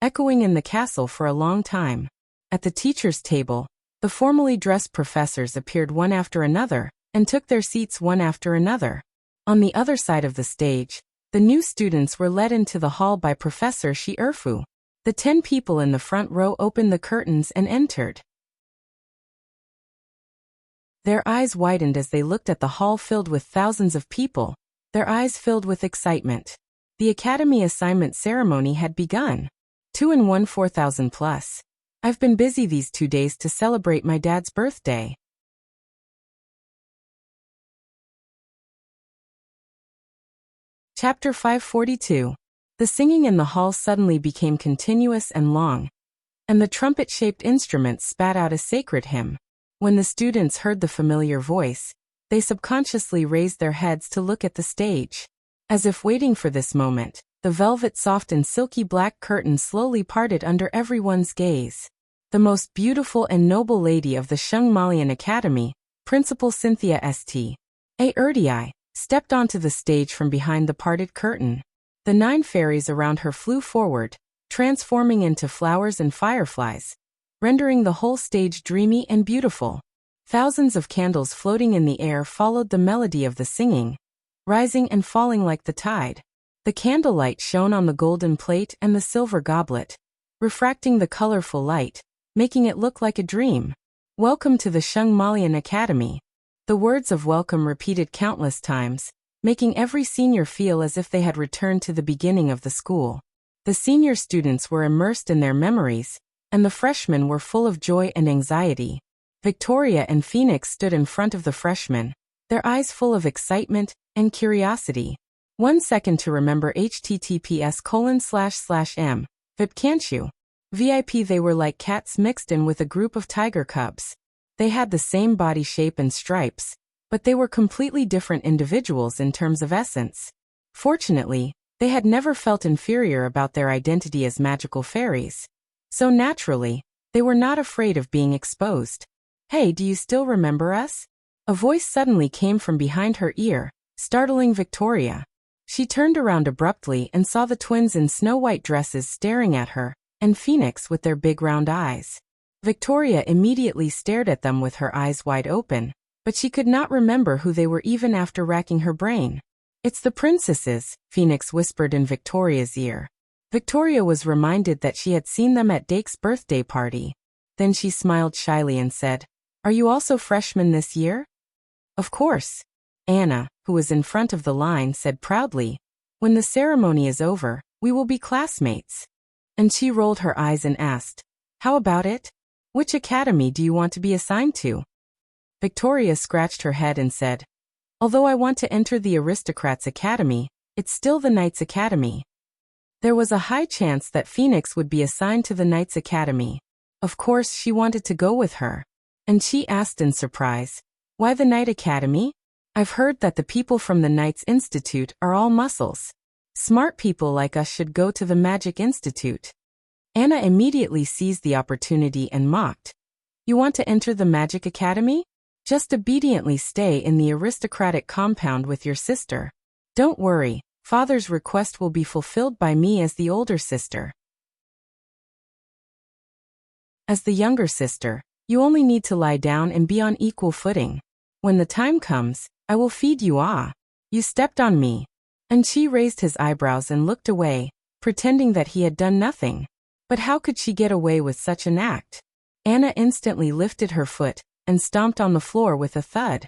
Speaker 1: echoing in the castle for a long time. At the teacher's table, the formally dressed professors appeared one after another, and took their seats one after another. On the other side of the stage, the new students were led into the hall by Professor Shi Erfu. The 10 people in the front row opened the curtains and entered. Their eyes widened as they looked at the hall filled with thousands of people, their eyes filled with excitement. The Academy assignment ceremony had begun. 2 and 1 4,000 plus. I've been busy these 2 days to celebrate my dad's birthday. Chapter 542. The singing in the hall suddenly became continuous and long, and the trumpet-shaped instruments spat out a sacred hymn. When the students heard the familiar voice, they subconsciously raised their heads to look at the stage. As if waiting for this moment, the velvet soft and silky black curtain slowly parted under everyone's gaze. The most beautiful and noble lady of the Shungmalian Academy, Principal Cynthia St. Erdii stepped onto the stage from behind the parted curtain. The 9 fairies around her flew forward, transforming into flowers and fireflies, rendering the whole stage dreamy and beautiful. Thousands of candles floating in the air followed the melody of the singing, rising and falling like the tide. The candlelight shone on the golden plate and the silver goblet, refracting the colorful light, making it look like a dream. Welcome to the Shungmalian Academy. The words of welcome repeated countless times, making every senior feel as if they had returned to the beginning of the school. The senior students were immersed in their memories, and the freshmen were full of joy and anxiety. Victoria and Phoenix stood in front of the freshmen, their eyes full of excitement and curiosity. 1 second to remember https://m. VIP can't you? VIP. They were like cats mixed in with a group of tiger cubs. They had the same body shape and stripes, but they were completely different individuals in terms of essence. Fortunately, they had never felt inferior about their identity as magical fairies. So naturally, they were not afraid of being exposed. Hey, do you still remember us? A voice suddenly came from behind her ear, startling Victoria. She turned around abruptly and saw the twins in snow-white dresses staring at her, and Phoenix with their big round eyes. Victoria immediately stared at them with her eyes wide open, but she could not remember who they were even after racking her brain. It's the princesses, Phoenix whispered in Victoria's ear. Victoria was reminded that she had seen them at Dake's birthday party. Then she smiled shyly and said, "Are you also freshmen this year?" "Of course." Anna, who was in front of the line, said proudly, "When the ceremony is over, we will be classmates." And she rolled her eyes and asked, "How about it? Which academy do you want to be assigned to?" Victoria scratched her head and said, "Although I want to enter the Aristocrats' Academy, it's still the Knights' Academy." There was a high chance that Phoenix would be assigned to the Knights' Academy. Of course, she wanted to go with her. And she asked in surprise, "Why the Knight Academy? I've heard that the people from the Knights Institute are all muscles. Smart people like us should go to the Magic Institute." Anna immediately seized the opportunity and mocked. "You want to enter the Magic Academy? Just obediently stay in the aristocratic compound with your sister. Don't worry, Father's request will be fulfilled by me as the older sister. As the younger sister, you only need to lie down and be on equal footing. When the time comes, I will feed you. Ah, you stepped on me." And she raised his eyebrows and looked away, pretending that he had done nothing. But how could she get away with such an act? Anna instantly lifted her foot and stomped on the floor with a thud.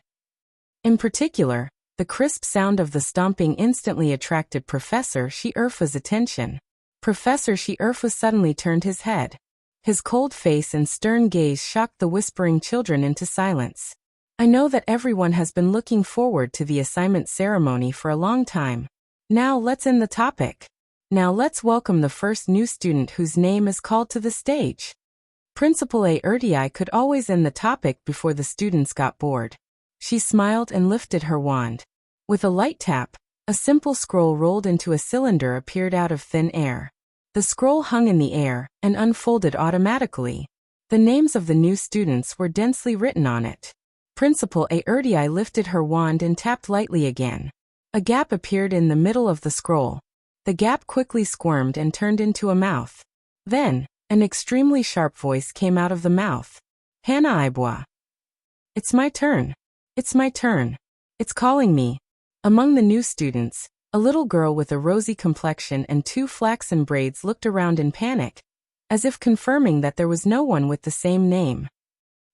Speaker 1: In particular, the crisp sound of the stomping instantly attracted Professor Shierfa's attention. Professor Shierfa suddenly turned his head. His cold face and stern gaze shocked the whispering children into silence. "I know that everyone has been looking forward to the assignment ceremony for a long time. Now let's end the topic. Now let's welcome the first new student whose name is called to the stage." Principal Erdii could always end the topic before the students got bored. She smiled and lifted her wand. With a light tap, a simple scroll rolled into a cylinder appeared out of thin air. The scroll hung in the air and unfolded automatically. The names of the new students were densely written on it. Principal Erdii lifted her wand and tapped lightly again. A gap appeared in the middle of the scroll. The gap quickly squirmed and turned into a mouth. Then, an extremely sharp voice came out of the mouth. "Hannah Ibwa. It's my turn. It's my turn. It's calling me." Among the new students, a little girl with a rosy complexion and 2 flaxen braids looked around in panic, as if confirming that there was no one with the same name.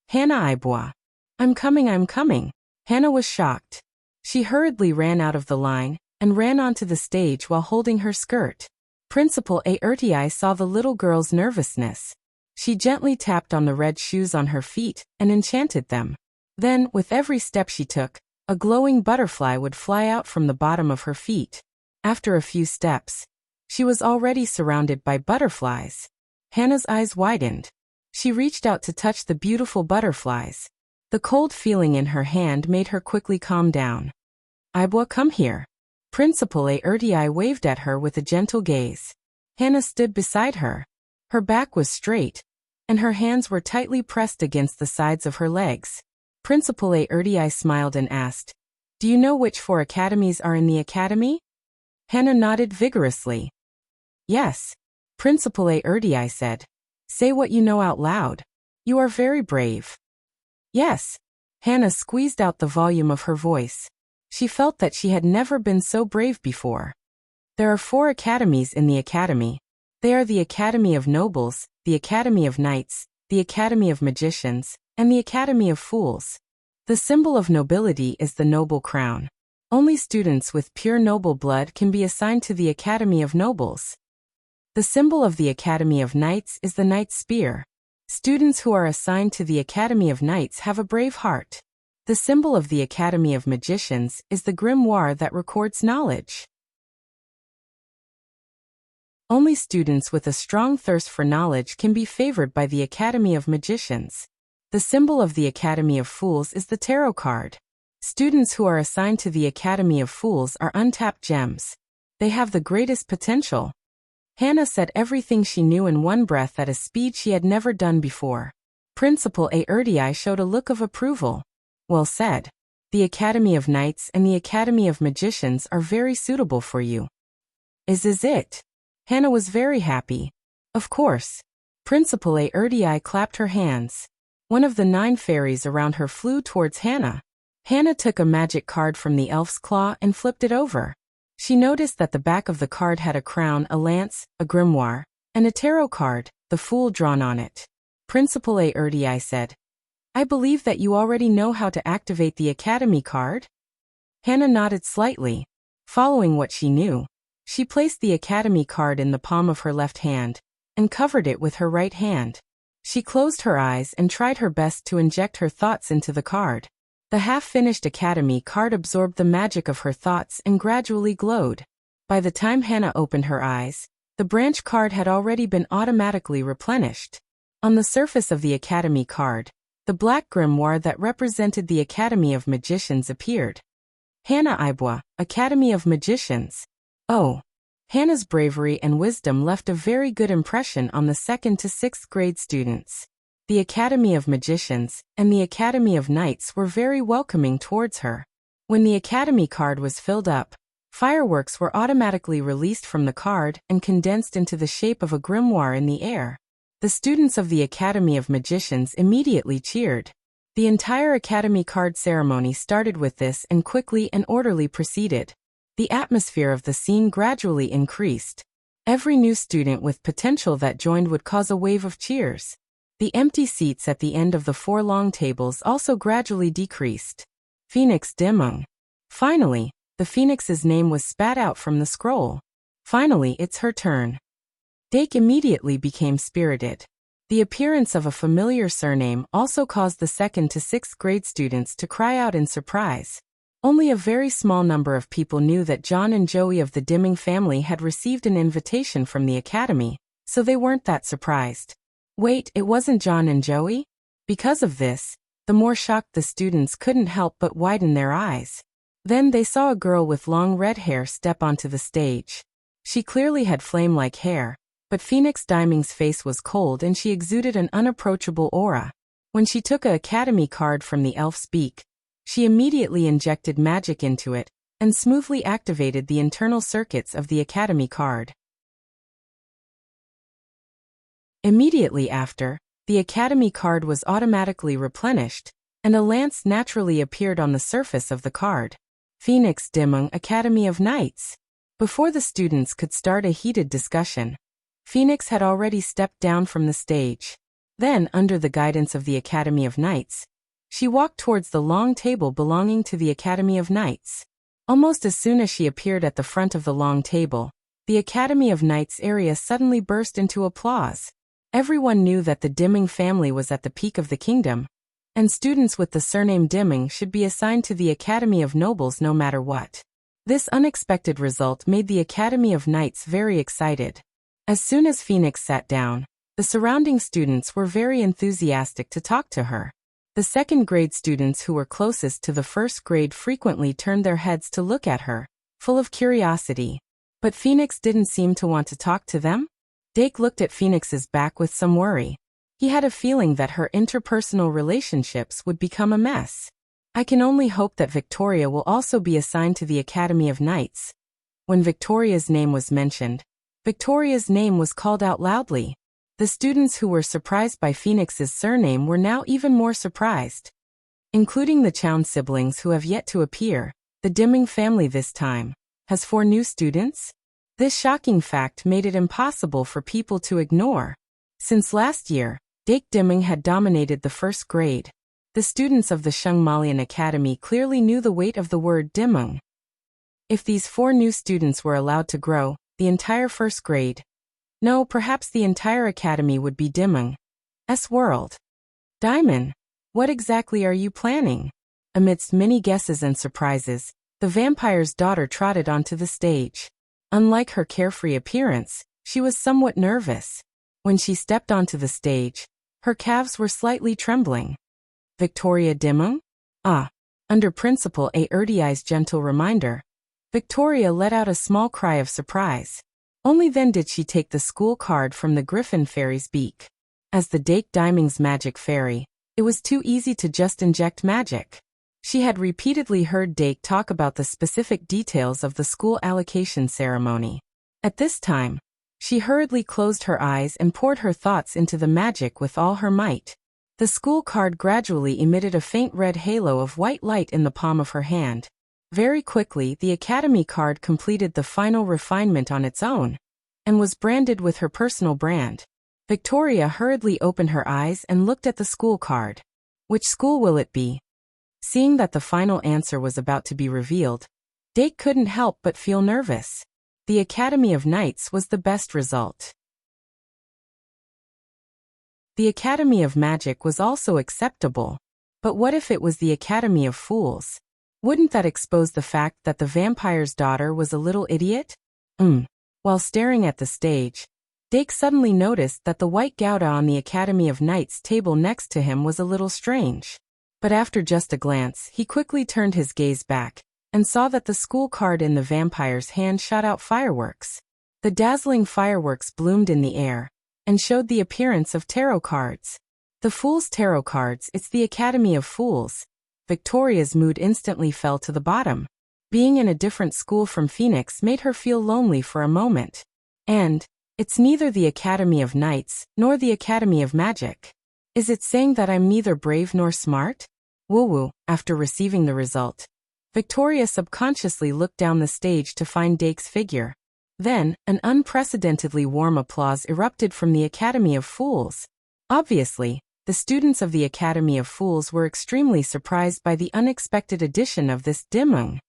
Speaker 1: "Hannah Ibwa. I'm coming, I'm coming." Hannah was shocked. She hurriedly ran out of the line and ran onto the stage while holding her skirt. Principal Erdii saw the little girl's nervousness. She gently tapped on the red shoes on her feet and enchanted them. Then, with every step she took, a glowing butterfly would fly out from the bottom of her feet. After a few steps, she was already surrounded by butterflies. Hannah's eyes widened. She reached out to touch the beautiful butterflies. The cold feeling in her hand made her quickly calm down. "Ibwa, come here." Principal Erdii waved at her with a gentle gaze. Hannah stood beside her. Her back was straight, and her hands were tightly pressed against the sides of her legs. Principal Erdii smiled and asked, "Do Do you know which 4 academies are in the academy? Hannah nodded vigorously. Yes. Principal Erdei said. Say what you know out loud. You are very brave. Yes. Hannah squeezed out the volume of her voice. She felt that she had never been so brave before. There are 4 academies in the academy. They are the Academy of Nobles, the Academy of Knights, the Academy of Magicians, and the Academy of Fools. The symbol of nobility is the noble crown. Only students with pure noble blood can be assigned to the Academy of Nobles. The symbol of the Academy of Knights is the knight's spear. Students who are assigned to the Academy of Knights have a brave heart. The symbol of the Academy of Magicians is the grimoire that records knowledge. Only students with a strong thirst for knowledge can be favored by the Academy of Magicians. The symbol of the Academy of Fools is the tarot card. Students who are assigned to the Academy of Fools are untapped gems. They have the greatest potential. Hannah said everything she knew in one breath at a speed she had never done before. Principal Erdei showed a look of approval. Well said. The Academy of Knights and the Academy of Magicians are very suitable for you. Is it? Hannah was very happy. Of course. Principal Erdei clapped her hands. One of the 9 fairies around her flew towards Hannah. Hannah took a magic card from the elf's claw and flipped it over. She noticed that the back of the card had a crown, a lance, a grimoire, and a tarot card, the Fool drawn on it. Principal Erdei said, I believe that you already know how to activate the Academy card? Hannah nodded slightly. Following what she knew, she placed the Academy card in the palm of her left hand and covered it with her right hand. She closed her eyes and tried her best to inject her thoughts into the card. The half-finished Academy card absorbed the magic of her thoughts and gradually glowed. By the time Hannah opened her eyes, the branch card had already been automatically replenished. On the surface of the Academy card, the black grimoire that represented the Academy of Magicians appeared. Hannah Ibwa, Academy of Magicians. Oh. Hannah's bravery and wisdom left a very good impression on the 2nd to 6th grade students. The Academy of Magicians and the Academy of Knights were very welcoming towards her. When the Academy card was filled up, fireworks were automatically released from the card and condensed into the shape of a grimoire in the air. The students of the Academy of Magicians immediately cheered. The entire Academy card ceremony started with this and quickly and orderly proceeded. The atmosphere of the scene gradually increased. Every new student with potential that joined would cause a wave of cheers. The empty seats at the end of the 4 long tables also gradually decreased. Phoenix Dimung. Finally, the Phoenix's name was spat out from the scroll. Finally, it's her turn. Dake immediately became spirited. The appearance of a familiar surname also caused the 2nd to 6th grade students to cry out in surprise. Only a very small number of people knew that John and Joey of the Dimming family had received an invitation from the Academy, so they weren't that surprised. Wait, it wasn't John and Joey? Because of this, the more shocked the students couldn't help but widen their eyes. Then they saw a girl with long red hair step onto the stage. She clearly had flame-like hair, but Phoenix Diming's face was cold and she exuded an unapproachable aura. When she took a Academy card from the elf's beak, she immediately injected magic into it and smoothly activated the internal circuits of the Academy card. Immediately after, the Academy card was automatically replenished, and a lance naturally appeared on the surface of the card. Phoenix Dimung Academy of Knights. Before the students could start a heated discussion, Phoenix had already stepped down from the stage. Then, under the guidance of the Academy of Knights, she walked towards the long table belonging to the Academy of Knights. Almost as soon as she appeared at the front of the long table, the Academy of Knights area suddenly burst into applause. Everyone knew that the Dimming family was at the peak of the kingdom, and students with the surname Dimming should be assigned to the Academy of Nobles no matter what. This unexpected result made the Academy of Knights very excited. As soon as Phoenix sat down, the surrounding students were very enthusiastic to talk to her. The 2nd grade students who were closest to the 1st grade frequently turned their heads to look at her, full of curiosity. But Phoenix didn't seem to want to talk to them. Dake looked at Phoenix's back with some worry. He had a feeling that her interpersonal relationships would become a mess. I can only hope that Victoria will also be assigned to the Academy of Knights. When Victoria's name was mentioned, Victoria's name was called out loudly. The students who were surprised by Phoenix's surname were now even more surprised. Including the Chown siblings who have yet to appear, the Dimming family this time has 4 new students? This shocking fact made it impossible for people to ignore. Since last year, Dake Dimming had dominated the first grade. The students of the Shungmalian Academy clearly knew the weight of the word Dimming. If these 4 new students were allowed to grow, the entire first grade, no, perhaps the entire academy would be Dimming's world. Diamond, what exactly are you planning? Amidst many guesses and surprises, the vampire's daughter trotted onto the stage. Unlike her carefree appearance, she was somewhat nervous. When she stepped onto the stage, her calves were slightly trembling. Victoria Dimming? Ah. Under Principal Erdi's gentle reminder, Victoria let out a small cry of surprise. Only then did she take the school card from the Griffin Fairy's beak. As the Dake Dimming's magic fairy, it was too easy to just inject magic. She had repeatedly heard Dake talk about the specific details of the school allocation ceremony. At this time, she hurriedly closed her eyes and poured her thoughts into the magic with all her might. The school card gradually emitted a faint red halo of white light in the palm of her hand. Very quickly, the Academy card completed the final refinement on its own, and was branded with her personal brand. Victoria hurriedly opened her eyes and looked at the school card. Which school will it be? Seeing that the final answer was about to be revealed, Dake couldn't help but feel nervous. The Academy of Knights was the best result. The Academy of Magic was also acceptable. But what if it was the Academy of Fools? Wouldn't that expose the fact that the vampire's daughter was a little idiot? While staring at the stage, Dake suddenly noticed that the white gouda on the Academy of Knights table next to him was a little strange. But after just a glance, he quickly turned his gaze back, and saw that the school card in the vampire's hand shot out fireworks. The dazzling fireworks bloomed in the air, and showed the appearance of tarot cards. The Fool's Tarot cards, it's the Academy of Fools. Victoria's mood instantly fell to the bottom. Being in a different school from Phoenix made her feel lonely for a moment. And it's neither the Academy of Knights, nor the Academy of Magic. Is it saying that I'm neither brave nor smart? Woo-woo. After receiving the result, Victoria subconsciously looked down the stage to find Dake's figure. Then, an unprecedentedly warm applause erupted from the Academy of Fools. Obviously, the students of the Academy of Fools were extremely surprised by the unexpected addition of this Dimming.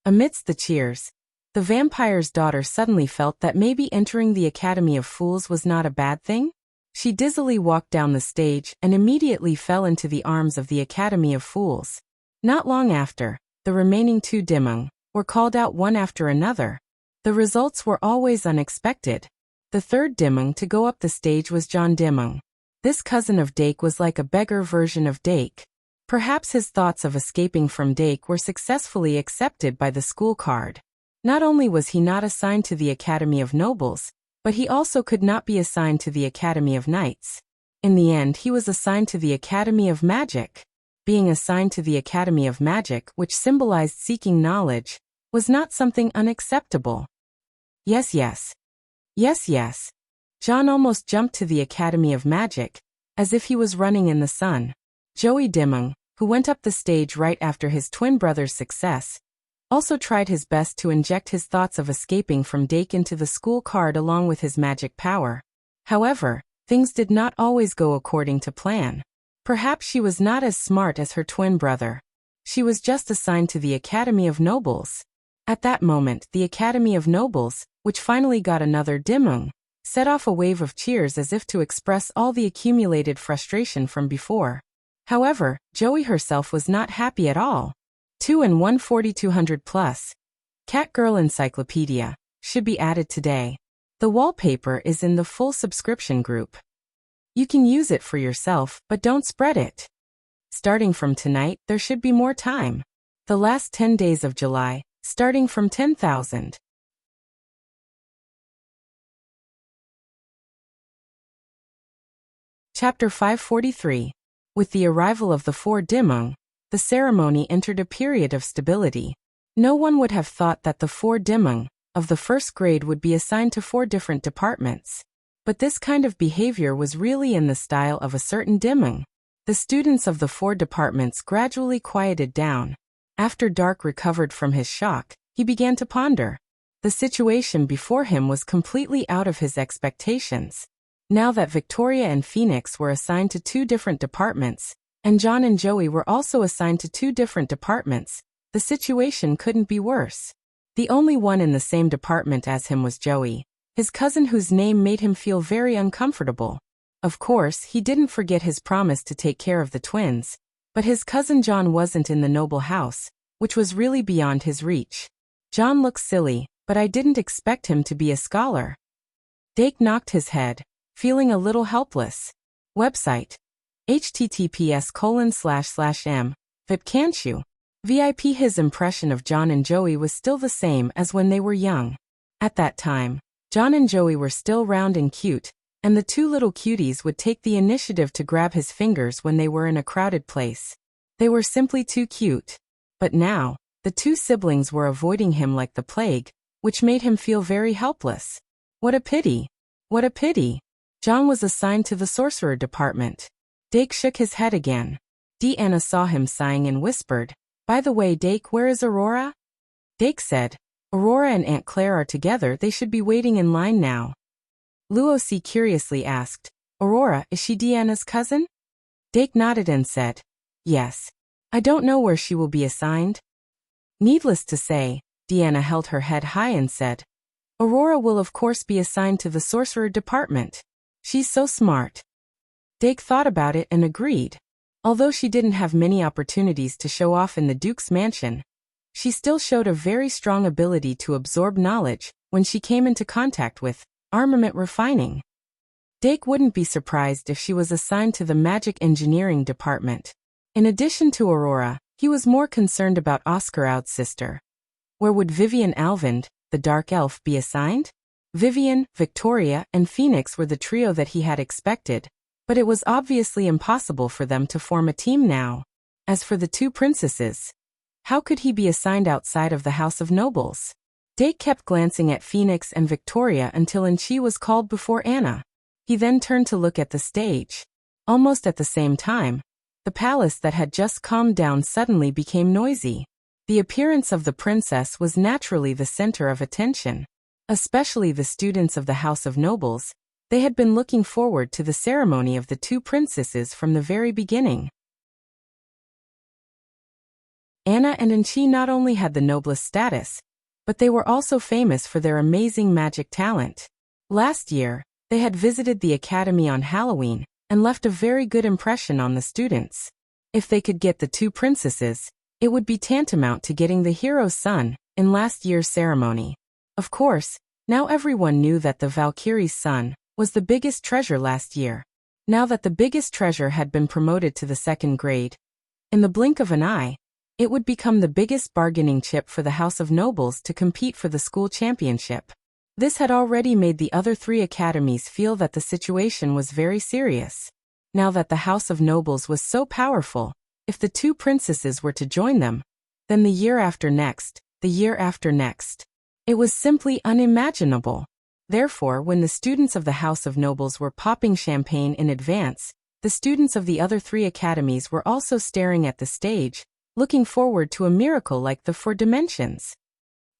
Speaker 1: Amidst the cheers, the vampire's daughter suddenly felt that maybe entering the Academy of Fools was not a bad thing. She dizzily walked down the stage and immediately fell into the arms of the Academy of Fools. Not long after, the remaining 2 Dimming were called out one after another. The results were always unexpected. The 3rd Dimming to go up the stage was John Dimming. This cousin of Dake was like a beggar version of Dake. Perhaps his thoughts of escaping from Dake were successfully accepted by the school card. Not only was he not assigned to the Academy of Nobles, but he also could not be assigned to the Academy of Knights. In the end, he was assigned to the Academy of Magic. Being assigned to the Academy of Magic, which symbolized seeking knowledge, was not something unacceptable. Yes. John almost jumped to the Academy of Magic, as if he was running in the sun. Joey Dimming, who went up the stage right after his twin brother's success, also tried his best to inject his thoughts of escaping from Dake into the school card along with his magic power. However, things did not always go according to plan. Perhaps she was not as smart as her twin brother. She was just assigned to the Academy of Nobles. At that moment, the Academy of Nobles, which finally got another Dimming, set off a wave of cheers as if to express all the accumulated frustration from before. However, Joey herself was not happy at all. 2 and 1 4200 plus. Catgirl Encyclopedia should be added today. The wallpaper is in the full subscription group. You can use it for yourself, but don't spread it. Starting from tonight, there should be more time. The last 10 days of July, starting from 10,000. Chapter 543. With the arrival of the 4 Dimming, the ceremony entered a period of stability. No one would have thought that the 4 Dimeng of the first grade would be assigned to 4 different departments. But this kind of behavior was really in the style of a certain Dimeng. The students of the 4 departments gradually quieted down. After Dark recovered from his shock, he began to ponder. The situation before him was completely out of his expectations. Now that Victoria and Phoenix were assigned to 2 different departments, and John and Joey were also assigned to 2 different departments, the situation couldn't be worse. The only one in the same department as him was Joey, his cousin, whose name made him feel very uncomfortable. Of course, he didn't forget his promise to take care of the twins, but his cousin John wasn't in the noble house, which was really beyond his reach. John looks silly, but I didn't expect him to be a scholar. Dake knocked his head, feeling a little helpless. Website. https://m. VIP can't you? VIP. His impression of John and Joey was still the same as when they were young. At that time, John and Joey were still round and cute, and the 2 little cuties would take the initiative to grab his fingers when they were in a crowded place. They were simply too cute. But now, the 2 siblings were avoiding him like the plague, which made him feel very helpless. What a pity! What a pity! John was assigned to the sorcerer department. Dake shook his head again. Deanna saw him sighing and whispered, "By the way, Dake, where is Aurora?" Dake said, "Aurora and Aunt Claire are together. They should be waiting in line now." Luosi curiously asked, "Aurora, is she Deanna's cousin?" Dake nodded and said, "Yes. I don't know where she will be assigned." Needless to say, Deanna held her head high and said, "Aurora will of course be assigned to the sorcerer department. She's so smart." Dake thought about it and agreed. Although she didn't have many opportunities to show off in the Duke's mansion, she still showed a very strong ability to absorb knowledge when she came into contact with armament refining. Dake wouldn't be surprised if she was assigned to the magic engineering department. In addition to Aurora, he was more concerned about Oscar Aud's sister. Where would Vivian Alvind, the dark elf, be assigned? Vivian, Victoria, and Phoenix were the trio that he had expected, but it was obviously impossible for them to form a team now. As for the 2 princesses, how could he be assigned outside of the House of Nobles? Dake kept glancing at Phoenix and Victoria until Anchi was called before Anna. He then turned to look at the stage. Almost at the same time, the palace that had just calmed down suddenly became noisy. The appearance of the princess was naturally the center of attention. Especially the students of the House of Nobles. They had been looking forward to the ceremony of the 2 princesses from the very beginning. Anna and Anchi not only had the noblest status, but they were also famous for their amazing magic talent. Last year, they had visited the academy on Halloween and left a very good impression on the students. If they could get the 2 princesses, it would be tantamount to getting the hero's son in last year's ceremony. Of course, now everyone knew that the Valkyrie's son was the biggest treasure last year. Now that the biggest treasure had been promoted to the 2nd grade, in the blink of an eye, it would become the biggest bargaining chip for the House of Nobles to compete for the school championship. This had already made the other 3 academies feel that the situation was very serious. Now that the House of Nobles was so powerful, if the 2 princesses were to join them, then the year after next, the year after next, it was simply unimaginable. Therefore, when the students of the House of Nobles were popping champagne in advance, the students of the other 3 academies were also staring at the stage, looking forward to a miracle like the 4 dimensions.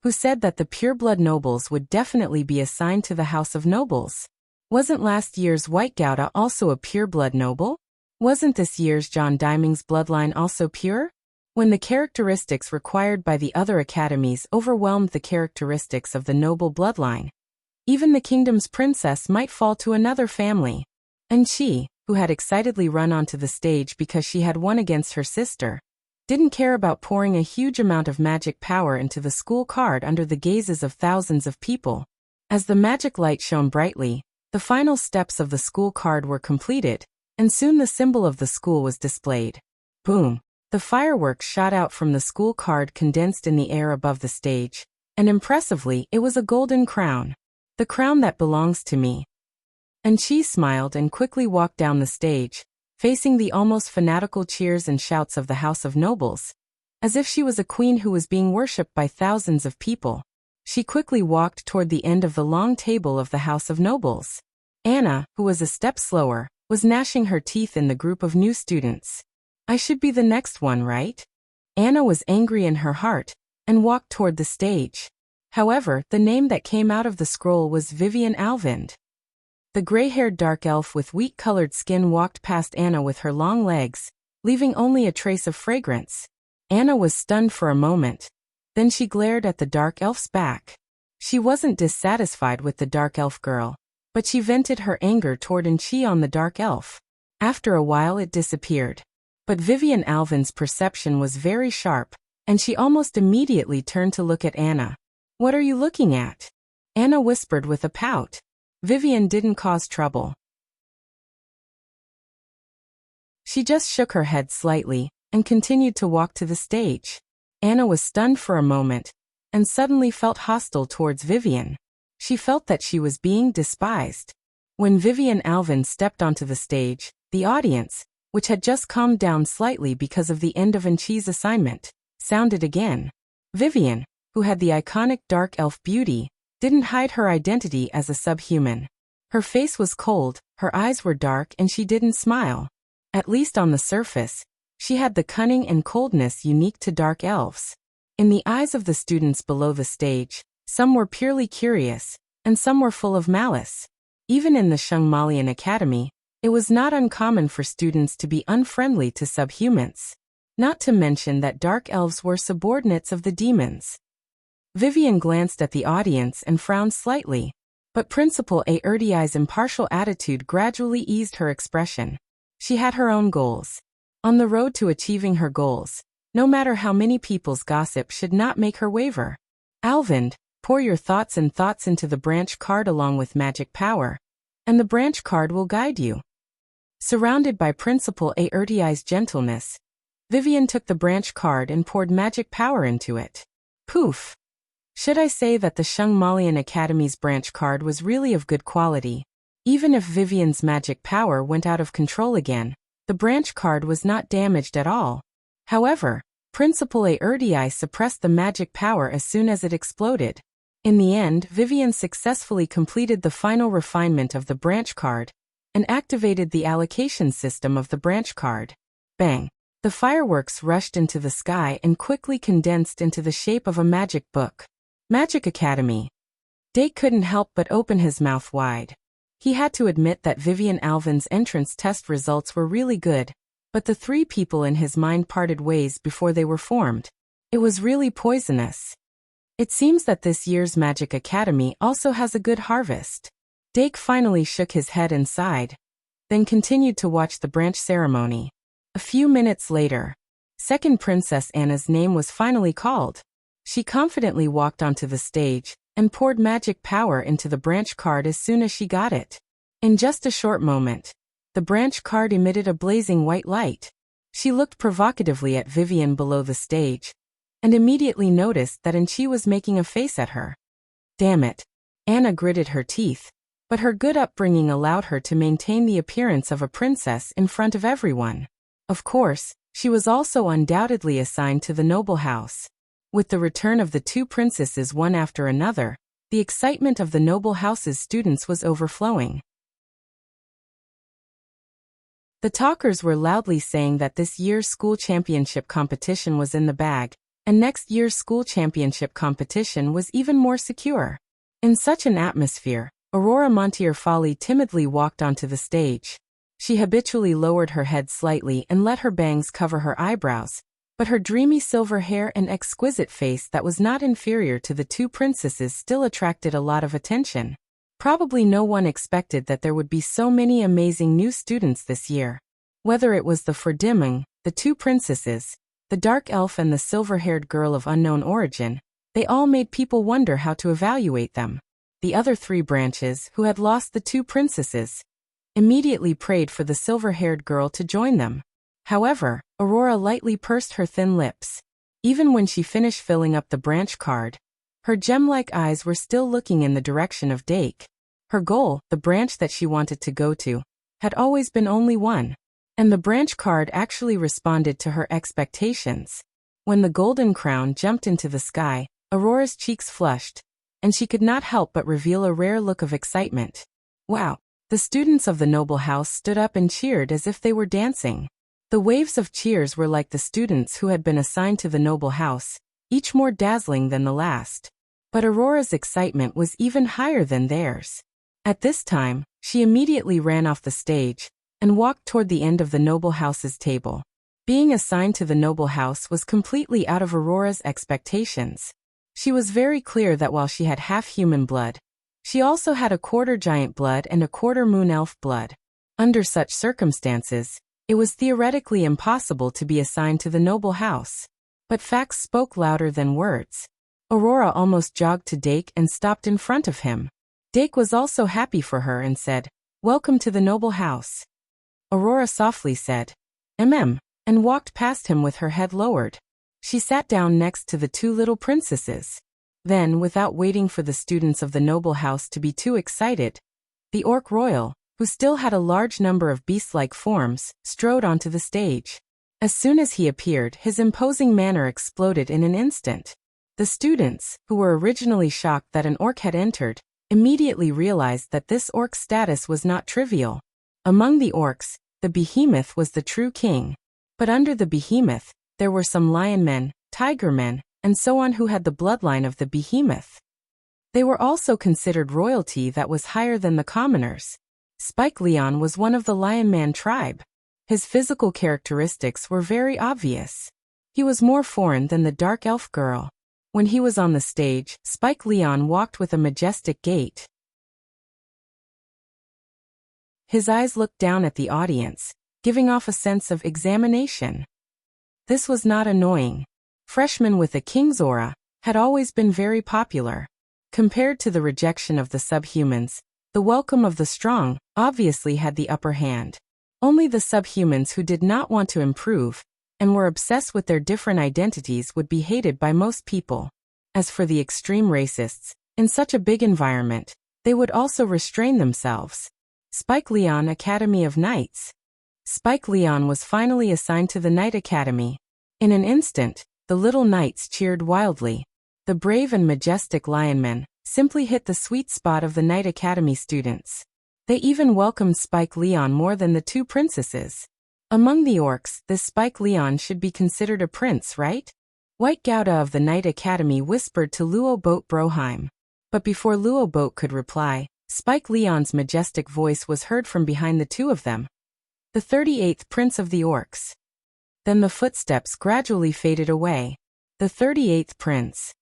Speaker 1: Who said that the pureblood nobles would definitely be assigned to the House of Nobles? Wasn't last year's White Gouda also a pureblood noble? Wasn't this year's John Diming's bloodline also pure? When the characteristics required by the other academies overwhelmed the characteristics of the noble bloodline, even the kingdom's princess might fall to another family. And she, who had excitedly run onto the stage because she had won against her sister, didn't care about pouring a huge amount of magic power into the school card under the gazes of thousands of people. As the magic light shone brightly, the final steps of the school card were completed, and soon the symbol of the school was displayed. Boom! The fireworks shot out from the school card, condensed in the air above the stage, and impressively, it was a golden crown. The crown that belongs to me. And she smiled and quickly walked down the stage, facing the almost fanatical cheers and shouts of the House of Nobles. As if she was a queen who was being worshipped by thousands of people, she quickly walked toward the end of the long table of the House of Nobles. Anna, who was a step slower, was gnashing her teeth in the group of new students. I should be the next one, right? Anna was angry in her heart, and walked toward the stage. However, the name that came out of the scroll was Vivian Alvind. The gray-haired dark elf with wheat-colored skin walked past Anna with her long legs, leaving only a trace of fragrance. Anna was stunned for a moment. Then she glared at the dark elf's back. She wasn't dissatisfied with the dark elf girl, but she vented her anger toward Enchi on the dark elf. After a while it disappeared. But Vivian Alvin's perception was very sharp, and she almost immediately turned to look at Anna. What are you looking at? Anna whispered with a pout. Vivian didn't cause trouble. She just shook her head slightly, and continued to walk to the stage. Anna was stunned for a moment, and suddenly felt hostile towards Vivian. She felt that she was being despised. When Vivian Alvin stepped onto the stage, the audience, which had just calmed down slightly because of the end of Enchi's assignment, sounded again. Vivian, who had the iconic dark elf beauty, didn't hide her identity as a subhuman. Her face was cold, her eyes were dark, and she didn't smile. At least on the surface, she had the cunning and coldness unique to dark elves. In the eyes of the students below the stage, some were purely curious, and some were full of malice. Even in the Shungmalian Academy, it was not uncommon for students to be unfriendly to subhumans. Not to mention that dark elves were subordinates of the demons. Vivian glanced at the audience and frowned slightly, but Principal Aerdiai's impartial attitude gradually eased her expression. She had her own goals. On the road to achieving her goals, no matter how many people's gossip should not make her waver. Alvind, pour your thoughts into the branch card along with magic power, and the branch card will guide you. Surrounded by Principal Aerdiai's gentleness, Vivian took the branch card and poured magic power into it. Poof! Should I say that the Shungmalian Academy's branch card was really of good quality? Even if Vivian's magic power went out of control again, the branch card was not damaged at all. However, Principal Aerdiai suppressed the magic power as soon as it exploded. In the end, Vivian successfully completed the final refinement of the branch card and activated the allocation system of the branch card. Bang! The fireworks rushed into the sky and quickly condensed into the shape of a magic book. Magic Academy. Dake couldn't help but open his mouth wide. He had to admit that Vivian Alvin's entrance test results were really good, but the three people in his mind parted ways before they were formed. It was really poisonous. It seems that this year's Magic Academy also has a good harvest. Dake finally shook his head and sighed, then continued to watch the branch ceremony. A few minutes later, second Princess Anna's name was finally called. She confidently walked onto the stage and poured magic power into the branch card as soon as she got it. In just a short moment, the branch card emitted a blazing white light. She looked provocatively at Vivian below the stage, and immediately noticed that Enchi was making a face at her. Damn it! Anna gritted her teeth, but her good upbringing allowed her to maintain the appearance of a princess in front of everyone. Of course, she was also undoubtedly assigned to the noble house. With the return of the two princesses one after another, the excitement of the noble house's students was overflowing. The talkers were loudly saying that this year's school championship competition was in the bag, and next year's school championship competition was even more secure. In such an atmosphere, Aurora Montier-Folly timidly walked onto the stage. She habitually lowered her head slightly and let her bangs cover her eyebrows, but her dreamy silver hair and exquisite face that was not inferior to the two princesses still attracted a lot of attention. Probably no one expected that there would be so many amazing new students this year. Whether it was the Verdimung, the two princesses, the dark elf and the silver-haired girl of unknown origin, they all made people wonder how to evaluate them. The other three branches, who had lost the two princesses, immediately prayed for the silver-haired girl to join them. However, Aurora lightly pursed her thin lips. Even when she finished filling up the branch card, her gem-like eyes were still looking in the direction of Dake. Her goal, the branch that she wanted to go to, had always been only one. And the branch card actually responded to her expectations. When the golden crown jumped into the sky, Aurora's cheeks flushed, and she could not help but reveal a rare look of excitement. Wow! The students of the noble house stood up and cheered as if they were dancing. The waves of cheers were like the students who had been assigned to the noble house, each more dazzling than the last. But Aurora's excitement was even higher than theirs. At this time, she immediately ran off the stage and walked toward the end of the noble house's table. Being assigned to the noble house was completely out of Aurora's expectations. She was very clear that while she had half human blood, she also had a quarter giant blood and a quarter moon elf blood. Under such circumstances, it was theoretically impossible to be assigned to the noble house. But facts spoke louder than words. Aurora almost jogged to Dake and stopped in front of him. Dake was also happy for her and said, "Welcome to the noble house." Aurora softly said, "Mm," and walked past him with her head lowered. She sat down next to the two little princesses. Then, without waiting for the students of the noble house to be too excited, the Orc Royal, who still had a large number of beast-like forms, strode onto the stage. As soon as he appeared, his imposing manner exploded in an instant. The students, who were originally shocked that an orc had entered, immediately realized that this orc's status was not trivial. Among the orcs, the behemoth was the true king. But under the behemoth, there were some lion men, tiger men, and so on who had the bloodline of the behemoth. They were also considered royalty that was higher than the commoners. Spike Leon was one of the lion man tribe. His physical characteristics were very obvious. He was more foreign than the dark elf girl. When he was on the stage, Spike Leon walked with a majestic gait. His eyes looked down at the audience, giving off a sense of examination. This was not annoying. Freshmen with a king's aura had always been very popular. Compared to the rejection of the subhumans, the welcome of the strong obviously had the upper hand. Only the subhumans who did not want to improve and were obsessed with their different identities would be hated by most people. As for the extreme racists, in such a big environment, they would also restrain themselves. Spike Leon Academy of Knights. Spike Leon was finally assigned to the Knight Academy. In an instant, the little knights cheered wildly. The brave and majestic lionmen simply hit the sweet spot of the Knight Academy students. They even welcomed Spike Leon more than the two princesses. Among the orcs, this Spike Leon should be considered a prince, right? White Gouda of the Knight Academy whispered to Luo Boat Broheim. But before Luo Boat could reply, Spike Leon's majestic voice was heard from behind the two of them. The 38th Prince of the Orcs. Then the footsteps gradually faded away. The 38th Prince.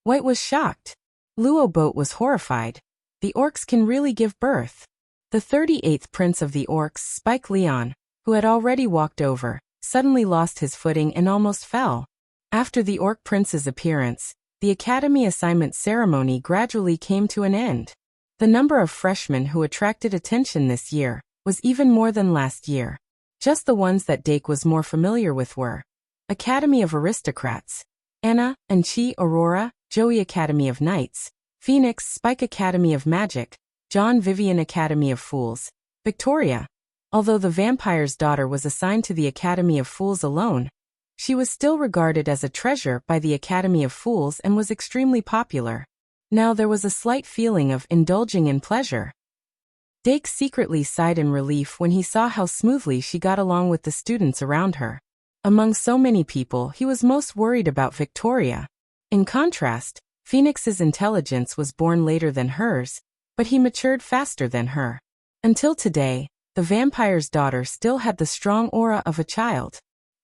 Speaker 1: White was shocked. Luo Boat was horrified. The orcs can really give birth. The 38th Prince of the Orcs, Spike Leon, who had already walked over, suddenly lost his footing and almost fell. After the Orc Prince's appearance, the Academy assignment ceremony gradually came to an end. The number of freshmen who attracted attention this year was even more than last year. Just the ones that Dake was more familiar with were Academy of Aristocrats, Anna and Chi Aurora, Joey Academy of Knights, Phoenix Spike Academy of Magic, John Vivian Academy of Fools, Victoria. Although the vampire's daughter was assigned to the Academy of Fools alone, she was still regarded as a treasure by the Academy of Fools and was extremely popular. Now there was a slight feeling of indulging in pleasure. Dake secretly sighed in relief when he saw how smoothly she got along with the students around her. Among so many people, he was most worried about Victoria. In contrast, Phoenix's intelligence was born later than hers, but he matured faster than her. Until today, the vampire's daughter still had the strong aura of a child.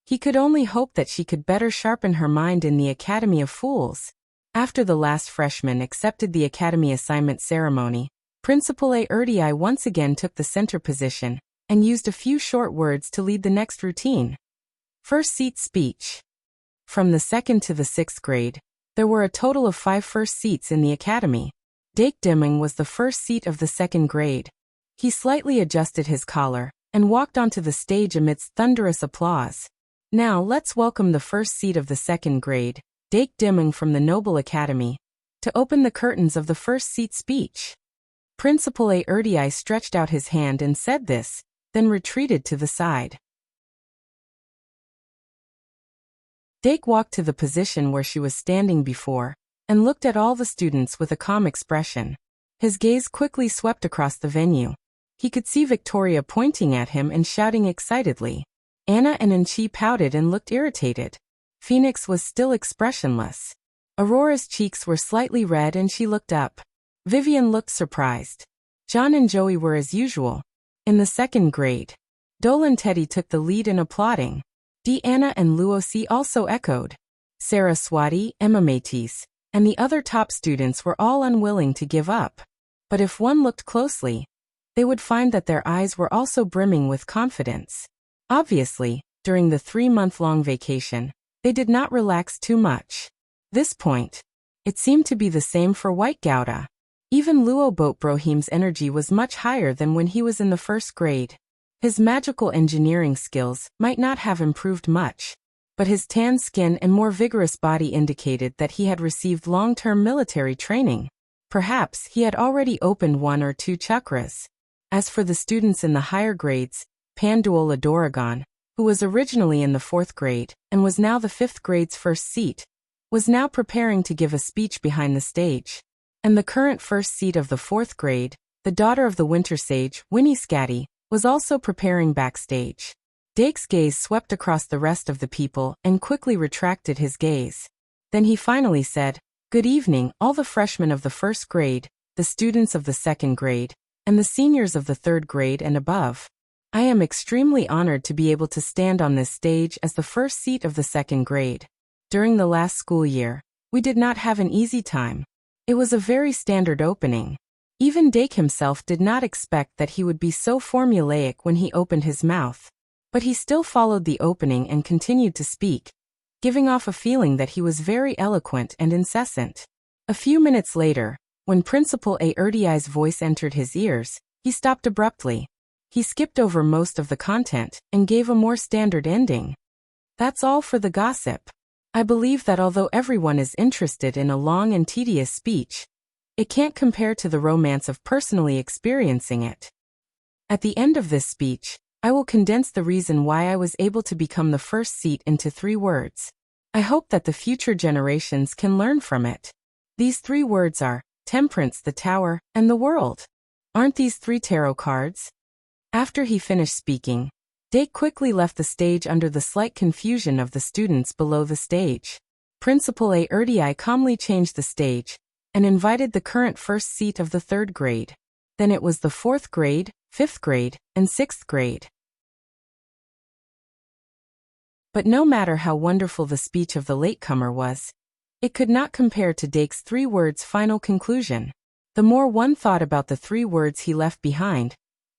Speaker 1: He could only hope that she could better sharpen her mind in the Academy of Fools. After the last freshman accepted the Academy assignment ceremony, Principal Erdii once again took the center position and used a few short words to lead the next routine. First seat speech. From the 2nd to the 6th grade, there were a total of 5 first seats in the academy. Dake Dimming was the first seat of the 2nd grade. He slightly adjusted his collar and walked onto the stage amidst thunderous applause. Now let's welcome the first seat of the 2nd grade, Dake Dimming from the Noble Academy, to open the curtains of the first seat speech. Principal Erdii stretched out his hand and said this, then retreated to the side. Dake walked to the position where she was standing before, and looked at all the students with a calm expression. His gaze quickly swept across the venue. He could see Victoria pointing at him and shouting excitedly. Anna and Enchi pouted and looked irritated. Phoenix was still expressionless. Aurora's cheeks were slightly red and she looked up. Vivian looked surprised. John and Joey were as usual. In the second grade, Dole and Teddy took the lead in applauding. Deanna and Luosi also echoed. Saraswati, Emma Matisse, and the other top students were all unwilling to give up. But if one looked closely, they would find that their eyes were also brimming with confidence. Obviously, during the 3-month-long vacation, they did not relax too much. This point, it seemed to be the same for White Gouda. Even Luo Boatbrohim's energy was much higher than when he was in the first grade. His magical engineering skills might not have improved much, but his tan skin and more vigorous body indicated that he had received long-term military training. Perhaps he had already opened 1 or 2 chakras. As for the students in the higher grades, Panduola Doragon, who was originally in the 4th grade and was now the 5th grade's first seat, was now preparing to give a speech behind the stage. And the current first seat of the 4th grade, the daughter of the Winter Sage, Winnie Scatty, was also preparing backstage. Dake's gaze swept across the rest of the people and quickly retracted his gaze. Then he finally said, "Good evening, all the freshmen of the 1st grade, the students of the 2nd grade, and the seniors of the 3rd grade and above. I am extremely honored to be able to stand on this stage as the first seat of the 2nd grade. During the last school year, we did not have an easy time. It was a very standard opening. Even Dake himself did not expect that he would be so formulaic when he opened his mouth. But he still followed the opening and continued to speak, giving off a feeling that he was very eloquent and incessant. A few minutes later, when Principal Aerdei's voice entered his ears, he stopped abruptly. He skipped over most of the content and gave a more standard ending. That's all for the gossip. I believe that although everyone is interested in a long and tedious speech, it can't compare to the romance of personally experiencing it. At the end of this speech, I will condense the reason why I was able to become the first seat into 3 words. I hope that the future generations can learn from it. These 3 words are temperance, the tower, and the world. Aren't these 3 tarot cards?" After he finished speaking, Dake quickly left the stage under the slight confusion of the students below the stage. Principal Aerdei calmly changed the stage and invited the current first seat of the 3rd grade. Then it was the 4th grade, 5th grade, and 6th grade. But no matter how wonderful the speech of the latecomer was, it could not compare to Dake's 3 words' final conclusion. The more one thought about the 3 words he left behind,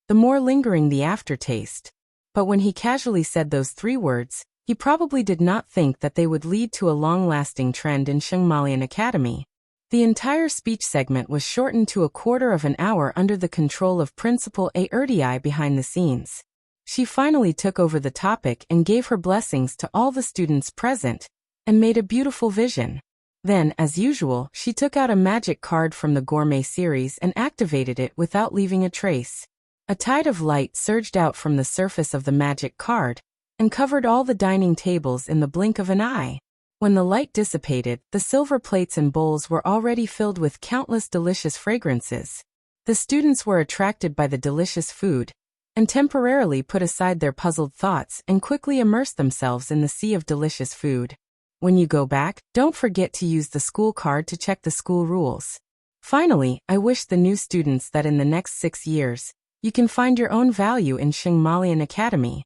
Speaker 1: the more lingering the aftertaste. But when he casually said those 3 words, he probably did not think that they would lead to a long-lasting trend in Shengmalian Academy. The entire speech segment was shortened to a quarter of an hour under the control of Principal Aerdei behind the scenes. She finally took over the topic and gave her blessings to all the students present, and made a beautiful vision. Then, as usual, she took out a magic card from the gourmet series and activated it without leaving a trace. A tide of light surged out from the surface of the magic card, and covered all the dining tables in the blink of an eye. When the light dissipated, the silver plates and bowls were already filled with countless delicious fragrances. The students were attracted by the delicious food, and temporarily put aside their puzzled thoughts and quickly immersed themselves in the sea of delicious food. When you go back, don't forget to use the school card to check the school rules. Finally, I wish the new students that in the next 6 years, you can find your own value in Shengmalian Academy.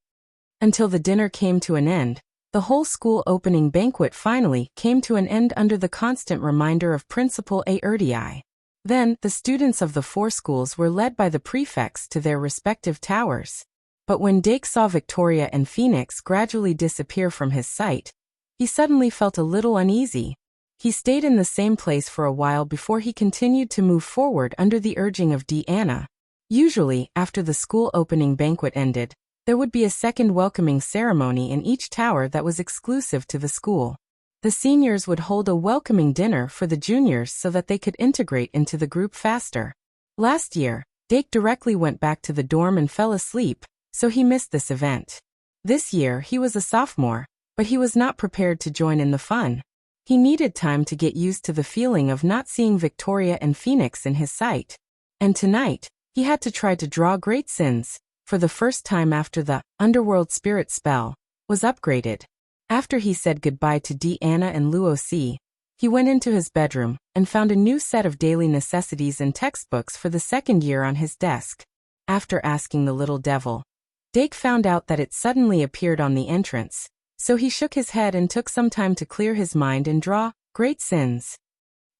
Speaker 1: Until the dinner came to an end, the whole school opening banquet finally came to an end under the constant reminder of Principal Aerdei. Then, the students of the 4 schools were led by the prefects to their respective towers. But when Dake saw Victoria and Phoenix gradually disappear from his sight, he suddenly felt a little uneasy. He stayed in the same place for a while before he continued to move forward under the urging of Deanna. Usually, after the school opening banquet ended, there would be a second welcoming ceremony in each tower that was exclusive to the school. The seniors would hold a welcoming dinner for the juniors so that they could integrate into the group faster. Last year, Dake directly went back to the dorm and fell asleep, so he missed this event. This year he was a sophomore, But he was not prepared to join in the fun. He needed time to get used to the feeling of not seeing Victoria and Phoenix in his sight. And tonight, he had to try to draw great sins, for the first time after the underworld spirit spell was upgraded. After he said goodbye to Deanna and Luoc, he went into his bedroom and found a new set of daily necessities and textbooks for the second year on his desk. After asking the little devil, Dake found out that it suddenly appeared on the entrance, so he shook his head and took some time to clear his mind and draw great sins.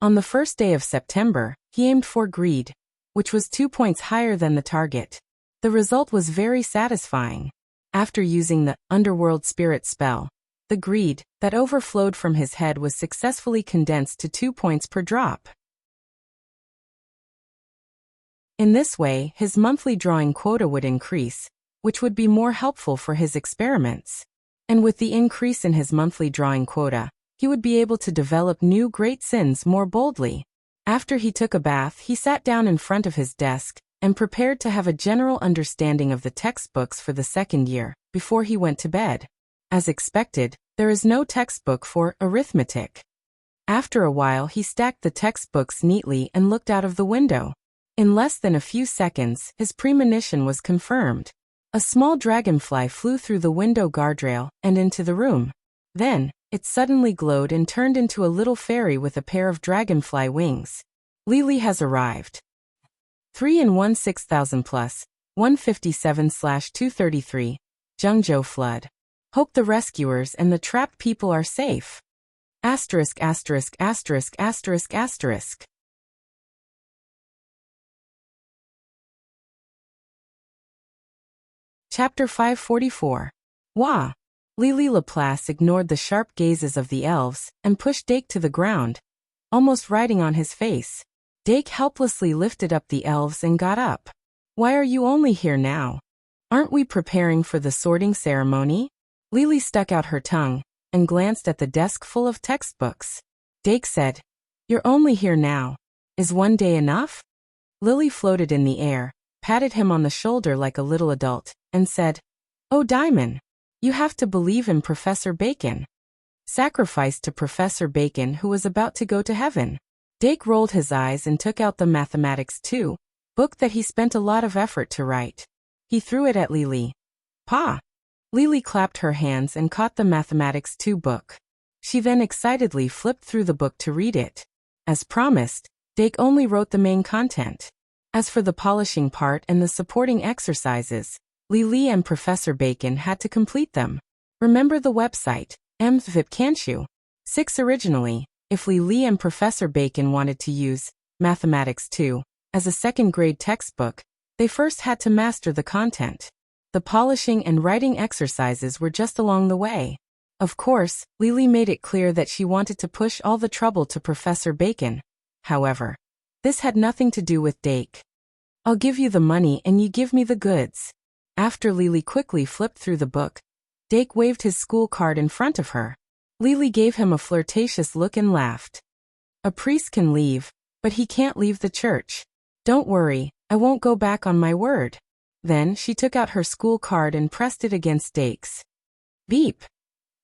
Speaker 1: On the first day of September, he aimed for greed, which was 2 points higher than the target. The result was very satisfying. After using the underworld spirit spell, the greed that overflowed from his head was successfully condensed to 2 points per drop. In this way, his monthly drawing quota would increase, which would be more helpful for his experiments. And with the increase in his monthly drawing quota, he would be able to develop new great sins more boldly. After he took a bath, he sat down in front of his desk and prepared to have a general understanding of the textbooks for the second year before he went to bed. As expected, there is no textbook for arithmetic. After a while, he stacked the textbooks neatly and looked out of the window. In less than a few seconds, his premonition was confirmed. A small dragonfly flew through the window guardrail and into the room. Then, it suddenly glowed and turned into a little fairy with a pair of dragonfly wings. Lily has arrived. 3 in 1 6000 plus, 157/233, Zhengzhou flood. Hope the rescuers and the trapped people are safe. Asterisk asterisk asterisk asterisk asterisk. Chapter 544. Wah! Lily Laplace ignored the sharp gazes of the elves and pushed Dake to the ground, almost riding on his face. Dake helplessly lifted up the elves and got up. Why are you only here now? Aren't we preparing for the sorting ceremony? Lily stuck out her tongue and glanced at the desk full of textbooks. Dake said, You're only here now. Is one day enough? Lily floated in the air, patted him on the shoulder like a little adult, and said, Oh Diamond, you have to believe in Professor Bacon. Sacrifice to Professor Bacon who was about to go to heaven. Dake rolled his eyes and took out the Mathematics 2 book that he spent a lot of effort to write. He threw it at Lily. Pa! Lily clapped her hands and caught the Mathematics 2 book. She then excitedly flipped through the book to read it. As promised, Dake only wrote the main content. As for the polishing part and the supporting exercises, Lily and Professor Bacon had to complete them. Remember the website, MVIP can't you? 6 originally, if Lily and Professor Bacon wanted to use Mathematics 2 as a second-grade textbook, they first had to master the content. The polishing and writing exercises were just along the way. Of course, Lily made it clear that she wanted to push all the trouble to Professor Bacon. However, this had nothing to do with Dake. I'll give you the money and you give me the goods. After Lily quickly flipped through the book, Dake waved his school card in front of her. Lily gave him a flirtatious look and laughed. A priest can leave, but he can't leave the church. Don't worry, I won't go back on my word. Then she took out her school card and pressed it against Dake's. Beep!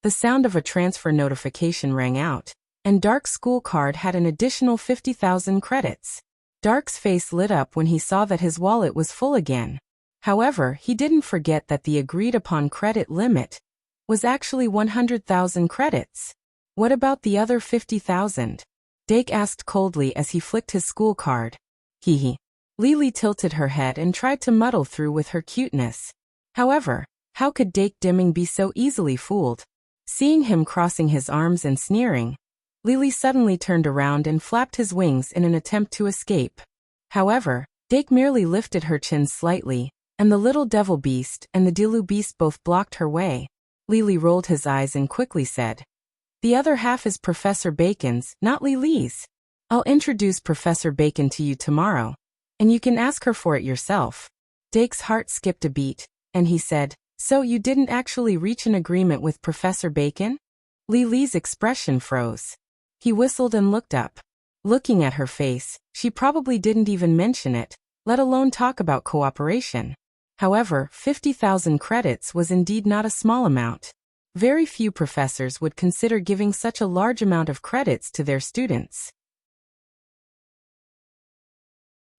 Speaker 1: The sound of a transfer notification rang out, and Dark's school card had an additional 50,000 credits. Dark's face lit up when he saw that his wallet was full again. However, he didn't forget that the agreed-upon credit limit was actually 100,000 credits. What about the other 50,000? Dake asked coldly as he flicked his school card. Hee. Lily tilted her head and tried to muddle through with her cuteness. However, how could Dake Dimming be so easily fooled? Seeing him crossing his arms and sneering, Lily suddenly turned around and flapped his wings in an attempt to escape. However, Dake merely lifted her chin slightly, and the little devil beast and the Dilu beast both blocked her way. Lily rolled his eyes and quickly said, The other half is Professor Bacon's, not Lily's. I'll introduce Professor Bacon to you tomorrow, and you can ask her for it yourself. Dake's heart skipped a beat, and he said, So you didn't actually reach an agreement with Professor Bacon? Lily's expression froze. He whistled and looked up. Looking at her face, she probably didn't even mention it, let alone talk about cooperation. However, 50,000 credits was indeed not a small amount. Very few professors would consider giving such a large amount of credits to their students.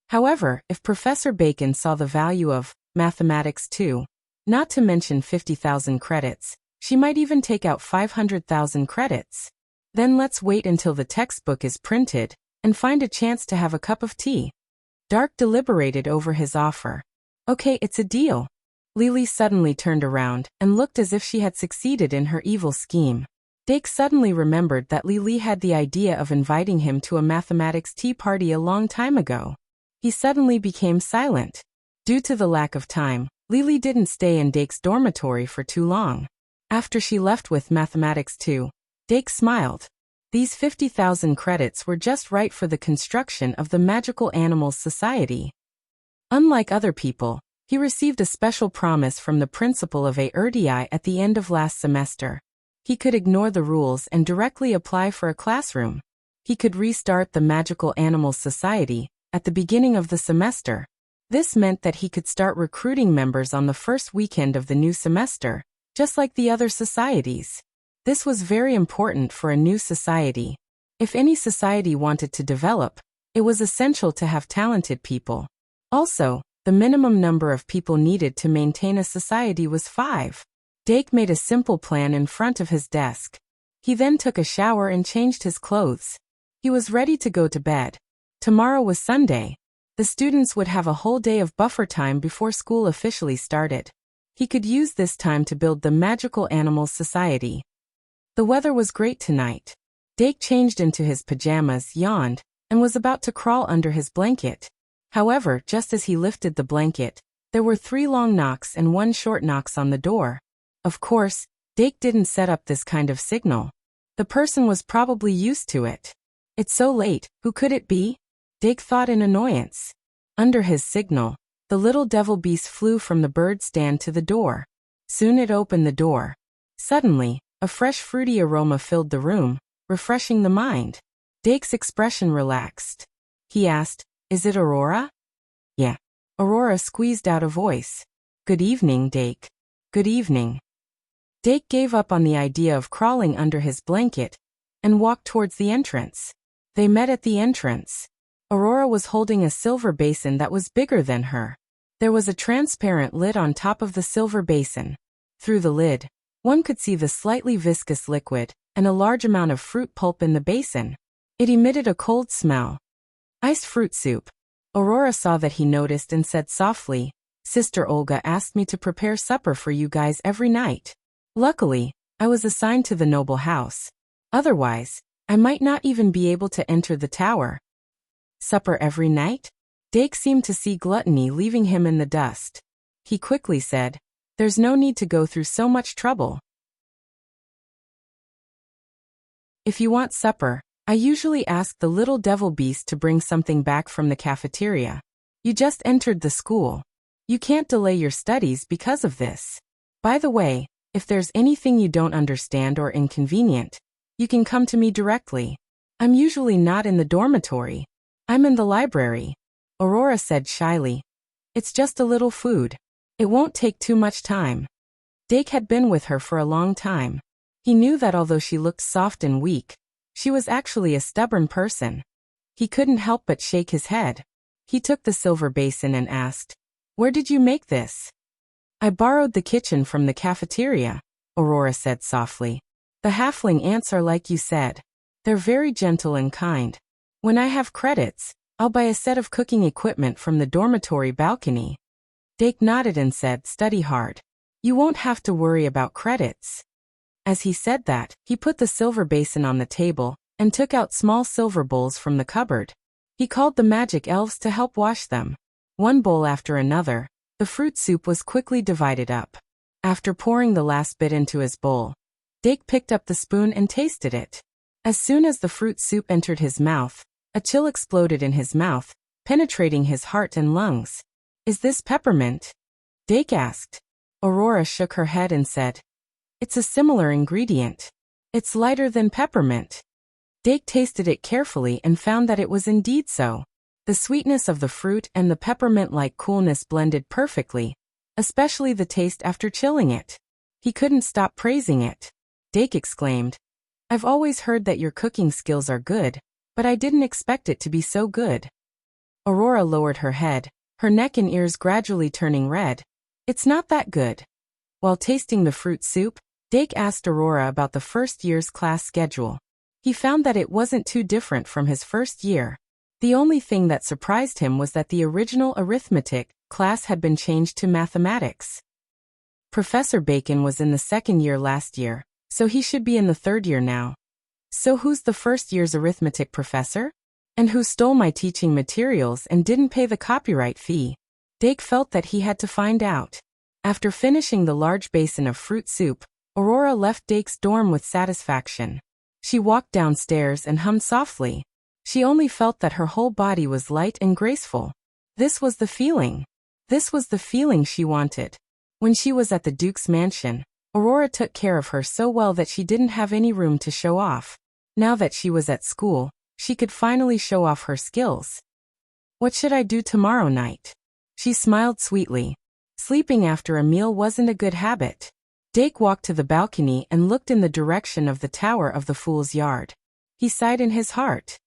Speaker 1: However, if Professor Bacon saw the value of mathematics too, not to mention 50,000 credits, she might even take out 500,000 credits. Then let's wait until the textbook is printed and find a chance to have a cup of tea. Dark deliberated over his offer. Okay, it's a deal. Lily suddenly turned around and looked as if she had succeeded in her evil scheme. Dake suddenly remembered that Lily had the idea of inviting him to a mathematics tea party a long time ago. He suddenly became silent. Due to the lack of time, Lily didn't stay in Dake's dormitory for too long. After she left with mathematics 2, Dake smiled. These 50,000 credits were just right for the construction of the Magical Animals Society. Unlike other people, he received a special promise from the principal of Earbook at the end of last semester. He could ignore the rules and directly apply for a classroom. He could restart the Magical Animals Society at the beginning of the semester. This meant that he could start recruiting members on the first weekend of the new semester, just like the other societies. This was very important for a new society. If any society wanted to develop, it was essential to have talented people. Also, the minimum number of people needed to maintain a society was 5. Dake made a simple plan in front of his desk. He then took a shower and changed his clothes. He was ready to go to bed. Tomorrow was Sunday. The students would have a whole day of buffer time before school officially started. He could use this time to build the Magical Animals Society. The weather was great tonight. Dake changed into his pajamas, yawned, and was about to crawl under his blanket. However, just as he lifted the blanket, there were 3 long knocks and 1 short knocks on the door. Of course, Dake didn't set up this kind of signal. The person was probably used to it. It's so late, who could it be? Dake thought in annoyance. Under his signal, the little devil beast flew from the bird stand to the door. Soon it opened the door. Suddenly, a fresh fruity aroma filled the room, refreshing the mind. Dake's expression relaxed. He asked, "Is it Aurora?" "Yeah." Aurora squeezed out a voice. "Good evening, Dake." "Good evening." Dake gave up on the idea of crawling under his blanket and walked towards the entrance. They met at the entrance. Aurora was holding a silver basin that was bigger than her. There was a transparent lid on top of the silver basin. Through the lid, one could see the slightly viscous liquid and a large amount of fruit pulp in the basin. It emitted a cold smell. Iced fruit soup. Aurora saw that he noticed and said softly, "Sister Olga asked me to prepare supper for you guys every night. Luckily, I was assigned to the noble house. Otherwise, I might not even be able to enter the tower." Supper every night? Dake seemed to see gluttony leaving him in the dust. He quickly said, "There's no need to go through so much trouble. If you want supper, I usually ask the little devil beast to bring something back from the cafeteria. You just entered the school. You can't delay your studies because of this. By the way, if there's anything you don't understand or inconvenient, you can come to me directly. I'm usually not in the dormitory. I'm in the library." Aurora said shyly, "It's just a little food. It won't take too much time." Dake had been with her for a long time. He knew that although she looked soft and weak, she was actually a stubborn person. He couldn't help but shake his head. He took the silver basin and asked, "Where did you make this?" "I borrowed the kitchen from the cafeteria," Aurora said softly. "The halfling ants are like you said. They're very gentle and kind. When I have credits, I'll buy a set of cooking equipment from the dormitory balcony." Dake nodded and said, "Study hard. You won't have to worry about credits." As he said that, he put the silver basin on the table and took out small silver bowls from the cupboard. He called the magic elves to help wash them. One bowl after another, the fruit soup was quickly divided up. After pouring the last bit into his bowl, Dake picked up the spoon and tasted it. As soon as the fruit soup entered his mouth, a chill exploded in his mouth, penetrating his heart and lungs. "Is this peppermint?" Dake asked. Aurora shook her head and said, "It's a similar ingredient. It's lighter than peppermint." Dake tasted it carefully and found that it was indeed so. The sweetness of the fruit and the peppermint-like coolness blended perfectly, especially the taste after chilling it. He couldn't stop praising it. Dake exclaimed, "I've always heard that your cooking skills are good, but I didn't expect it to be so good." Aurora lowered her head, her neck and ears gradually turning red. "It's not that good." While tasting the fruit soup, Dake asked Aurora about the first year's class schedule. He found that it wasn't too different from his first year. The only thing that surprised him was that the original arithmetic class had been changed to mathematics. Professor Bacon was in the second year last year, so he should be in the third year now. "So who's the first year's arithmetic professor? And who stole my teaching materials and didn't pay the copyright fee?" Dake felt that he had to find out. After finishing the large basin of fruit soup, Aurora left Dake's dorm with satisfaction. She walked downstairs and hummed softly. She only felt that her whole body was light and graceful. This was the feeling. This was the feeling she wanted. When she was at the Duke's mansion, Aurora took care of her so well that she didn't have any room to show off. Now that she was at school, she could finally show off her skills. "What should I do tomorrow night?" She smiled sweetly. Sleeping after a meal wasn't a good habit. Dake walked to the balcony and looked in the direction of the Tower of the Fool's Yard. He sighed in his heart.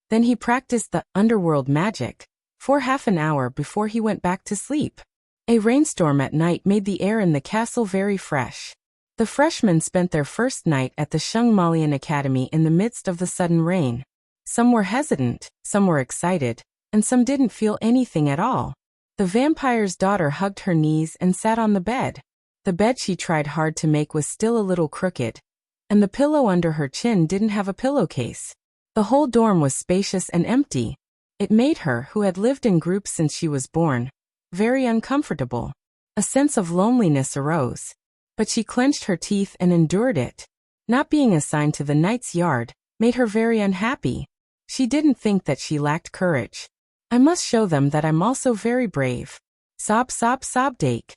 Speaker 1: Then he practiced the underworld magic for half an hour before he went back to sleep. A rainstorm at night made the air in the castle very fresh. The freshmen spent their first night at the Shungmalian Academy in the midst of the sudden rain. Some were hesitant, some were excited, and some didn't feel anything at all. The vampire's daughter hugged her knees and sat on the bed. The bed she tried hard to make was still a little crooked, and the pillow under her chin didn't have a pillowcase. The whole dorm was spacious and empty. It made her, who had lived in groups since she was born, very uncomfortable. A sense of loneliness arose, but she clenched her teeth and endured it. Not being assigned to the knight's yard made her very unhappy. She didn't think that she lacked courage. "I must show them that I'm also very brave." Sob, sob, sob, Dake.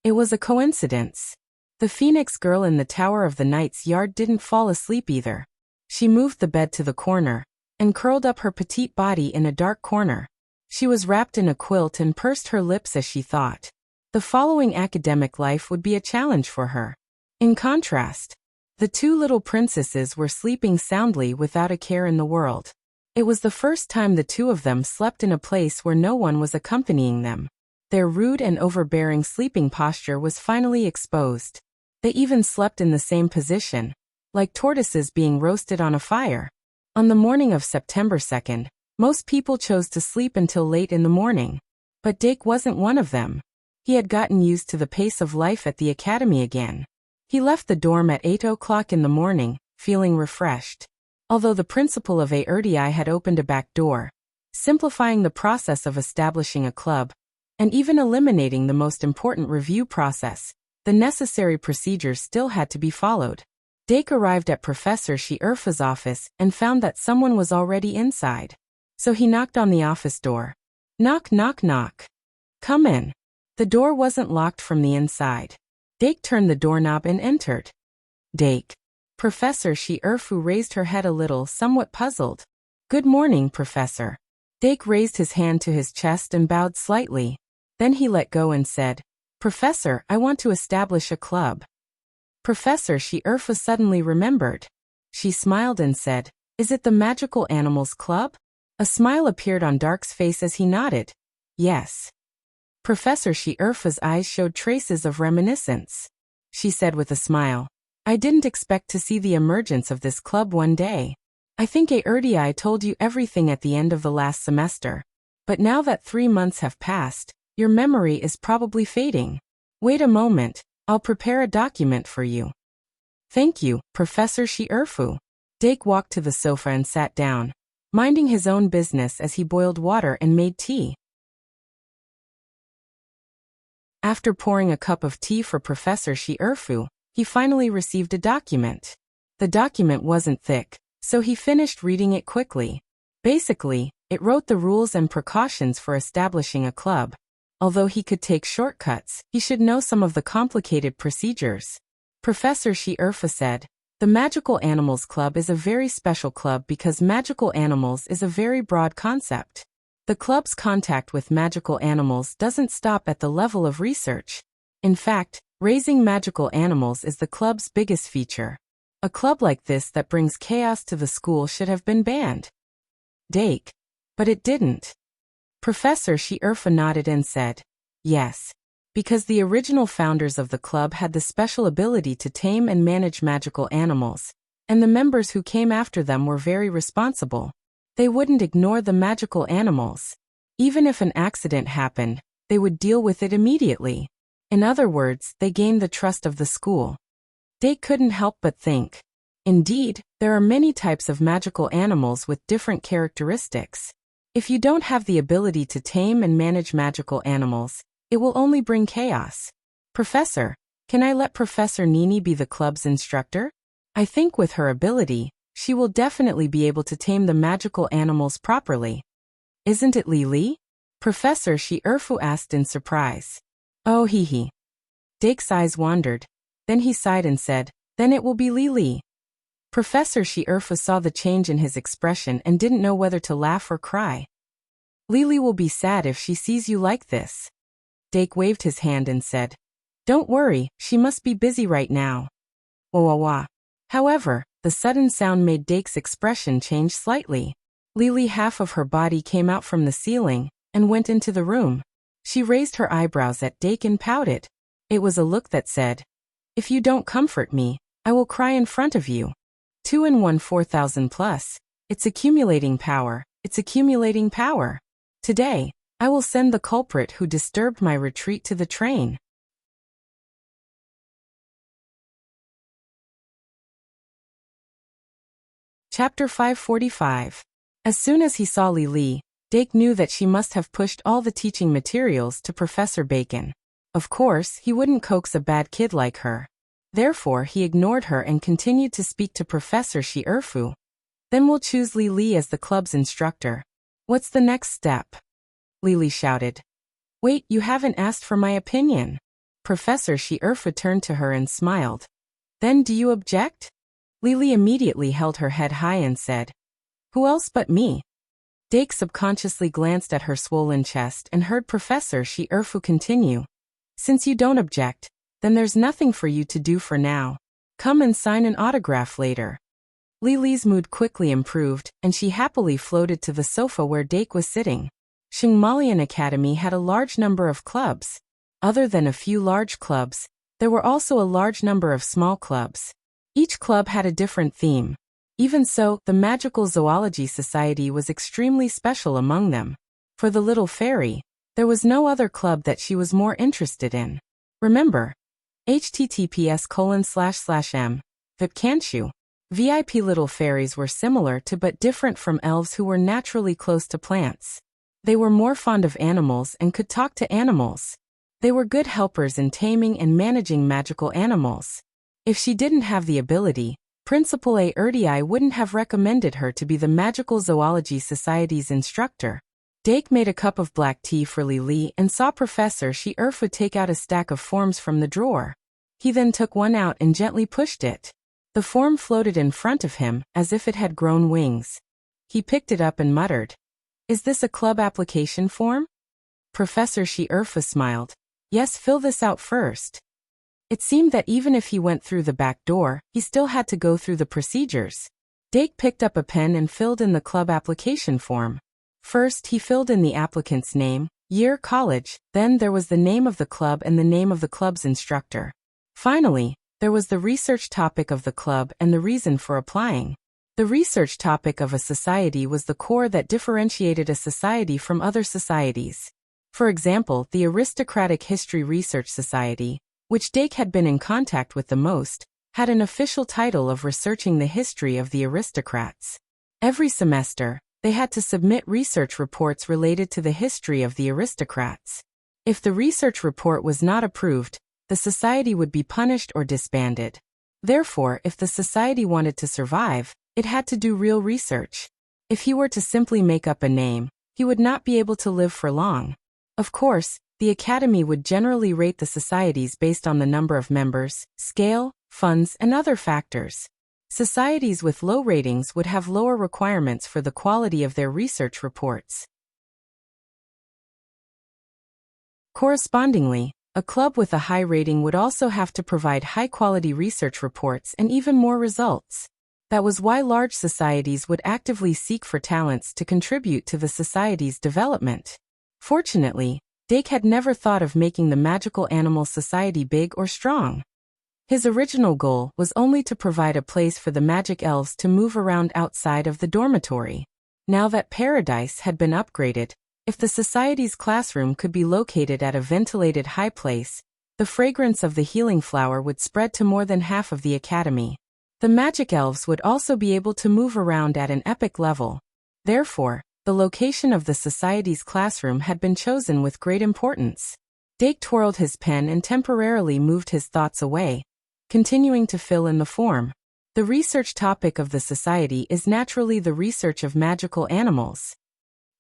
Speaker 1: It was a coincidence. The Phoenix girl in the Tower of the Knight's Yard didn't fall asleep either. She moved the bed to the corner and curled up her petite body in a dark corner. She was wrapped in a quilt and pursed her lips as she thought. The following academic life would be a challenge for her. In contrast, the two little princesses were sleeping soundly without a care in the world. It was the first time the two of them slept in a place where no one was accompanying them. Their rude and overbearing sleeping posture was finally exposed. They even slept in the same position, like tortoises being roasted on a fire. On the morning of September 2nd, most people chose to sleep until late in the morning. But Dake wasn't one of them. He had gotten used to the pace of life at the academy again. He left the dorm at 8 o'clock in the morning, feeling refreshed. Although the principal of Erdii had opened a back door, simplifying the process of establishing a club, and even eliminating the most important review process, the necessary procedures still had to be followed. Dake arrived at Professor Shierfa's office and found that someone was already inside. So he knocked on the office door. Knock, knock, knock. "Come in." The door wasn't locked from the inside. Dake turned the doorknob and entered. "Dake." Professor Shierfu raised her head a little, somewhat puzzled. "Good morning, Professor." Dake raised his hand to his chest and bowed slightly. Then he let go and said, "Professor, I want to establish a club." Professor Shierfa suddenly remembered. She smiled and said, "Is it the Magical Animals Club?" A smile appeared on Dark's face as he nodded. "Yes." Professor Shierfa's eyes showed traces of reminiscence. She said with a smile, "I didn't expect to see the emergence of this club one day. I think Erdii told you everything at the end of the last semester. But now that 3 months have passed, your memory is probably fading. Wait a moment, I'll prepare a document for you." "Thank you, Professor Shierfu." Dake walked to the sofa and sat down, minding his own business as he boiled water and made tea. After pouring a cup of tea for Professor Shierfu, he finally received a document. The document wasn't thick, so he finished reading it quickly. Basically, it wrote the rules and precautions for establishing a club. Although he could take shortcuts, he should know some of the complicated procedures. Professor Shierfa said, "The Magical Animals Club is a very special club because magical animals is a very broad concept. The club's contact with magical animals doesn't stop at the level of research. In fact, raising magical animals is the club's biggest feature. A club like this that brings chaos to the school should have been banned. Dake. But it didn't. Professor She-Erfa nodded and said, yes. Because the original founders of the club had the special ability to tame and manage magical animals, and the members who came after them were very responsible. They wouldn't ignore the magical animals. Even if an accident happened, they would deal with it immediately. In other words, they gained the trust of the school. Dake couldn't help but think. Indeed, there are many types of magical animals with different characteristics. If you don't have the ability to tame and manage magical animals, it will only bring chaos. Professor, can I let Professor Nini be the club's instructor? I think with her ability, she will definitely be able to tame the magical animals properly. Isn't it Lili? Professor She-Erfa asked in surprise. Oh hee. Dake's eyes wandered. Then he sighed and said, then it will be Lili. Professor She-Erfa saw the change in his expression and didn't know whether to laugh or cry. Lili will be sad if she sees you like this. Dake waved his hand and said, don't worry, she must be busy right now. Wah wah wah. However, the sudden sound made Dake's expression change slightly. Lili, half of her body came out from the ceiling and went into the room. She raised her eyebrows at Dake and pouted. It was a look that said, if you don't comfort me, I will cry in front of you. 2 in 1 4,000 plus. It's accumulating power. It's accumulating power. Today, I will send the culprit who disturbed my retreat to the train. Chapter 545. As soon as he saw Lili, Dake knew that she must have pushed all the teaching materials to Professor Bacon. Of course, he wouldn't coax a bad kid like her. Therefore, he ignored her and continued to speak to Professor She-Erfa. Then we'll choose Lili as the club's instructor. What's the next step? Lili shouted. Wait, you haven't asked for my opinion. Professor She-Erfa turned to her and smiled. Then do you object? Lili immediately held her head high and said, who else but me? Dake subconsciously glanced at her swollen chest and heard Professor She-Erfa continue. Since you don't object, then there's nothing for you to do for now. Come and sign an autograph later. Lili's mood quickly improved, and she happily floated to the sofa where Dake was sitting. Xingmalian Academy had a large number of clubs. Other than a few large clubs, there were also a large number of small clubs. Each club had a different theme. Even so, the Magical Zoology Society was extremely special among them. For the little fairy, there was no other club that she was more interested in. Remember, https://m. VIP can't you? VIP little fairies were similar to but different from elves who were naturally close to plants. They were more fond of animals and could talk to animals. They were good helpers in taming and managing magical animals. If she didn't have the ability, Principal Erdii wouldn't have recommended her to be the Magical Zoology Society's instructor. Dake made a cup of black tea for Lili and saw Professor She-Erfa take out a stack of forms from the drawer. He then took one out and gently pushed it. The form floated in front of him as if it had grown wings. He picked it up and muttered, "Is this a club application form?" Professor She-Erfa smiled. "Yes, fill this out first." It seemed that even if he went through the back door, he still had to go through the procedures. Dake picked up a pen and filled in the club application form. First, he filled in the applicant's name, year, college, then there was the name of the club and the name of the club's instructor. Finally, there was the research topic of the club and the reason for applying. The research topic of a society was the core that differentiated a society from other societies. For example, the Aristocratic History Research Society, which Dake had been in contact with the most, had an official title of researching the history of the aristocrats. Every semester, they had to submit research reports related to the history of the aristocrats. If the research report was not approved, the society would be punished or disbanded. Therefore, if the society wanted to survive, it had to do real research. If he were to simply make up a name, he would not be able to live for long. Of course, the Academy would generally rate the societies based on the number of members, scale, funds, and other factors. Societies with low ratings would have lower requirements for the quality of their research reports. Correspondingly, a club with a high rating would also have to provide high-quality research reports and even more results. That was why large societies would actively seek for talents to contribute to the society's development. Fortunately, Dake had never thought of making the magical animal society big or strong. His original goal was only to provide a place for the magic elves to move around outside of the dormitory. Now that Paradise had been upgraded, if the society's classroom could be located at a ventilated high place, the fragrance of the healing flower would spread to more than half of the academy. The magic elves would also be able to move around at an epic level. Therefore, the location of the society's classroom had been chosen with great importance. Dake twirled his pen and temporarily moved his thoughts away, continuing to fill in the form. The research topic of the society is naturally the research of magical animals.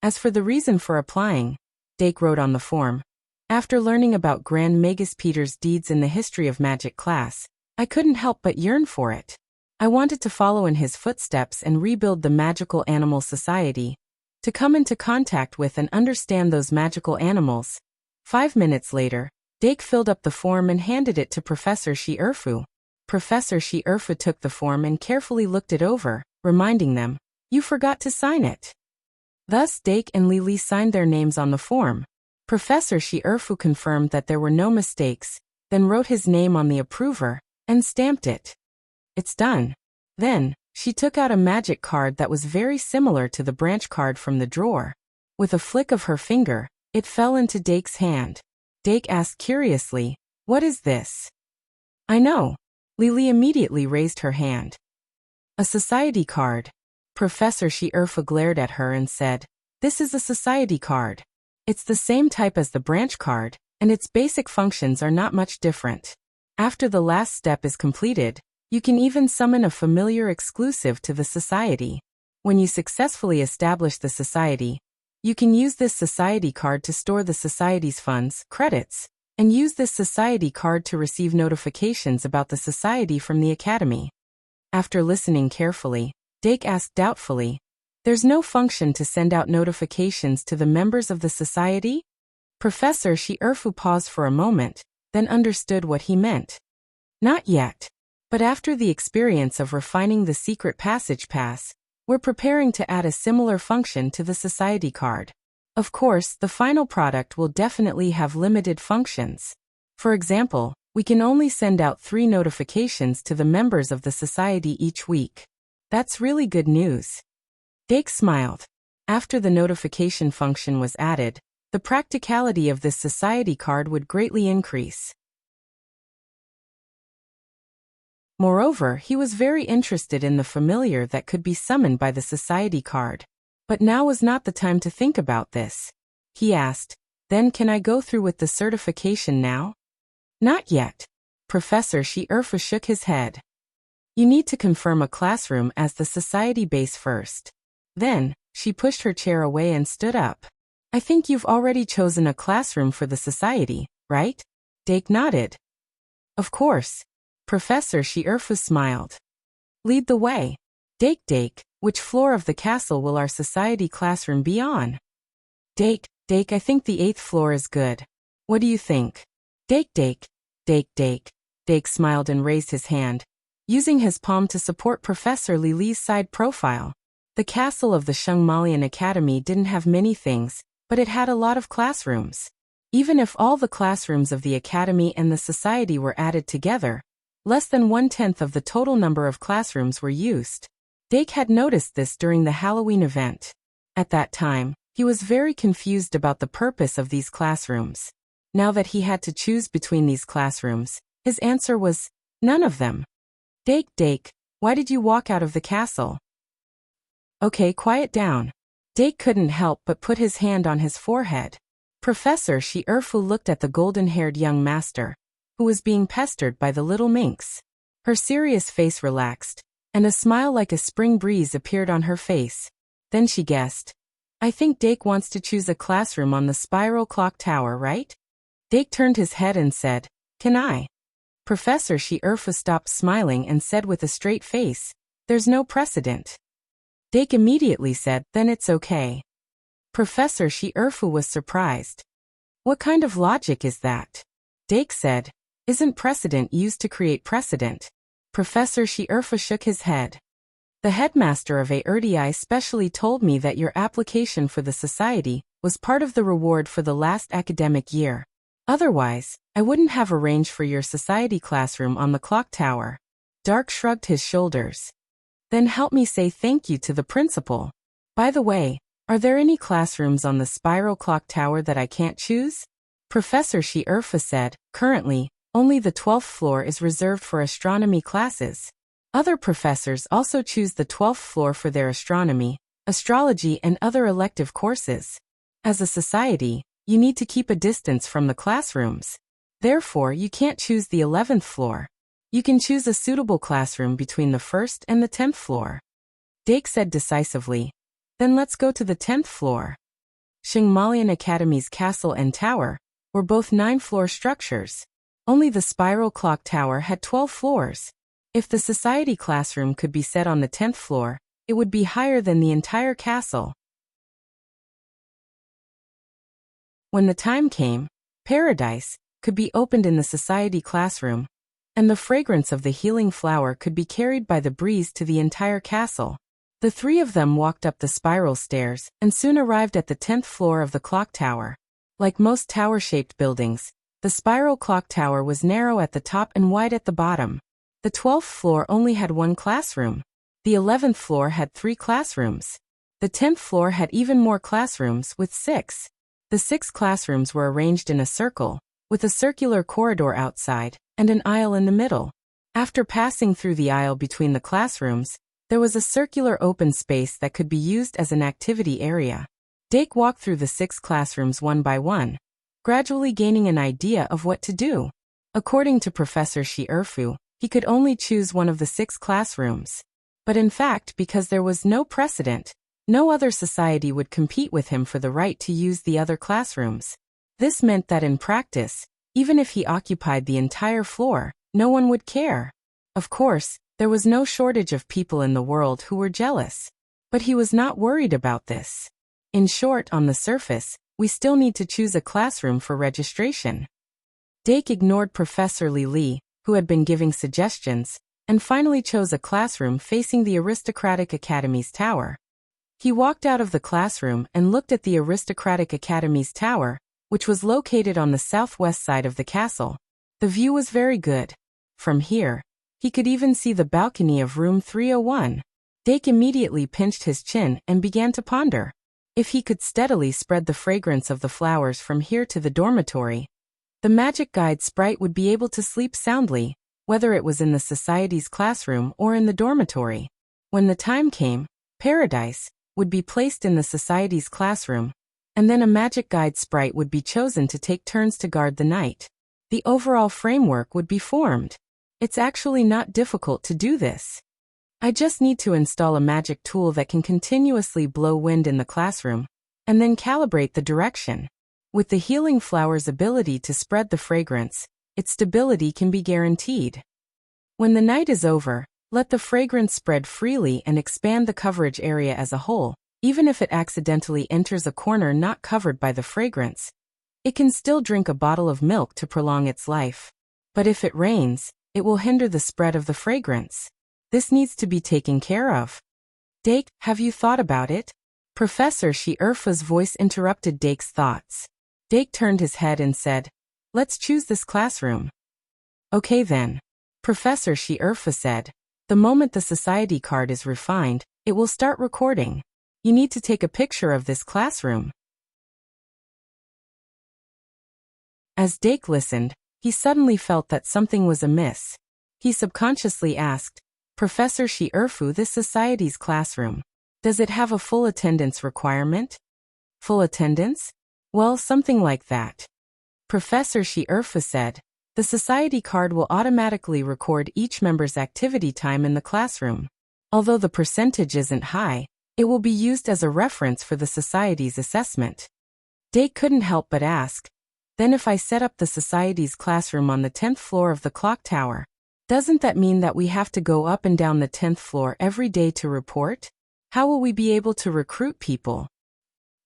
Speaker 1: As for the reason for applying, Dake wrote on the form, after learning about Grand Magus Peter's deeds in the history of magic class, I couldn't help but yearn for it. I wanted to follow in his footsteps and rebuild the magical animal society, to come into contact with and understand those magical animals. 5 minutes later, Dake filled up the form and handed it to Professor Shi-Erfu. Professor Shi-Erfu took the form and carefully looked it over, reminding them, "You forgot to sign it." Thus Dake and Lily signed their names on the form. Professor Shi-Erfu confirmed that there were no mistakes, then wrote his name on the approver, and stamped it. "It's done." Then, she took out a magic card that was very similar to the branch card from the drawer. With a flick of her finger, it fell into Dake's hand. Dake asked curiously, "What is this?" "I know." Lily immediately raised her hand. "A society card." Professor Shi-Erfu glared at her and said, "This is a society card. It's the same type as the branch card, and its basic functions are not much different. After the last step is completed, you can even summon a familiar exclusive to the society. When you successfully establish the society, you can use this society card to store the society's funds, credits, and use this society card to receive notifications about the society from the academy." After listening carefully, Dake asked doubtfully, "There's no function to send out notifications to the members of the society?" Professor Shi-Erfu paused for a moment, then understood what he meant. "Not yet. But after the experience of refining the secret passage pass, we're preparing to add a similar function to the society card. Of course, the final product will definitely have limited functions. For example, we can only send out 3 notifications to the members of the society each week." "That's really good news." Dake smiled. After the notification function was added, the practicality of this society card would greatly increase. Moreover, he was very interested in the familiar that could be summoned by the society card. But now was not the time to think about this. He asked, "Then can I go through with the certification now?" "Not yet." Professor Shi-Erfu shook his head. "You need to confirm a classroom as the society base first." Then, she pushed her chair away and stood up. "I think you've already chosen a classroom for the society, right?" Dake nodded. "Of course." Professor Shi-Erfu smiled. "Lead the way." Dake, which floor of the castle will our society classroom be on?" Dake, I think the 8th floor is good. What do you think?" Dake. Dake smiled and raised his hand, using his palm to support Professor Li's side profile. The castle of the Shungmalian Academy didn't have many things, but it had a lot of classrooms. Even if all the classrooms of the academy and the society were added together, less than 1/10 of the total number of classrooms were used. Dake had noticed this during the Halloween event. At that time, he was very confused about the purpose of these classrooms. Now that he had to choose between these classrooms, his answer was, none of them. Dake, why did you walk out of the castle?" "Okay, quiet down." Dake couldn't help but put his hand on his forehead. Professor Shi-Erfu looked at the golden-haired young master, who was being pestered by the little minx. Her serious face relaxed, and a smile like a spring breeze appeared on her face. Then she guessed, "I think Dake wants to choose a classroom on the spiral clock tower, right?" Dake turned his head and said, "Can I?" Professor Shi-Erfu stopped smiling and said with a straight face, "There's no precedent." Dake immediately said, "Then it's okay." Professor Shi-Erfu was surprised. What kind of logic is that? Dake said, isn't precedent used to create precedent? Professor Shierfa shook his head. The headmaster of ARDI specially told me that your application for the society was part of the reward for the last academic year. Otherwise, I wouldn't have arranged for your society classroom on the clock tower. Dark shrugged his shoulders. Then help me say thank you to the principal. By the way, are there any classrooms on the spiral clock tower that I can't choose? Professor Shierfa said, currently, only the 12th floor is reserved for astronomy classes. Other professors also choose the 12th floor for their astronomy, astrology and other elective courses. As a society, you need to keep a distance from the classrooms. Therefore, you can't choose the 11th floor. You can choose a suitable classroom between the 1st and the 10th floor. Dake said decisively. Then let's go to the 10th floor. Shingmalian Academy's castle and tower were both 9-floor structures. Only the spiral clock tower had 12 floors. If the society classroom could be set on the 10th floor, it would be higher than the entire castle. When the time came, paradise could be opened in the society classroom, and the fragrance of the healing flower could be carried by the breeze to the entire castle. The three of them walked up the spiral stairs and soon arrived at the 10th floor of the clock tower. Like most tower-shaped buildings, the spiral clock tower was narrow at the top and wide at the bottom. The 12th floor only had one classroom. The 11th floor had 3 classrooms. The 10th floor had even more classrooms with 6. The 6 classrooms were arranged in a circle, with a circular corridor outside and an aisle in the middle. After passing through the aisle between the classrooms, there was a circular open space that could be used as an activity area. Dake walked through the 6 classrooms one by one, gradually gaining an idea of what to do. According to Professor Shierfu, he could only choose one of the 6 classrooms. But in fact, because there was no precedent, no other society would compete with him for the right to use the other classrooms. This meant that in practice, even if he occupied the entire floor, no one would care. Of course, there was no shortage of people in the world who were jealous. But he was not worried about this. In short, on the surface, we still need to choose a classroom for registration. Dake ignored Professor Li, who had been giving suggestions, and finally chose a classroom facing the Aristocratic Academy's tower. He walked out of the classroom and looked at the Aristocratic Academy's tower, which was located on the southwest side of the castle. The view was very good. From here, he could even see the balcony of room 301. Dake immediately pinched his chin and began to ponder. If he could steadily spread the fragrance of the flowers from here to the dormitory, the magic guide sprite would be able to sleep soundly, whether it was in the society's classroom or in the dormitory. When the time came, paradise would be placed in the society's classroom, and then a magic guide sprite would be chosen to take turns to guard the night. The overall framework would be formed. It's actually not difficult to do this. I just need to install a magic tool that can continuously blow wind in the classroom, and then calibrate the direction. With the healing flower's ability to spread the fragrance, its stability can be guaranteed. When the night is over, let the fragrance spread freely and expand the coverage area as a whole, even if it accidentally enters a corner not covered by the fragrance. It can still drink a bottle of milk to prolong its life. But if it rains, it will hinder the spread of the fragrance. This needs to be taken care of. Dake, have you thought about it? Professor Shierfa's voice interrupted Dake's thoughts. Dake turned his head and said, let's choose this classroom. Okay then. Professor Shierfa said, the moment the society card is refined, it will start recording. You need to take a picture of this classroom. As Dake listened, he suddenly felt that something was amiss. He subconsciously asked, Professor Shierfu, this society's classroom, does it have a full attendance requirement? Full attendance? Well, something like that. Professor Shierfa said, the society card will automatically record each member's activity time in the classroom. Although the percentage isn't high, it will be used as a reference for the society's assessment. Dake couldn't help but ask, then if I set up the society's classroom on the 10th floor of the clock tower, doesn't that mean that we have to go up and down the 10th floor every day to report? How will we be able to recruit people?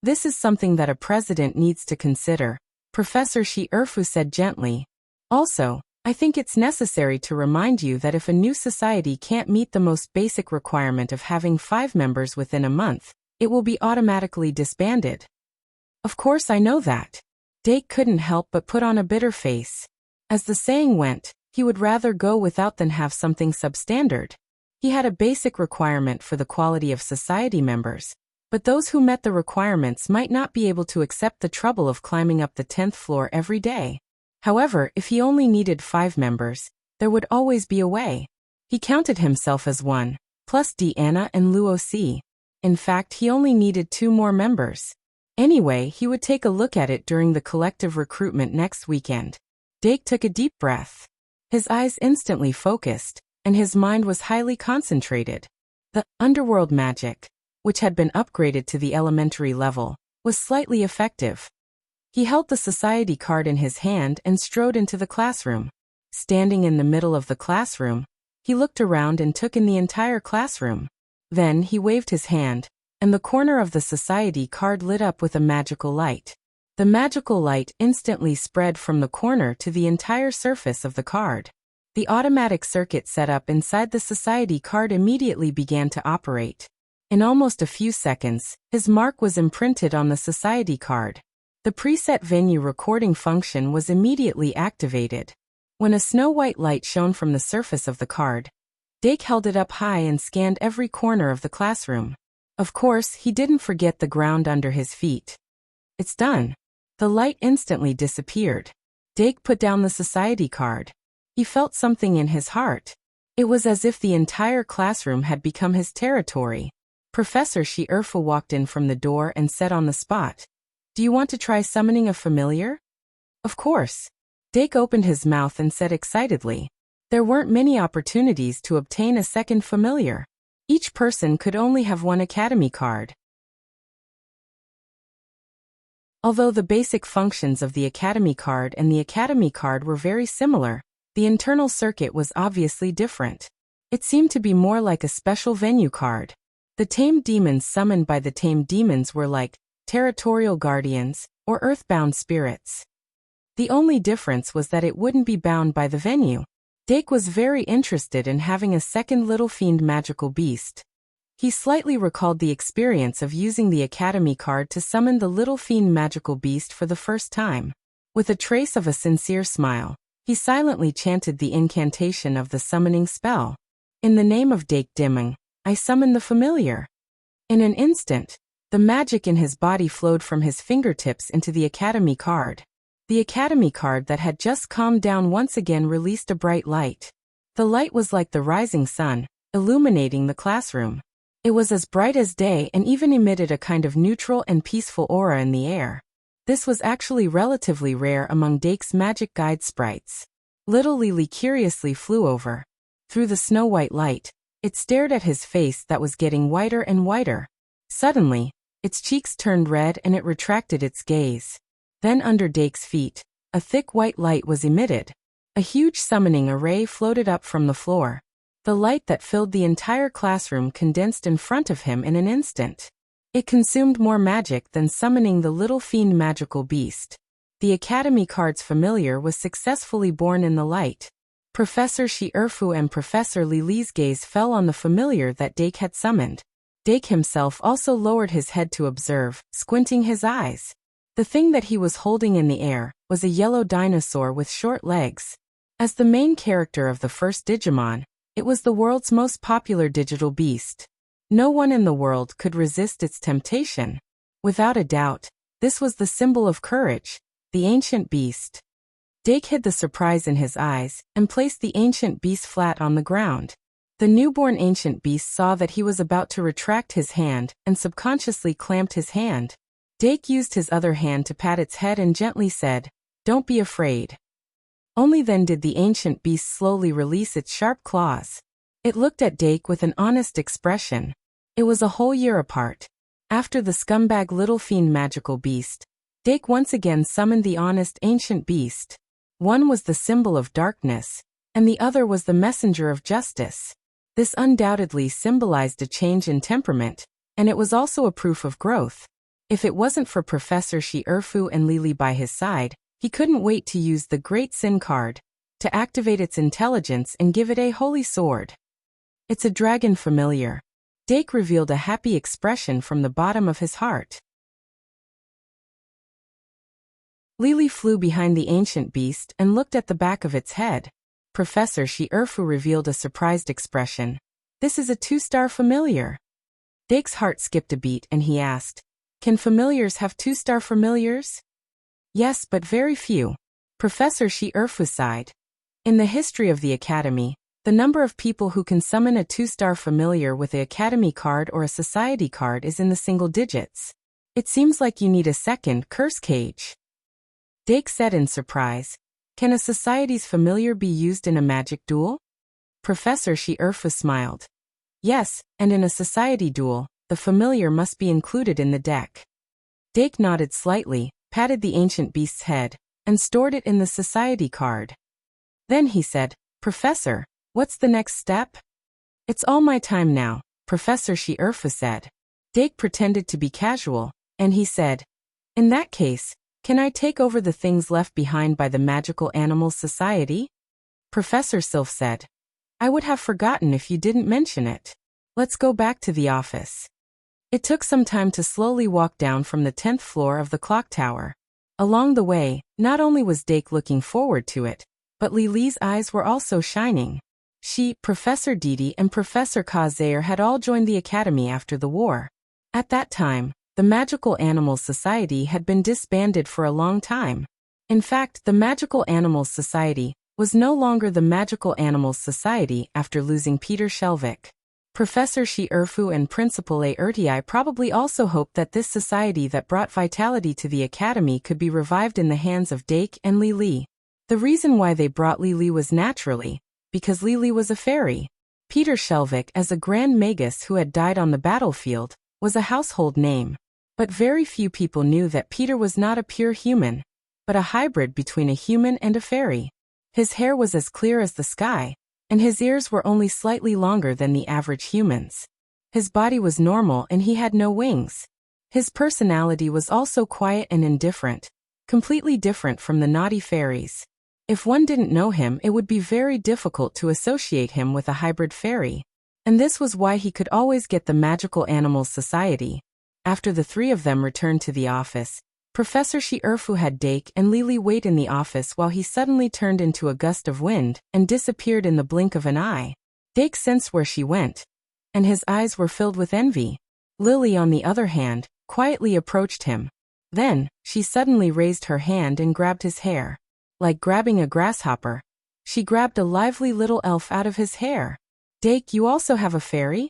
Speaker 1: This is something that a president needs to consider. Professor Shi-Erfu said gently. Also, I think it's necessary to remind you that if a new society can't meet the most basic requirement of having 5 members within a month, it will be automatically disbanded. Of course I know that. Dake couldn't help but put on a bitter face. As the saying went, he would rather go without than have something substandard. He had a basic requirement for the quality of society members, but those who met the requirements might not be able to accept the trouble of climbing up the 10th floor every day. However, if he only needed 5 members, there would always be a way. He counted himself as one, plus Deanna and Luo C. In fact, he only needed 2 more members. Anyway, he would take a look at it during the collective recruitment next weekend. Dake took a deep breath. His eyes instantly focused, and his mind was highly concentrated. The underworld magic, which had been upgraded to the elementary level, was slightly effective. He held the society card in his hand and strode into the classroom. Standing in the middle of the classroom, he looked around and took in the entire classroom. Then he waved his hand, and the corner of the society card lit up with a magical light. The magical light instantly spread from the corner to the entire surface of the card. The automatic circuit set up inside the society card immediately began to operate. In almost a few seconds, his mark was imprinted on the society card. The preset venue recording function was immediately activated. When a snow-white light shone from the surface of the card, Dake held it up high and scanned every corner of the classroom. Of course, he didn't forget the ground under his feet. It's done. The light instantly disappeared. Dake put down the society card. He felt something in his heart. It was as if the entire classroom had become his territory. Professor Shi-Erfu walked in from the door and said on the spot, "Do you want to try summoning a familiar?" Of course. Dake opened his mouth and said excitedly. There weren't many opportunities to obtain a second familiar. Each person could only have 1 academy card. Although the basic functions of the academy card and the academy card were very similar, the internal circuit was obviously different. It seemed to be more like a special venue card. The tamed demons summoned by the tamed demons were like territorial guardians or earthbound spirits. The only difference was that it wouldn't be bound by the venue. Dake was very interested in having a second Little Fiend magical beast. He slightly recalled the experience of using the Academy card to summon the Little Fiend magical beast for the first time. With a trace of a sincere smile, he silently chanted the incantation of the summoning spell. In the name of Dake Dimeng, I summon the familiar. In an instant, the magic in his body flowed from his fingertips into the Academy card. The Academy card that had just calmed down once again released a bright light. The light was like the rising sun, illuminating the classroom. It was as bright as day and even emitted a kind of neutral and peaceful aura in the air. This was actually relatively rare among Dake's magic guide sprites. Little Lily curiously flew over. Through the snow-white light, it stared at his face that was getting whiter and whiter. Suddenly, its cheeks turned red and it retracted its gaze. Then under Dake's feet, a thick white light was emitted. A huge summoning array floated up from the floor. The light that filled the entire classroom condensed in front of him in an instant. It consumed more magic than summoning the Little Fiend magical beast. The Academy card's familiar was successfully born in the light. Professor Shi-Erfu and Professor Li's gaze fell on the familiar that Dake had summoned. Dake himself also lowered his head to observe, squinting his eyes. The thing that he was holding in the air was a yellow dinosaur with short legs. As the main character of the first Digimon, it was the world's most popular digital beast. No one in the world could resist its temptation. Without a doubt, this was the symbol of courage, the ancient beast. Dake hid the surprise in his eyes and placed the ancient beast flat on the ground. The newborn ancient beast saw that he was about to retract his hand and subconsciously clamped his hand. Dake used his other hand to pat its head and gently said, "Don't be afraid." Only then did the ancient beast slowly release its sharp claws. It looked at Dake with an honest expression. It was a whole year apart. After the scumbag Little Fiend magical beast, Dake once again summoned the honest ancient beast. One was the symbol of darkness, and the other was the messenger of justice. This undoubtedly symbolized a change in temperament, and it was also a proof of growth. If it wasn't for Professor Shi-Erfu and Lily by his side, he couldn't wait to use the Great Sin card to activate its intelligence and give it a holy sword. It's a dragon familiar. Dake revealed a happy expression from the bottom of his heart. Lily flew behind the ancient beast and looked at the back of its head. Professor Shi-Erfu revealed a surprised expression. This is a 2-star familiar. Dake's heart skipped a beat and he asked, "Can familiars have 2-star familiars?" "Yes, but very few." Professor Shi-Erfu sighed. In the history of the Academy, the number of people who can summon a 2-star familiar with a Academy card or a Society card is in the single digits. It seems like you need a second curse cage. Dake said in surprise, "Can a Society's familiar be used in a magic duel?" Professor Shi-Erfu smiled. "Yes, and in a Society duel, the familiar must be included in the deck." Dake nodded slightly, patted the ancient beast's head, and stored it in the Society card. Then he said, "Professor, what's the next step?" "It's all my time now," Professor Shi-Erfu said. Dake pretended to be casual, and he said, "In that case, can I take over the things left behind by the Magical Animals Society?" Professor Sylph said, "I would have forgotten if you didn't mention it. Let's go back to the office." It took some time to slowly walk down from the 10th floor of the clock tower. Along the way, not only was Dake looking forward to it, but Lily's eyes were also shining. She, Professor Didi and Professor Kazair had all joined the Academy after the war. At that time, the Magical Animals Society had been disbanded for a long time. In fact, the Magical Animals Society was no longer the Magical Animals Society after losing Peter Shelvick. Professor Shi-Erfu and Principal Aertii probably also hoped that this society that brought vitality to the Academy could be revived in the hands of Dake and Lily. The reason why they brought Lily was naturally because Lily was a fairy. Peter Shelvick, as a Grand Magus who had died on the battlefield, was a household name. But very few people knew that Peter was not a pure human, but a hybrid between a human and a fairy. His hair was as clear as the sky, and his ears were only slightly longer than the average humans. His body was normal and he had no wings. His personality was also quiet and indifferent, completely different from the naughty fairies. If one didn't know him, it would be very difficult to associate him with a hybrid fairy. And this was why he could always get the Magical Animals Society. After the three of them returned to the office, Professor Shi-Erfu had Dake and Lily wait in the office while he suddenly turned into a gust of wind and disappeared in the blink of an eye. Dake sensed where she went, and his eyes were filled with envy. Lily, on the other hand, quietly approached him. Then, she suddenly raised her hand and grabbed his hair. Like grabbing a grasshopper, she grabbed a lively little elf out of his hair. "Dake, you also have a fairy?"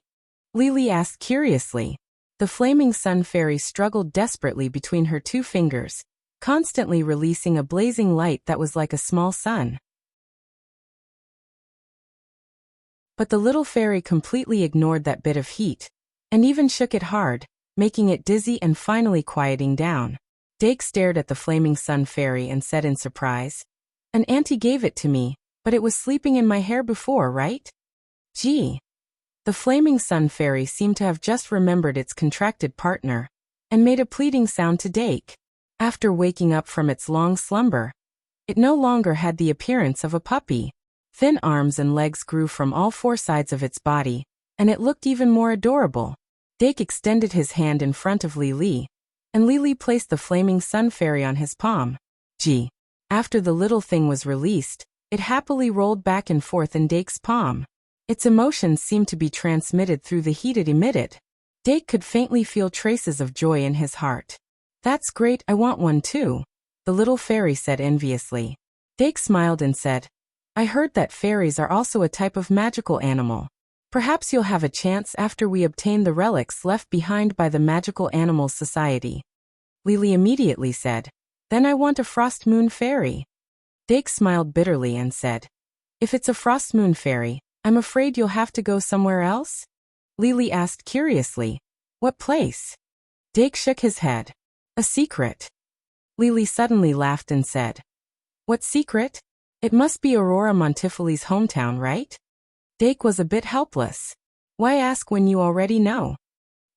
Speaker 1: Lily asked curiously. The flaming sun fairy struggled desperately between her two fingers, constantly releasing a blazing light that was like a small sun. But the little fairy completely ignored that bit of heat, and even shook it hard, making it dizzy and finally quieting down. Dake stared at the flaming sun fairy and said in surprise, "An auntie gave it to me, but it was sleeping in my hair before, right?" "Gee." The flaming sun fairy seemed to have just remembered its contracted partner, and made a pleading sound to Dake. After waking up from its long slumber, it no longer had the appearance of a puppy. Thin arms and legs grew from all four sides of its body, and it looked even more adorable. Dake extended his hand in front of Lily, and Lily placed the flaming sun fairy on his palm. Gee. After the little thing was released, it happily rolled back and forth in Dake's palm. Its emotions seemed to be transmitted through the heat it emitted. Dake could faintly feel traces of joy in his heart. "That's great, I want one too," the little fairy said enviously. Dake smiled and said, "I heard that fairies are also a type of magical animal. Perhaps you'll have a chance after we obtain the relics left behind by the Magical Animals Society." Lily immediately said, "Then I want a frost moon fairy." Dake smiled bitterly and said, "If it's a frost moon fairy, I'm afraid you'll have to go somewhere else?" Lily asked curiously, "What place?" Dake shook his head. "A secret." Lily suddenly laughed and said, "What secret? It must be Aurora Montifili's hometown, right?" Dake was a bit helpless. "Why ask when you already know?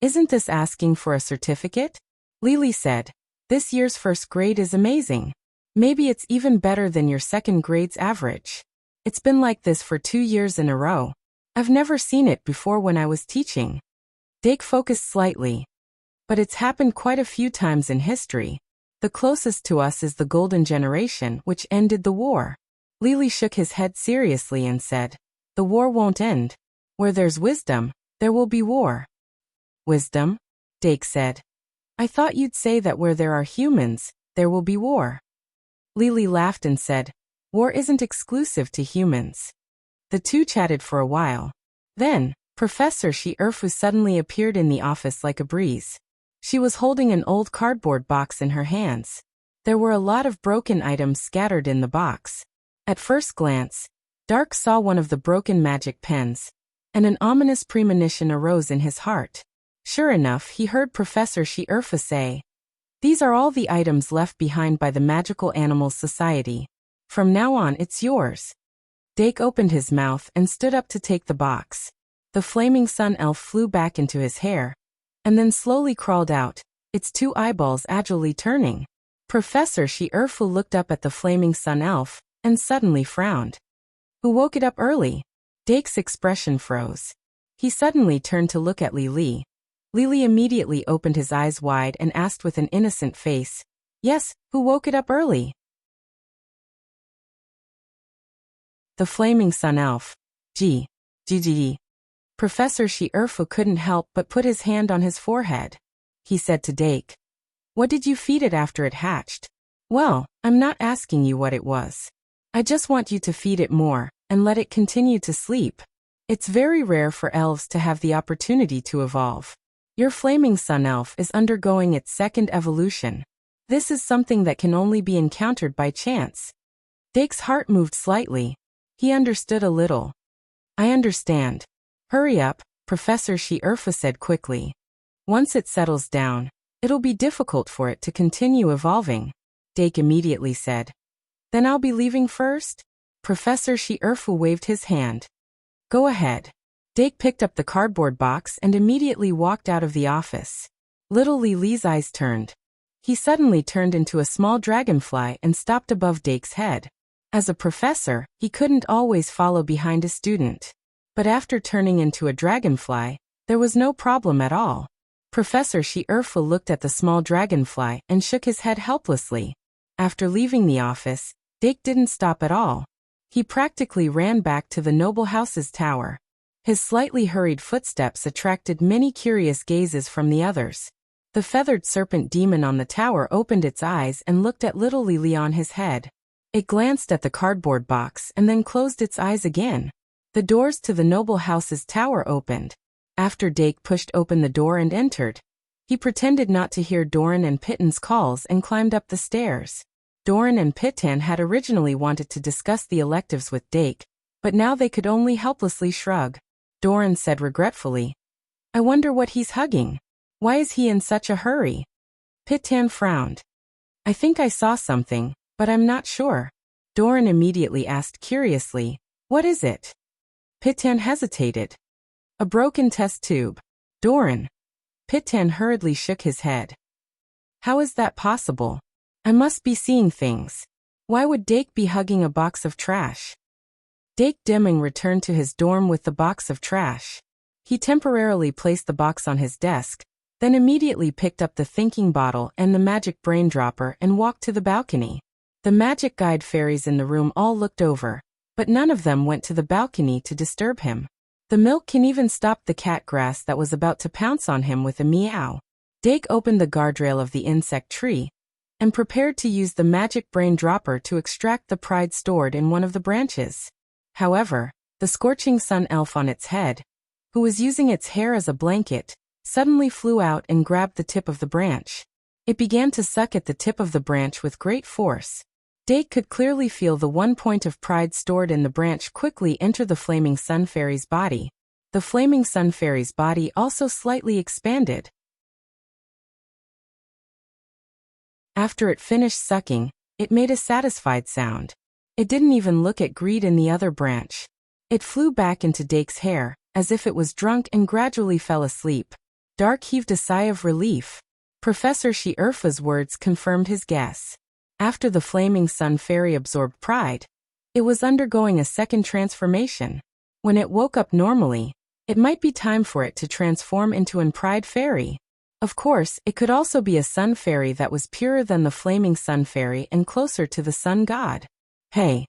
Speaker 1: Isn't this asking for a certificate?" Lily said, "This year's first grade is amazing. Maybe it's even better than your second grade's average. It's been like this for 2 years in a row. I've never seen it before when I was teaching." Dake focused slightly. "But it's happened quite a few times in history. The closest to us is the Golden Generation, which ended the war." Lily shook his head seriously and said, "The war won't end. Where there's wisdom, there will be war." "Wisdom?" Dake said. "I thought you'd say that where there are humans, there will be war." Lily laughed and said, "War isn't exclusive to humans." The two chatted for a while. Then, Professor Earbook suddenly appeared in the office like a breeze. She was holding an old cardboard box in her hands. There were a lot of broken items scattered in the box. At first glance, Dark saw one of the broken magic pens, and an ominous premonition arose in his heart. Sure enough, he heard Professor Earbook say, "These are all the items left behind by the Magical Animals Society. From now on, it's yours." Dake opened his mouth and stood up to take the box. The flaming sun elf flew back into his hair, and then slowly crawled out, its 2 eyeballs agilely turning. Professor Earbook looked up at the flaming sun elf, and suddenly frowned. "Who woke it up early?" Dake's expression froze. He suddenly turned to look at Lily. Lily immediately opened his eyes wide and asked with an innocent face, "Yes, who woke it up early?" The flaming sun elf. G. Professor Earbook couldn't help but put his hand on his forehead. He said to Dake, "What did you feed it after it hatched?" "Well, I'm not asking you what it was. I just want you to feed it more, and let it continue to sleep. It's very rare for elves to have the opportunity to evolve. Your flaming sun elf is undergoing its 2nd evolution. This is something that can only be encountered by chance." Dake's heart moved slightly. He understood a little. "I understand. Hurry up," Professor Earbook said quickly. "Once it settles down, it'll be difficult for it to continue evolving." Dake immediately said, "Then I'll be leaving first?" Professor Earbook waved his hand. "Go ahead." Dake picked up the cardboard box and immediately walked out of the office. Little Lily's eyes turned. He suddenly turned into a small dragonfly and stopped above Dake's head. As a professor, he couldn't always follow behind a student. But after turning into a dragonfly, there was no problem at all. Professor Earbook looked at the small dragonfly and shook his head helplessly. After leaving the office, Dake didn't stop at all. He practically ran back to the noble house's tower. His slightly hurried footsteps attracted many curious gazes from the others. The feathered serpent demon on the tower opened its eyes and looked at little Lily on his head. It glanced at the cardboard box and then closed its eyes again. The doors to the noble house's tower opened. After Dake pushed open the door and entered, he pretended not to hear Doran and Pittan's calls and climbed up the stairs. Doran and Pittan had originally wanted to discuss the electives with Dake, but now they could only helplessly shrug. Doran said regretfully, "I wonder what he's hugging. Why is he in such a hurry?" Pittan frowned. "I think I saw something, but I'm not sure." Doran immediately asked curiously, "What is it?" Pittan hesitated. "A broken test tube." "Doran." Pittan hurriedly shook his head. "How is that possible? I must be seeing things. Why would Dake be hugging a box of trash?" Dake Deming returned to his dorm with the box of trash. He temporarily placed the box on his desk, then immediately picked up the thinking bottle and the magic brain dropper and walked to the balcony. The magic guide fairies in the room all looked over, but none of them went to the balcony to disturb him. The milk can even stop the cat grass that was about to pounce on him with a meow. Dake opened the guardrail of the insect tree and prepared to use the magic brain dropper to extract the pride stored in one of the branches. However, the scorching sun elf on its head, who was using its hair as a blanket, suddenly flew out and grabbed the tip of the branch. It began to suck at the tip of the branch with great force. Dake could clearly feel the 1 point of pride stored in the branch quickly enter the flaming sun fairy's body. The flaming sun fairy's body also slightly expanded. After it finished sucking, it made a satisfied sound. It didn't even look at greed in the other branch. It flew back into Dake's hair, as if it was drunk, and gradually fell asleep. Dark heaved a sigh of relief. Professor She-Urfa's words confirmed his guess. After the flaming sun fairy absorbed pride, it was undergoing a second transformation. When it woke up normally, it might be time for it to transform into an pride fairy. Of course, it could also be a sun fairy that was purer than the flaming sun fairy and closer to the sun god. Hey!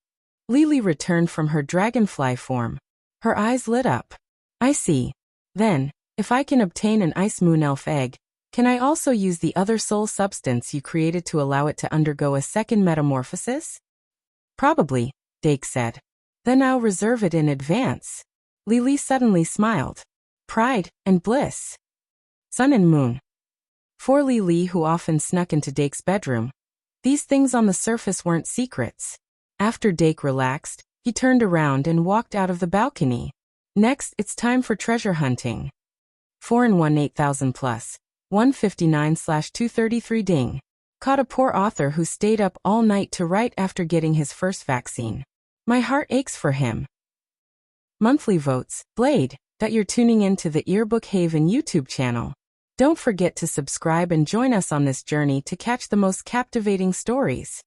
Speaker 1: Lily returned from her dragonfly form. Her eyes lit up. I see. Then, if I can obtain an ice moon elf egg, can I also use the other soul substance you created to allow it to undergo a second metamorphosis? Probably, Dake said. Then I'll reserve it in advance. Lily suddenly smiled. Pride and bliss. Sun and moon. For Lily, who often snuck into Dake's bedroom, these things on the surface weren't secrets. After Dake relaxed, he turned around and walked out of the balcony. Next, it's time for treasure hunting. 4 in 1 8000 plus. 159/233 ding. Caught a poor author who stayed up all night to write after getting his first vaccine. My heart aches for him. Monthly votes, Blade, that you're tuning in to the Earbook Haven YouTube channel. Don't forget to subscribe and join us on this journey to catch the most captivating stories.